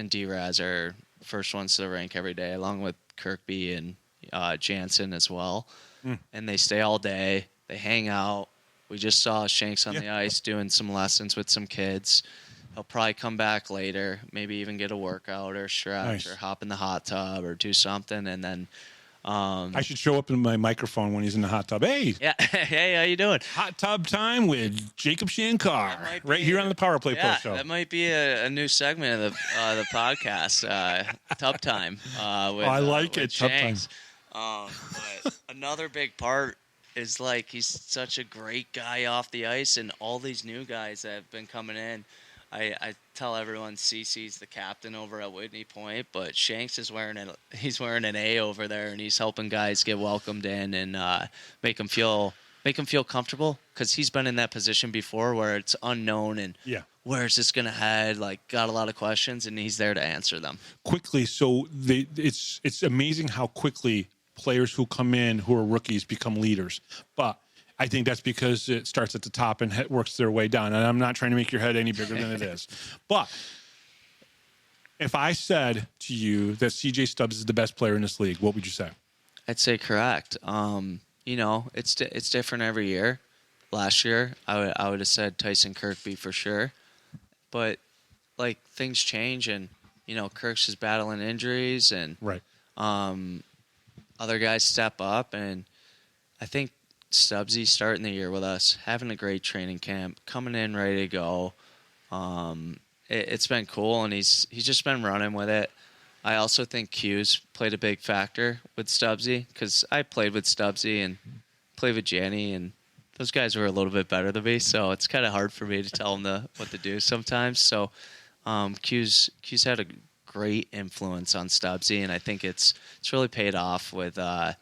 D-Raz are first ones to the rink every day, along with Kirkby and Jansen as well. And they stay all day. They hang out. We just saw Shanks on the ice doing some lessons with some kids. He'll probably come back later, maybe even get a workout or stretch or hop in the hot tub or do something. And then I should show up in my microphone when he's in the hot tub. Hey. Yeah. Hey, how you doing? Hot tub time with Jacob Shankar right here on the Power Play Post Show. That might be a new segment of the podcast, Tub Time. I like it, Tub Time. But another big part is, like, he's such a great guy off the ice, and all these new guys that have been coming in. I tell everyone CC's the captain over at Whitney Point, but Shanks is wearing an A over there, and he's helping guys get welcomed in and make them feel comfortable, because he's been in that position before where it's unknown and where is this going to head? Like, got a lot of questions, and he's there to answer them quickly. So it's amazing how quickly players who come in who are rookies become leaders, but I think that's because it starts at the top and works their way down. And I'm not trying to make your head any bigger than it is. But if I said to you that CJ Stubbs is the best player in this league, what would you say? I'd say correct. It's different every year. Last year, I would have said Tyson Kirkby for sure. But, like, things change, and, Kirk's is battling injuries, and other guys step up. And I think Stubbsy starting the year with us, having a great training camp, coming in ready to go. It's been cool, and he's just been running with it. I also think Q's played a big factor with Stubbsy, because I played with Stubbsy and played with Janny, and those guys were a little bit better than me, so it's kind of hard for me to tell them what to do sometimes. So Q's had a great influence on Stubbsy, and I think it's really paid off with the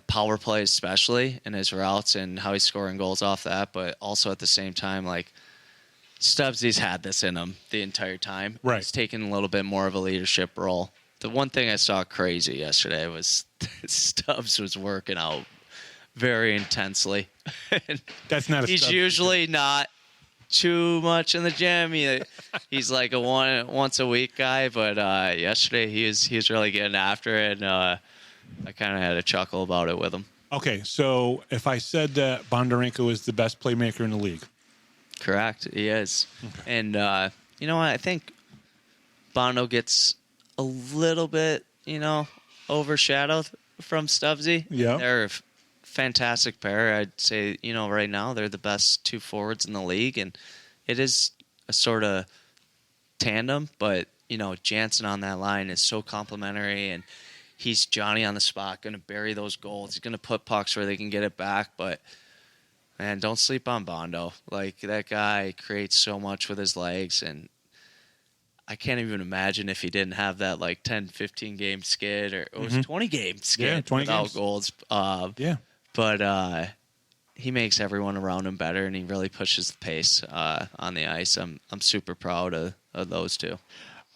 power play, especially in his routes and how he's scoring goals off that. But also at the same time, like, Stubbsy's had this in him the entire time. Right. He's taken a little bit more of a leadership role. The one thing I saw crazy yesterday was Stubbs was working out very intensely. That's not a He's Stubbs usually not too much in the gym. He's like a once a week guy, but yesterday he was really getting after it, and I kind of had a chuckle about it with him. Okay, so if I said that Bondarenko is the best playmaker in the league. Correct, he is. Okay. And you know what? I think Bondo gets a little bit, overshadowed from Stubbsy. Yeah. They're a fantastic pair. I'd say, right now they're the best two forwards in the league, and it is a sort of tandem, but, Jansen on that line is so complimentary, and he's Johnny on the spot, going to bury those goals. He's going to put pucks where they can get it back. But, man, don't sleep on Bondo. Like, that guy creates so much with his legs. And I can't even imagine if he didn't have that, 10, 15-game skid. Or it was 20-game skid 20 without games. goals. But he makes everyone around him better, and he really pushes the pace on the ice. I'm super proud of those two.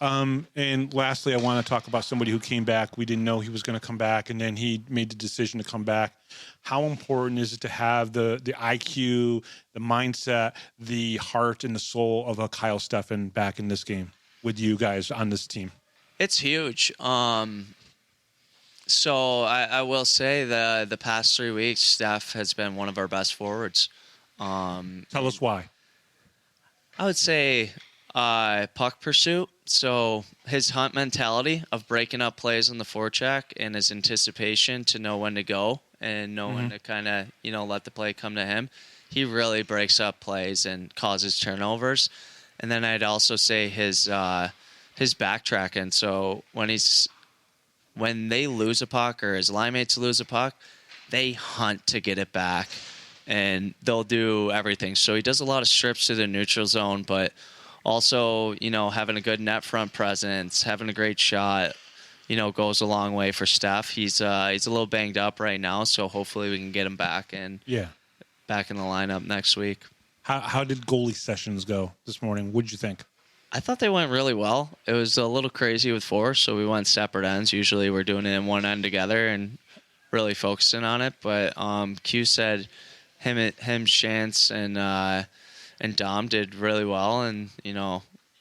And lastly, I want to talk about somebody who came back. We didn't know he was going to come back, and then he made the decision to come back. How important is it to have the IQ, the mindset, the heart, and the soul of a Kyle Steffen back in this game with you guys on this team? It's huge. So I will say the past 3 weeks, Steph has been one of our best forwards. Tell us why. I would say puck pursuit. So his hunt mentality of breaking up plays on the forecheck and his anticipation to know when to go and know when to kind of, let the play come to him. He really breaks up plays and causes turnovers. And then I'd also say his backtracking. So when they lose a puck or his line mates lose a puck, they hunt to get it back, and they'll do everything. So he does a lot of strips to the neutral zone, but also, having a good net front presence, having a great shot, goes a long way for Steph. He's a little banged up right now, so hopefully we can get him back in the lineup next week. How did goalie sessions go this morning? What did you think? I thought they went really well. It was a little crazy with 4, so we went separate ends. Usually we're doing it in one end together and really focusing on it. But Q said him, Shantz, and Dom did really well, and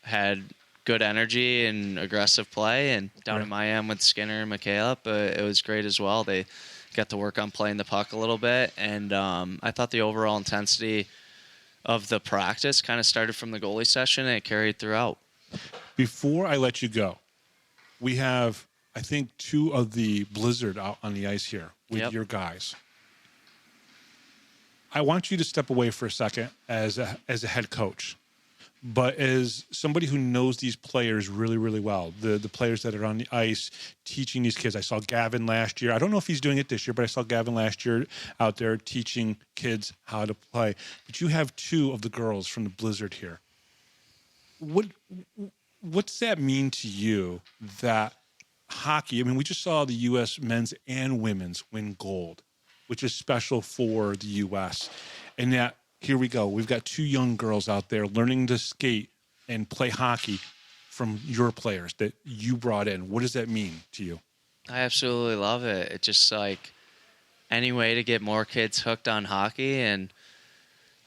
had good energy and aggressive play. And down in my end with Skinner and Michaela, but it was great as well. They got to work on playing the puck a little bit, and I thought the overall intensity of the practice kind of started from the goalie session and it carried throughout. Before I let you go, we have, I think, 2 of the Blizzard out on the ice here with your guys. I want you to step away for a second as a head coach, but as somebody who knows these players really, really well, the players that are on the ice teaching these kids. I saw Gavin last year. I don't know if he's doing it this year, but I saw Gavin last year out there teaching kids how to play. But you have 2 of the girls from the Blizzard here. What's that mean to you that hockey, I mean, we just saw the U.S. men's and women's win gold, which is special for the U.S. And that, here we go. We've got 2 young girls out there learning to skate and play hockey from your players that you brought in. What does that mean to you? I absolutely love it. It's just like any way to get more kids hooked on hockey. And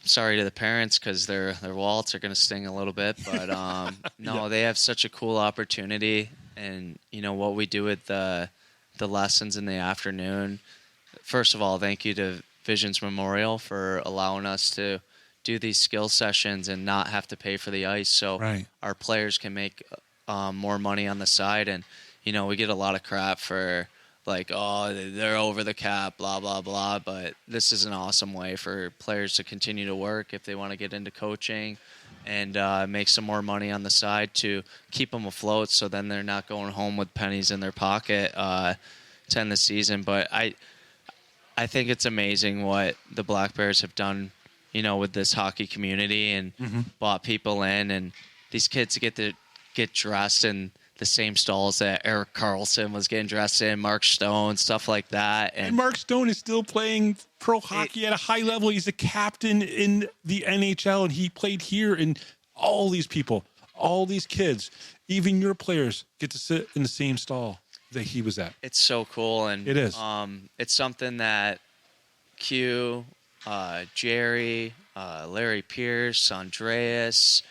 I'm sorry to the parents because their wallets are going to sting a little bit. But no, they have such a cool opportunity. And, what we do with the lessons in the afternoon. First of all, thank you to Visions Memorial for allowing us to do these skill sessions and not have to pay for the ice, so our players can make more money on the side. And we get a lot of crap for like, oh, they're over the cap, blah blah blah, but this is an awesome way for players to continue to work if they want to get into coaching and make some more money on the side to keep them afloat, so then they're not going home with pennies in their pocket to end the season. But I think it's amazing what the Black Bears have done, with this hockey community and brought people in, and these kids get to get dressed in the same stalls that Eric Carlson was getting dressed in, Mark Stone, stuff like that. And Mark Stone is still playing pro hockey at a high level. He's a captain in the NHL, and he played here. And all these people, all these kids, even your players get to sit in the same stall that he was at. It's so cool, and it is. It's something that Q, Jerry, Larry Pierce, Andreas,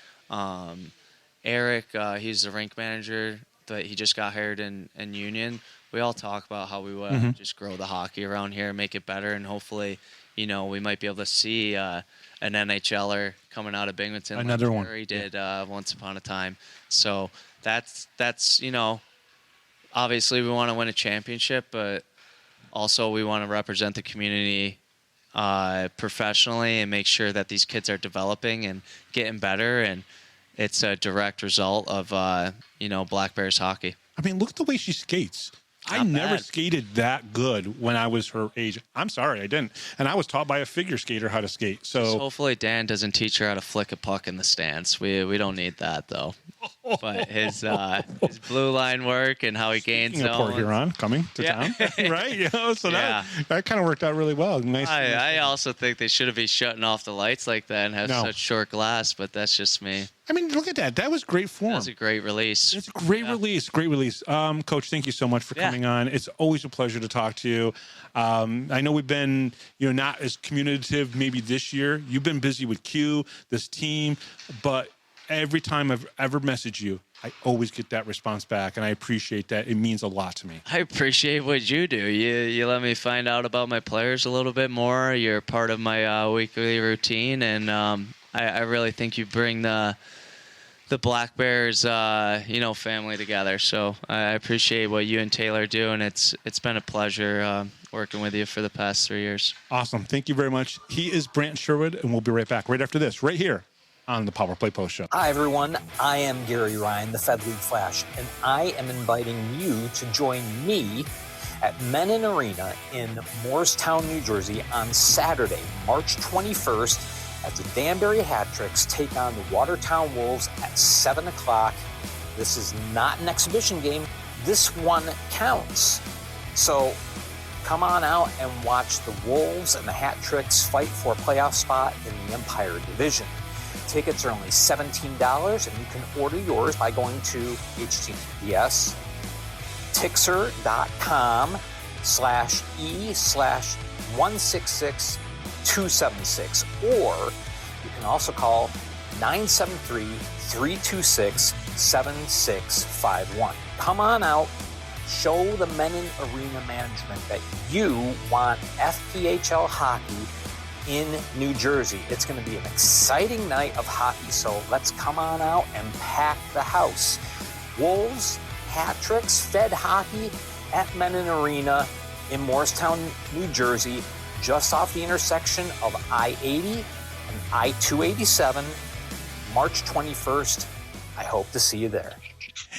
Eric, he's the rink manager that he just got hired in Union. We all talk about how we want to just grow the hockey around here, make it better, and hopefully, we might be able to see an NHLer coming out of Binghamton. Another like one. Jerry did once upon a time. So that's obviously, we want to win a championship, but also we want to represent the community professionally and make sure that these kids are developing and getting better. And it's a direct result of, Black Bears hockey. I mean, look at the way she skates. I never skated that good when I was her age. I'm sorry, I didn't. And I was taught by a figure skater how to skate. So hopefully Dan doesn't teach her how to flick a puck in the stands. We don't need that, though. But his blue line work and how he gains zones. Port Huron coming to town, right? So that kind of worked out really well. Nice. I also think they shouldn't be shutting off the lights like that and have such short glass, but that's just me. I mean, look at that. That was great form. That was a great release. It's a great release. Great release. Coach, thank you so much for coming on. It's always a pleasure to talk to you. I know we've been, not as communicative maybe this year. You've been busy with Q, this team, but every time I've ever messaged you, I always get that response back, and I appreciate that. It means a lot to me. I appreciate what you do. You let me find out about my players a little bit more. You're part of my weekly routine, and I really think you bring the Black Bears, family together. So I appreciate what you and Taylor do, and it's been a pleasure working with you for the past 3 years. Awesome. Thank you very much. He is Brant Sherwood, and we'll be right back right after this, right here on the Power Play Post Show. Hi, everyone. I am Gary Ryan, the Fed League Flash, and I am inviting you to join me at Menon Arena in Morristown, New Jersey on Saturday, March 21st, as the Danbury Hat Tricks take on the Watertown Wolves at 7 o'clock. This is not an exhibition game. this one counts. So come on out and watch the Wolves and the Hat Tricks fight for a playoff spot in the Empire Division. Tickets are only $17, and you can order yours by going to https:/e/166276, or you can also call 973-326-7651. Come on out. Show the Menin Arena management that you want FPHL hockey in New Jersey. It's going to be an exciting night of hockey, so let's come on out and pack the house. Wolves, Hat Tricks, Fed Hockey at Menin Arena in Morristown, New Jersey, just off the intersection of I-80 and I-287, March 21st. I hope to see you there.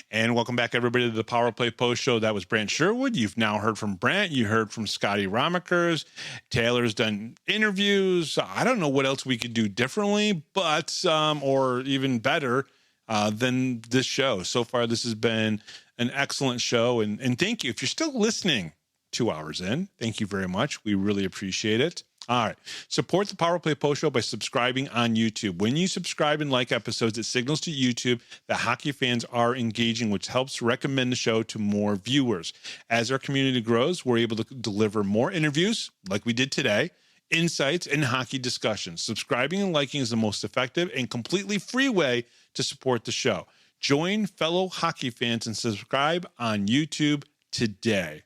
And welcome back, everybody, to the Power Play Post Show. That was Brant Sherwood. You've now heard from Brant. You heard from Scotty Ramaekers. Taylor's done interviews. I don't know what else we could do differently, but or even better than this show. So far, this has been an excellent show. And thank you. If you're still listening 2 hours in, thank you very much. We really appreciate it. All right. Support the Power Play Post Show by subscribing on YouTube. When you subscribe and like episodes, it signals to YouTube that hockey fans are engaging, which helps recommend the show to more viewers. As our community grows, we're able to deliver more interviews, like we did today, insights, and hockey discussions. Subscribing and liking is the most effective and completely free way to support the show. Join fellow hockey fans and subscribe on YouTube today.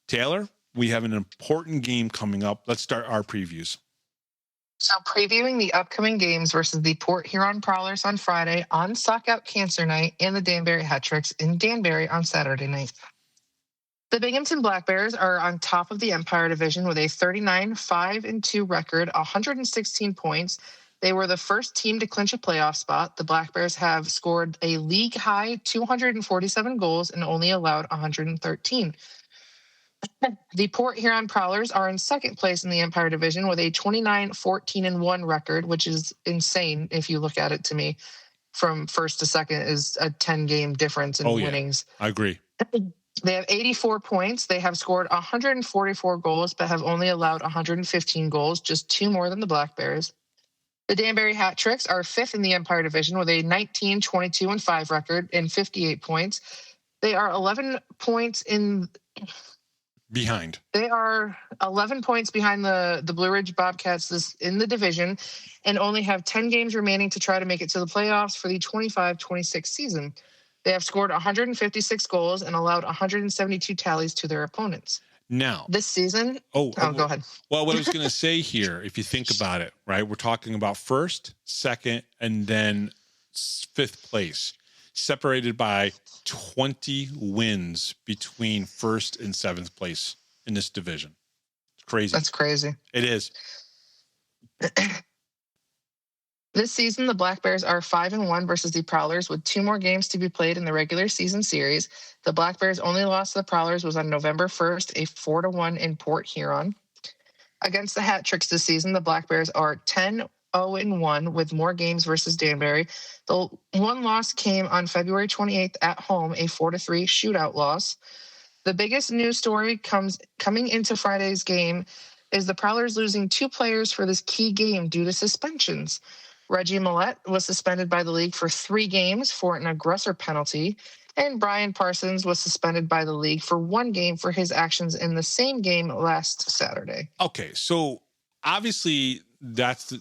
Taylor, we have an important game coming up. Let's start our previews. So previewing the upcoming games versus the Port Huron Prowlers on Friday, on Sock Out Cancer Night, and the Danbury Hat Tricks in Danbury on Saturday night. The Binghamton Black Bears are on top of the Empire Division with a 39-5-2 record, 116 points. They were the first team to clinch a playoff spot. The Black Bears have scored a league-high 247 goals and only allowed 113. The Port Huron Prowlers are in second place in the Empire Division with a 29-14-1 record, which is insane if you look at it. To me, from first to second is a 10-game difference in winnings. I agree. They have 84 points. They have scored 144 goals, but have only allowed 115 goals, just 2 more than the Black Bears. The Danbury Hat Tricks are fifth in the Empire Division with a 19-22-5 record and 58 points. They are 11 points behind. They are 11 points behind the Blue Ridge Bobcats in the division and only have 10 games remaining to try to make it to the playoffs for the 25-26 season. They have scored 156 goals and allowed 172 tallies to their opponents. Now, this season... go ahead. Well, what I was going to say here, if you think about it, right, we're talking about first, second, and then fifth place, separated by 20 wins between first and seventh place in this division. It's crazy. That's crazy. It is. This season, the Black Bears are 5-1 versus the Prowlers with 2 more games to be played in the regular season series. The Black Bears' only loss to the Prowlers was on November 1st, a 4-1 in Port Huron. Against the Hat Tricks this season, the Black Bears are 10-0-1 with more games versus Danbury. The one loss came on February 28th at home, a 4-3 shootout loss. The biggest news story coming into Friday's game is the Prowlers losing 2 players for this key game due to suspensions. Reggie Millette was suspended by the league for 3 games for an aggressor penalty, and Brian Parsons was suspended by the league for 1 game for his actions in the same game last Saturday. Okay, so obviously this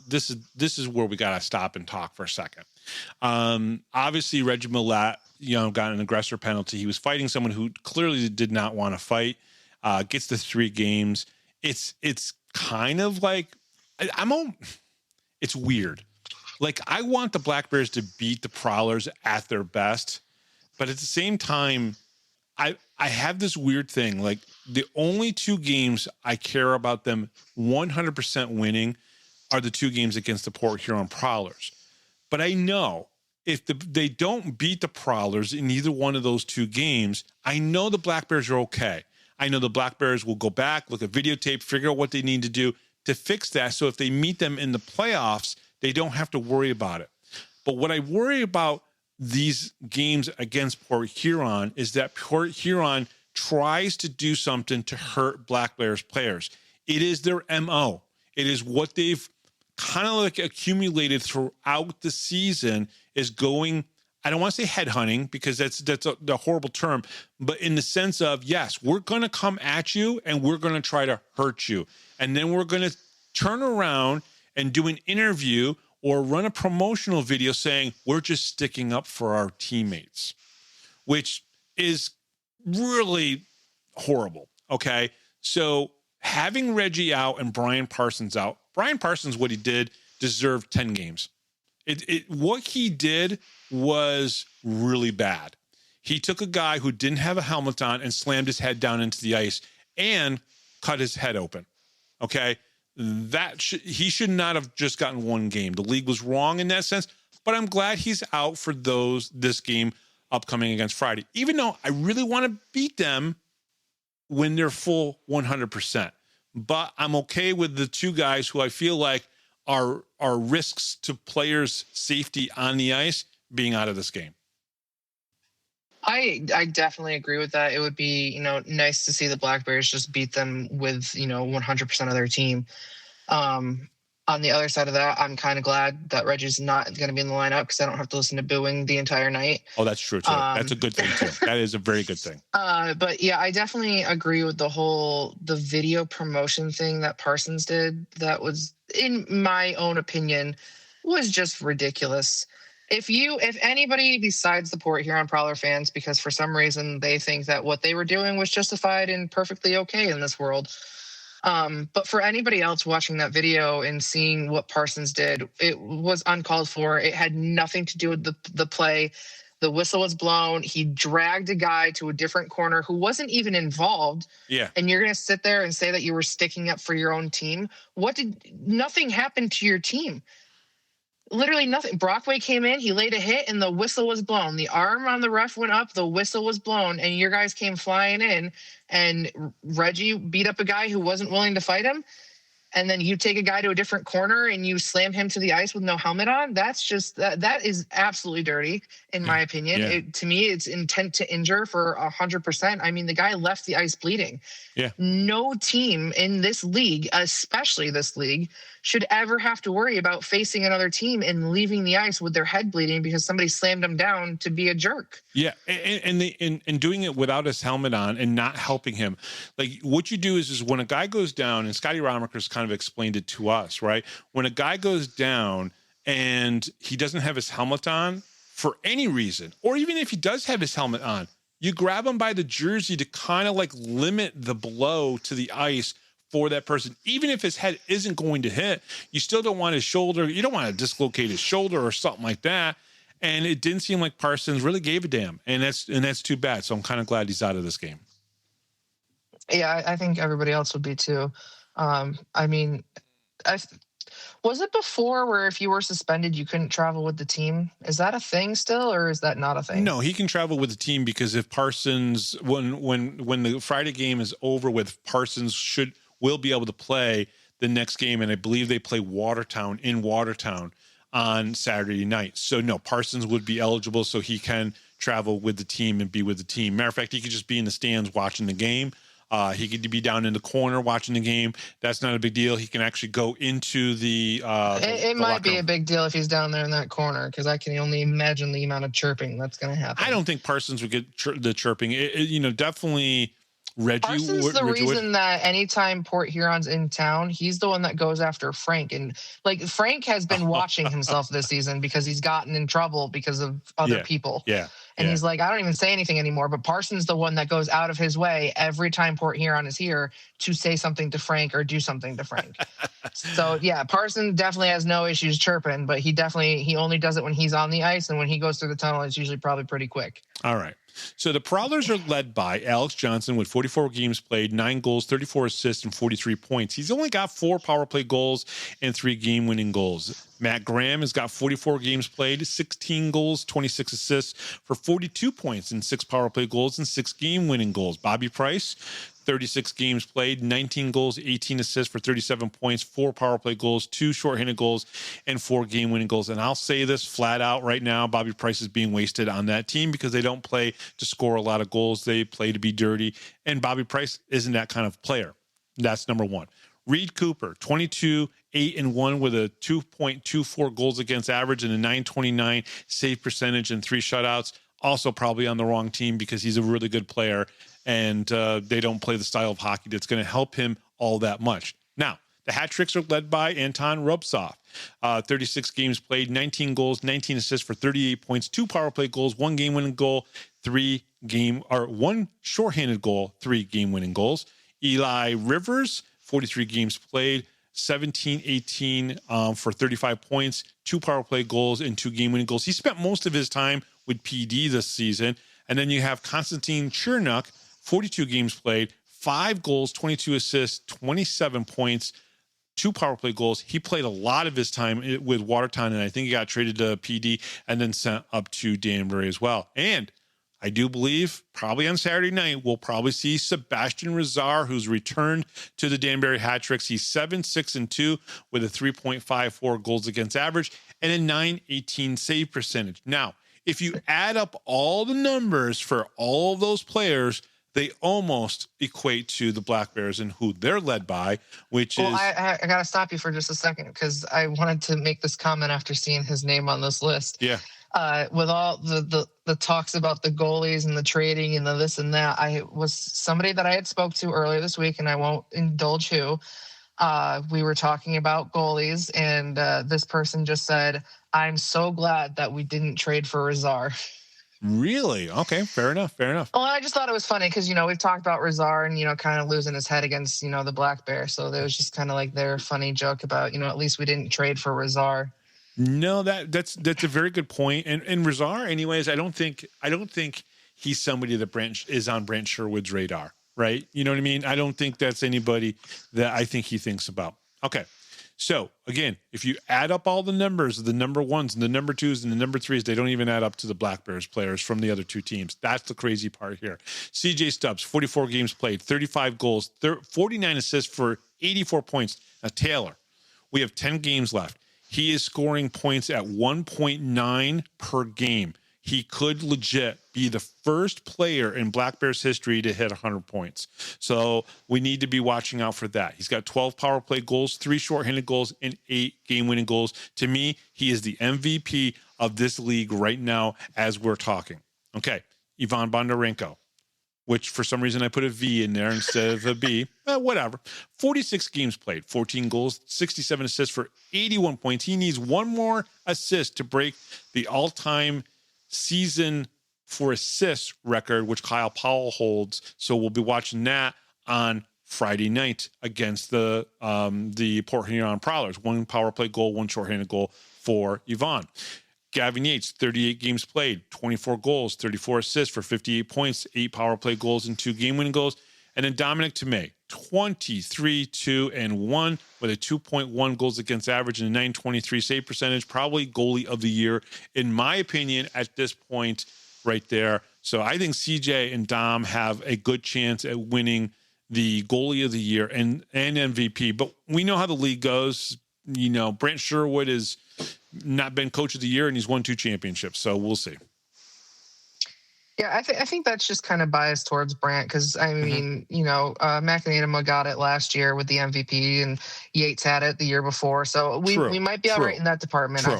is where we got to stop and talk for a second. Obviously, Reggie Millette, got an aggressor penalty. He was fighting someone who clearly did not want to fight. Gets the 3 games. It's kind of like it's weird. Like, I want the Black Bears to beat the Prowlers at their best, but at the same time, I have this weird thing. Like, the only 2 games I care about them 100% winning are the 2 games against the Port Huron Prowlers. But I know if they don't beat the Prowlers in either one of those 2 games, I know the Black Bears are okay. I know the Black Bears will go back, look at videotape, figure out what they need to do to fix that. So if they meet them in the playoffs, they don't have to worry about it. But what I worry about these games against Port Huron is that Port Huron tries to do something to hurt Black Bears players. It is their MO. It is what they've kind of like accumulated throughout the season, is going, I don't want to say headhunting because that's the horrible term, but in the sense of, yes, we're going to come at you and we're going to try to hurt you. And then we're going to turn around and do an interview or run a promotional video saying we're just sticking up for our teammates, which is really horrible. Okay. So having Reggie out and Brian Parsons out, Brian Parsons, what he did deserved 10 games. What he did was really bad. He took a guy who didn't have a helmet on and slammed his head down into the ice and cut his head open. Okay. He should not have just gotten one game. The league was wrong in that sense, but I'm glad he's out for this game upcoming against Friday, even though I really want to beat them when they're full 100%. But I'm okay with the two guys who I feel like are risks to players' safety on the ice being out of this game. I definitely agree with that. It would be, nice to see the Black Bears just beat them with, 100% of their team. On the other side of that, I'm kind of glad that Reggie's not going to be in the lineup because I don't have to listen to booing the entire night. Oh, that's true too. That's a good thing too. That is a very good thing. But yeah, I definitely agree with the video promotion thing that Parsons did. That was, in my own opinion, was just ridiculous. If anybody besides the Port Huron Prowler fans, because for some reason they think that what they were doing was justified and perfectly okay in this world. But for anybody else watching that video and seeing what Parsons did, it was uncalled for. It had nothing to do with the play. The whistle was blown. He dragged a guy to a different corner who wasn't even involved. Yeah. And you're going to sit there and say that you were sticking up for your own team. Nothing happened to your team. Literally nothing. Brockway came in, he laid a hit, and the whistle was blown. The arm on the ref went up, the whistle was blown, and your guys came flying in, and Reggie beat up a guy who wasn't willing to fight him, and then you take a guy to a different corner and you slam him to the ice with no helmet on. That's just that is absolutely dirty, in my opinion. Yeah. To me, it's intent to injure for 100%. I mean, the guy left the ice bleeding. Yeah. No team in this league, especially this league, should ever have to worry about facing another team and leaving the ice with their head bleeding because somebody slammed them down to be a jerk. Yeah, and doing it without his helmet on and not helping him. Like what you do is when a guy goes down, and Scott Ramaekers kind of explained it to us, right? When a guy goes down and he doesn't have his helmet on for any reason, or even if he does have his helmet on, you grab him by the jersey to kind of like limit the blow to the ice for that person. Even if his head isn't going to hit, you still don't want his shoulder. You don't want to dislocate his shoulder or something like that. And it didn't seem like Parsons really gave a damn. And that's too bad. So I'm kind of glad he's out of this game. Yeah, I think everybody else would be too. I mean, was it before where if you were suspended, you couldn't travel with the team? Is that a thing still, or is that not a thing? No, he can travel with the team because if Parsons, when the Friday game is over with, Parsons will be able to play the next game. And I believe they play Watertown on Saturday night. So no, Parsons would be eligible, so he can travel with the team and be with the team. Matter of fact, he could just be in the stands watching the game. He could be down in the corner watching the game. That's not a big deal. He can actually go into the it might be a big deal if he's down there in that corner, because I can only imagine the amount of chirping that's going to happen. I don't think Parsons would get the chirping. Definitely Reggie. Parsons the reason that anytime Port Huron's in town, he's the one that goes after Frank. And like Frank has been watching himself this season because he's gotten in trouble because of other people. Yeah. And he's like, I don't even say anything anymore. But Parsons the one that goes out of his way every time Port Huron is here to say something to Frank or do something to Frank. So yeah, Parsons definitely has no issues chirping, but he only does it when he's on the ice, and when he goes through the tunnel, it's usually probably pretty quick. All right. So the Prowlers are led by Alex Johnson with 44 games played, 9 goals, 34 assists, and 43 points. He's only got 4 power play goals and 3 game-winning goals. Matt Graham has got 44 games played, 16 goals, 26 assists for 42 points and 6 power play goals and 6 game-winning goals. Bobby Price, 36 games played, 19 goals, 18 assists for 37 points, 4 power play goals, 2 shorthanded goals, and 4 game-winning goals. And I'll say this flat out right now, Bobby Price is being wasted on that team because they don't play to score a lot of goals. They play to be dirty, and Bobby Price isn't that kind of player. That's number one. Reed Cooper, 22, 8-1 with a 2.24 goals against average and a 929 save percentage and 3 shutouts. Also probably on the wrong team because he's a really good player, and they don't play the style of hockey that's going to help him all that much. Now, the hat tricks are led by Anton Rubtsov. 36 games played, 19 goals, 19 assists for 38 points, 2 power play goals, 1 game-winning goal, 1 shorthanded goal, 3 game-winning goals. Eli Rivers, 43 games played, 17-18 for 35 points, 2 power play goals, and 2 game-winning goals. He spent most of his time with PD this season. And then you have Konstantin Chernuk, 42 games played, 5 goals, 22 assists, 27 points, 2 power play goals. He played a lot of his time with Watertown, and I think he got traded to PD and then sent up to Danbury as well. And I do believe probably on Saturday night, we'll probably see Sebastian Rezar, who's returned to the Danbury Hat Tricks. He's 7-6-2 with a 3.54 goals against average and a 918 save percentage. Now, if you add up all the numbers for all of those players, they almost equate to the Black Bears and who they're led by, which is... I got to stop you for just a second because I wanted to make this comment after seeing his name on this list. Yeah. With all the talks about the goalies and the trading and the this and that, I was somebody that I had spoke to earlier this week, and I won't indulge who. We were talking about goalies, and this person just said, I'm so glad that we didn't trade for Rezar. Really? Okay, fair enough. Well, I just thought it was funny because, we've talked about Rezar and, kind of losing his head against, the Black Bear. So there was just kind of like their funny joke about, at least we didn't trade for Rezar. No, that's a very good point. And Rezar, anyways, I don't think he's somebody that is on Brant Sherwood's radar, right? You know what I mean? I don't think that's anybody that I think he thinks about. Okay. So again, if you add up all the numbers of the number ones and the number twos and the number threes, they don't even add up to the Black Bears players from the other two teams. That's the crazy part here. CJ Stubbs, 44 games played, 35 goals, 49 assists for 84 points. Now, Taylor, we have 10 games left. He is scoring points at 1.9 per game. He could legit be the first player in Black Bears history to hit 100 points. So we need to be watching out for that. He's got 12 power play goals, 3 shorthanded goals, and 8 game-winning goals. To me, he is the MVP of this league right now as we're talking. Okay, Ivan Bondarenko, which for some reason I put a V in there instead of a B. Whatever. 46 games played, 14 goals, 67 assists for 81 points. He needs one more assist to break the all-time season for assists record, which Kyle Powell holds. So we'll be watching that on Friday night against the Port Huron Prowlers. 1 power play goal, 1 shorthanded goal for Yvonne. Gavin Yates, 38 games played, 24 goals, 34 assists for 58 points, 8 power play goals, and 2 game-winning goals. And then Dominik Tmej, 23-2-1 with a 2.1 goals against average and a 923 save percentage. Probably goalie of the year, in my opinion, at this point right there. So I think CJ and Dom have a good chance at winning the goalie of the year and MVP. But we know how the league goes. Brant Sherwood has not been coach of the year, and he's won 2 championships. So we'll see. Yeah, I think that's just kind of biased towards Brant because, I mean, McAnama got it last year with the MVP and Yates had it the year before. So we might be all right in that department. I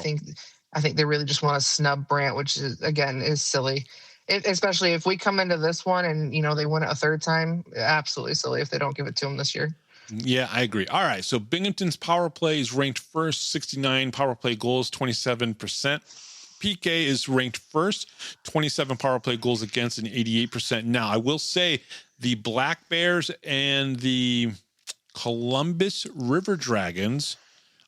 think they really just want to snub Brant, which is, again, is silly. Especially if we come into this one and, they win it a third time, absolutely silly if they don't give it to him this year. Yeah, I agree. All right, so Binghamton's power play is ranked first, 69 power play goals, 27%. PK is ranked first, 27 power play goals against and 88%. Now, I will say the Black Bears and the Columbus River Dragons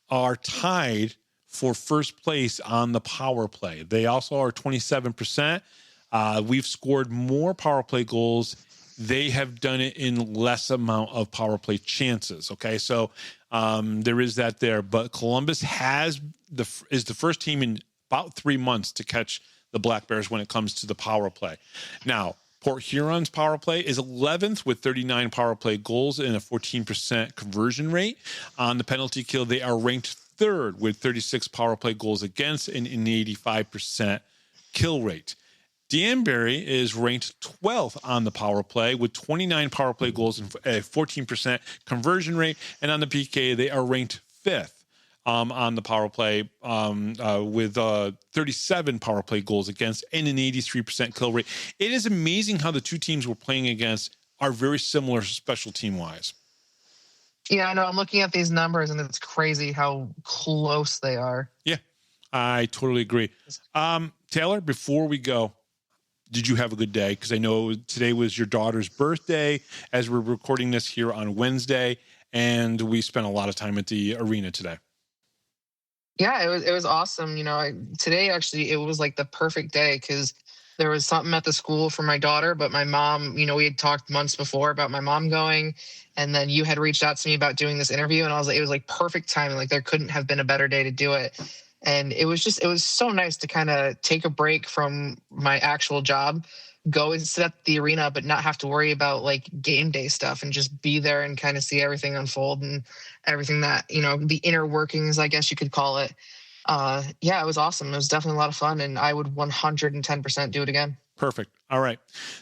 are tied for first place on the power play. They also are 27%. We've scored more power play goals. They have done it in less amount of power play chances. Okay, so there is that there. But Columbus is the first team in about 3 months to catch the Black Bears when it comes to the power play. Now, Port Huron's power play is 11th with 39 power play goals and a 14% conversion rate. On the penalty kill, they are ranked 3rd with 36 power play goals against and an 85% kill rate. Danbury is ranked 12th on the power play with 29 power play goals and a 14% conversion rate. And on the PK, they are ranked 5th on the power play with 37 power play goals against and an 83% kill rate. It is amazing how the two teams we're playing against are very similar special team-wise. Yeah, I know. I'm looking at these numbers, and it's crazy how close they are. Yeah, I totally agree. Taylor, before we go, did you have a good day? Because I know today was your daughter's birthday as we're recording this here on Wednesday, and we spent a lot of time at the arena today. Yeah, it was awesome. Today actually it was like the perfect day because there was something at the school for my daughter, but my mom, we had talked months before about my mom going, and then you had reached out to me about doing this interview, and I was like, it was like perfect timing. Like there couldn't have been a better day to do it. And it was so nice to kind of take a break from my actual job, go and sit at the arena, but not have to worry about like game day stuff and just be there and kind of see everything unfold and everything that, the inner workings, I guess you could call it. Yeah, it was awesome. It was definitely a lot of fun, and I would 110% do it again. Perfect. All right.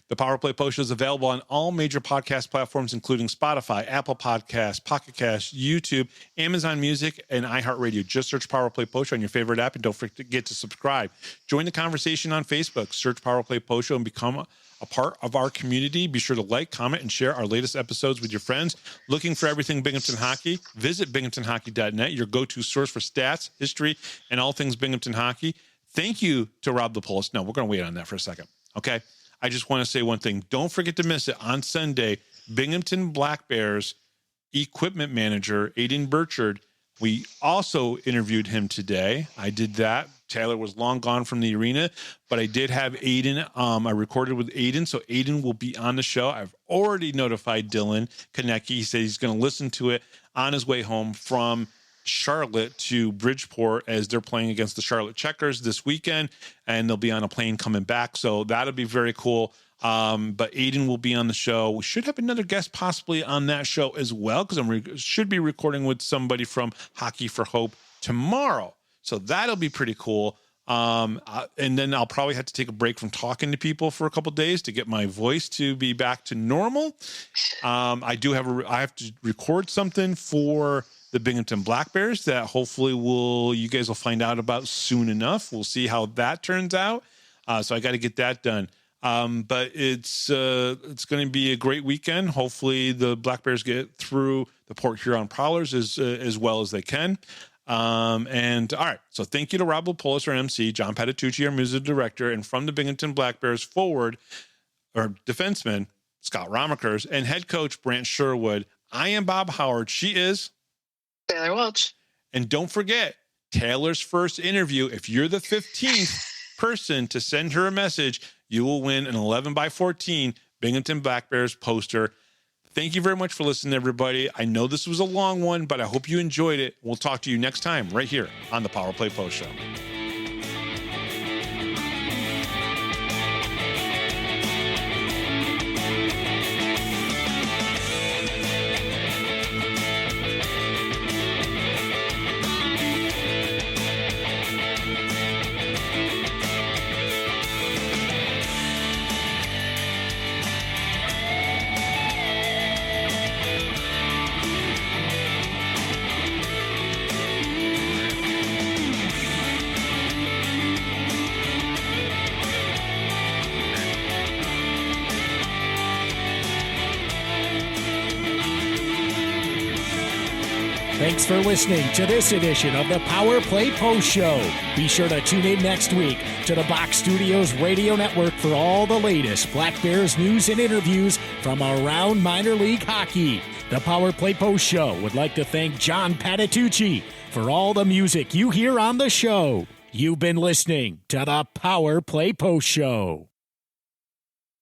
The Power Play Post Show is available on all major podcast platforms, including Spotify, Apple Podcasts, Pocket Cast, YouTube, Amazon Music, and iHeartRadio. Just search Power Play Post Show on your favorite app, and don't forget to subscribe. Join the conversation on Facebook. Search Power Play Post Show and become a part of our community. Be sure to like, comment, and share our latest episodes with your friends. Looking for everything Binghamton Hockey? Visit binghamtonhockey.net, your go-to source for stats, history, and all things Binghamton Hockey. Thank you to Rob LaPulse. No, we're going to wait on that for a second. Okay. I just want to say one thing. Don't forget to miss it on Sunday. Binghamton Black Bears equipment manager, Aiden Burchard. We also interviewed him today. I did that. Taylor was long gone from the arena, but I did have Aiden. I recorded with Aiden, so Aiden will be on the show. I've already notified Dylan Konecki. He said he's going to listen to it on his way home from Charlotte to Bridgeport as they're playing against the Charlotte Checkers this weekend, and they'll be on a plane coming back. So that'll be very cool. But Aiden will be on the show. We should have another guest possibly on that show as well, because I should be recording with somebody from Hockey for Hope tomorrow. So that'll be pretty cool. And then I'll probably have to take a break from talking to people for a couple of days to get my voice to be back to normal. I have to record something for the Binghamton Black Bears that hopefully you guys will find out about soon enough. We'll see how that turns out. So I got to get that done. But it's going to be a great weekend. Hopefully the Black Bears get through the Port Huron Prowlers as well as they can. And all right. So thank you to Rob LaPulse, our MC, John Patitucci, our music director, and from the Binghamton Black Bears forward, or defenseman, Scott Ramaekers, and head coach Brant Sherwood. I am Bob Howard. She is Taylor Welch. And don't forget, Taylor's first interview. If you're the 15th person to send her a message, you will win an 11x14 Binghamton Black Bears poster. Thank you very much for listening, everybody. I know this was a long one, but I hope you enjoyed it. We'll talk to you next time right here on the Power Play Post Show. Thanks for listening to this edition of the Power Play Post Show. Be sure to tune in next week to the Box Studios Radio Network for all the latest Black Bears news and interviews from around minor league hockey. The Power Play Post Show would like to thank John Patitucci for all the music you hear on the show. You've been listening to the Power Play Post Show.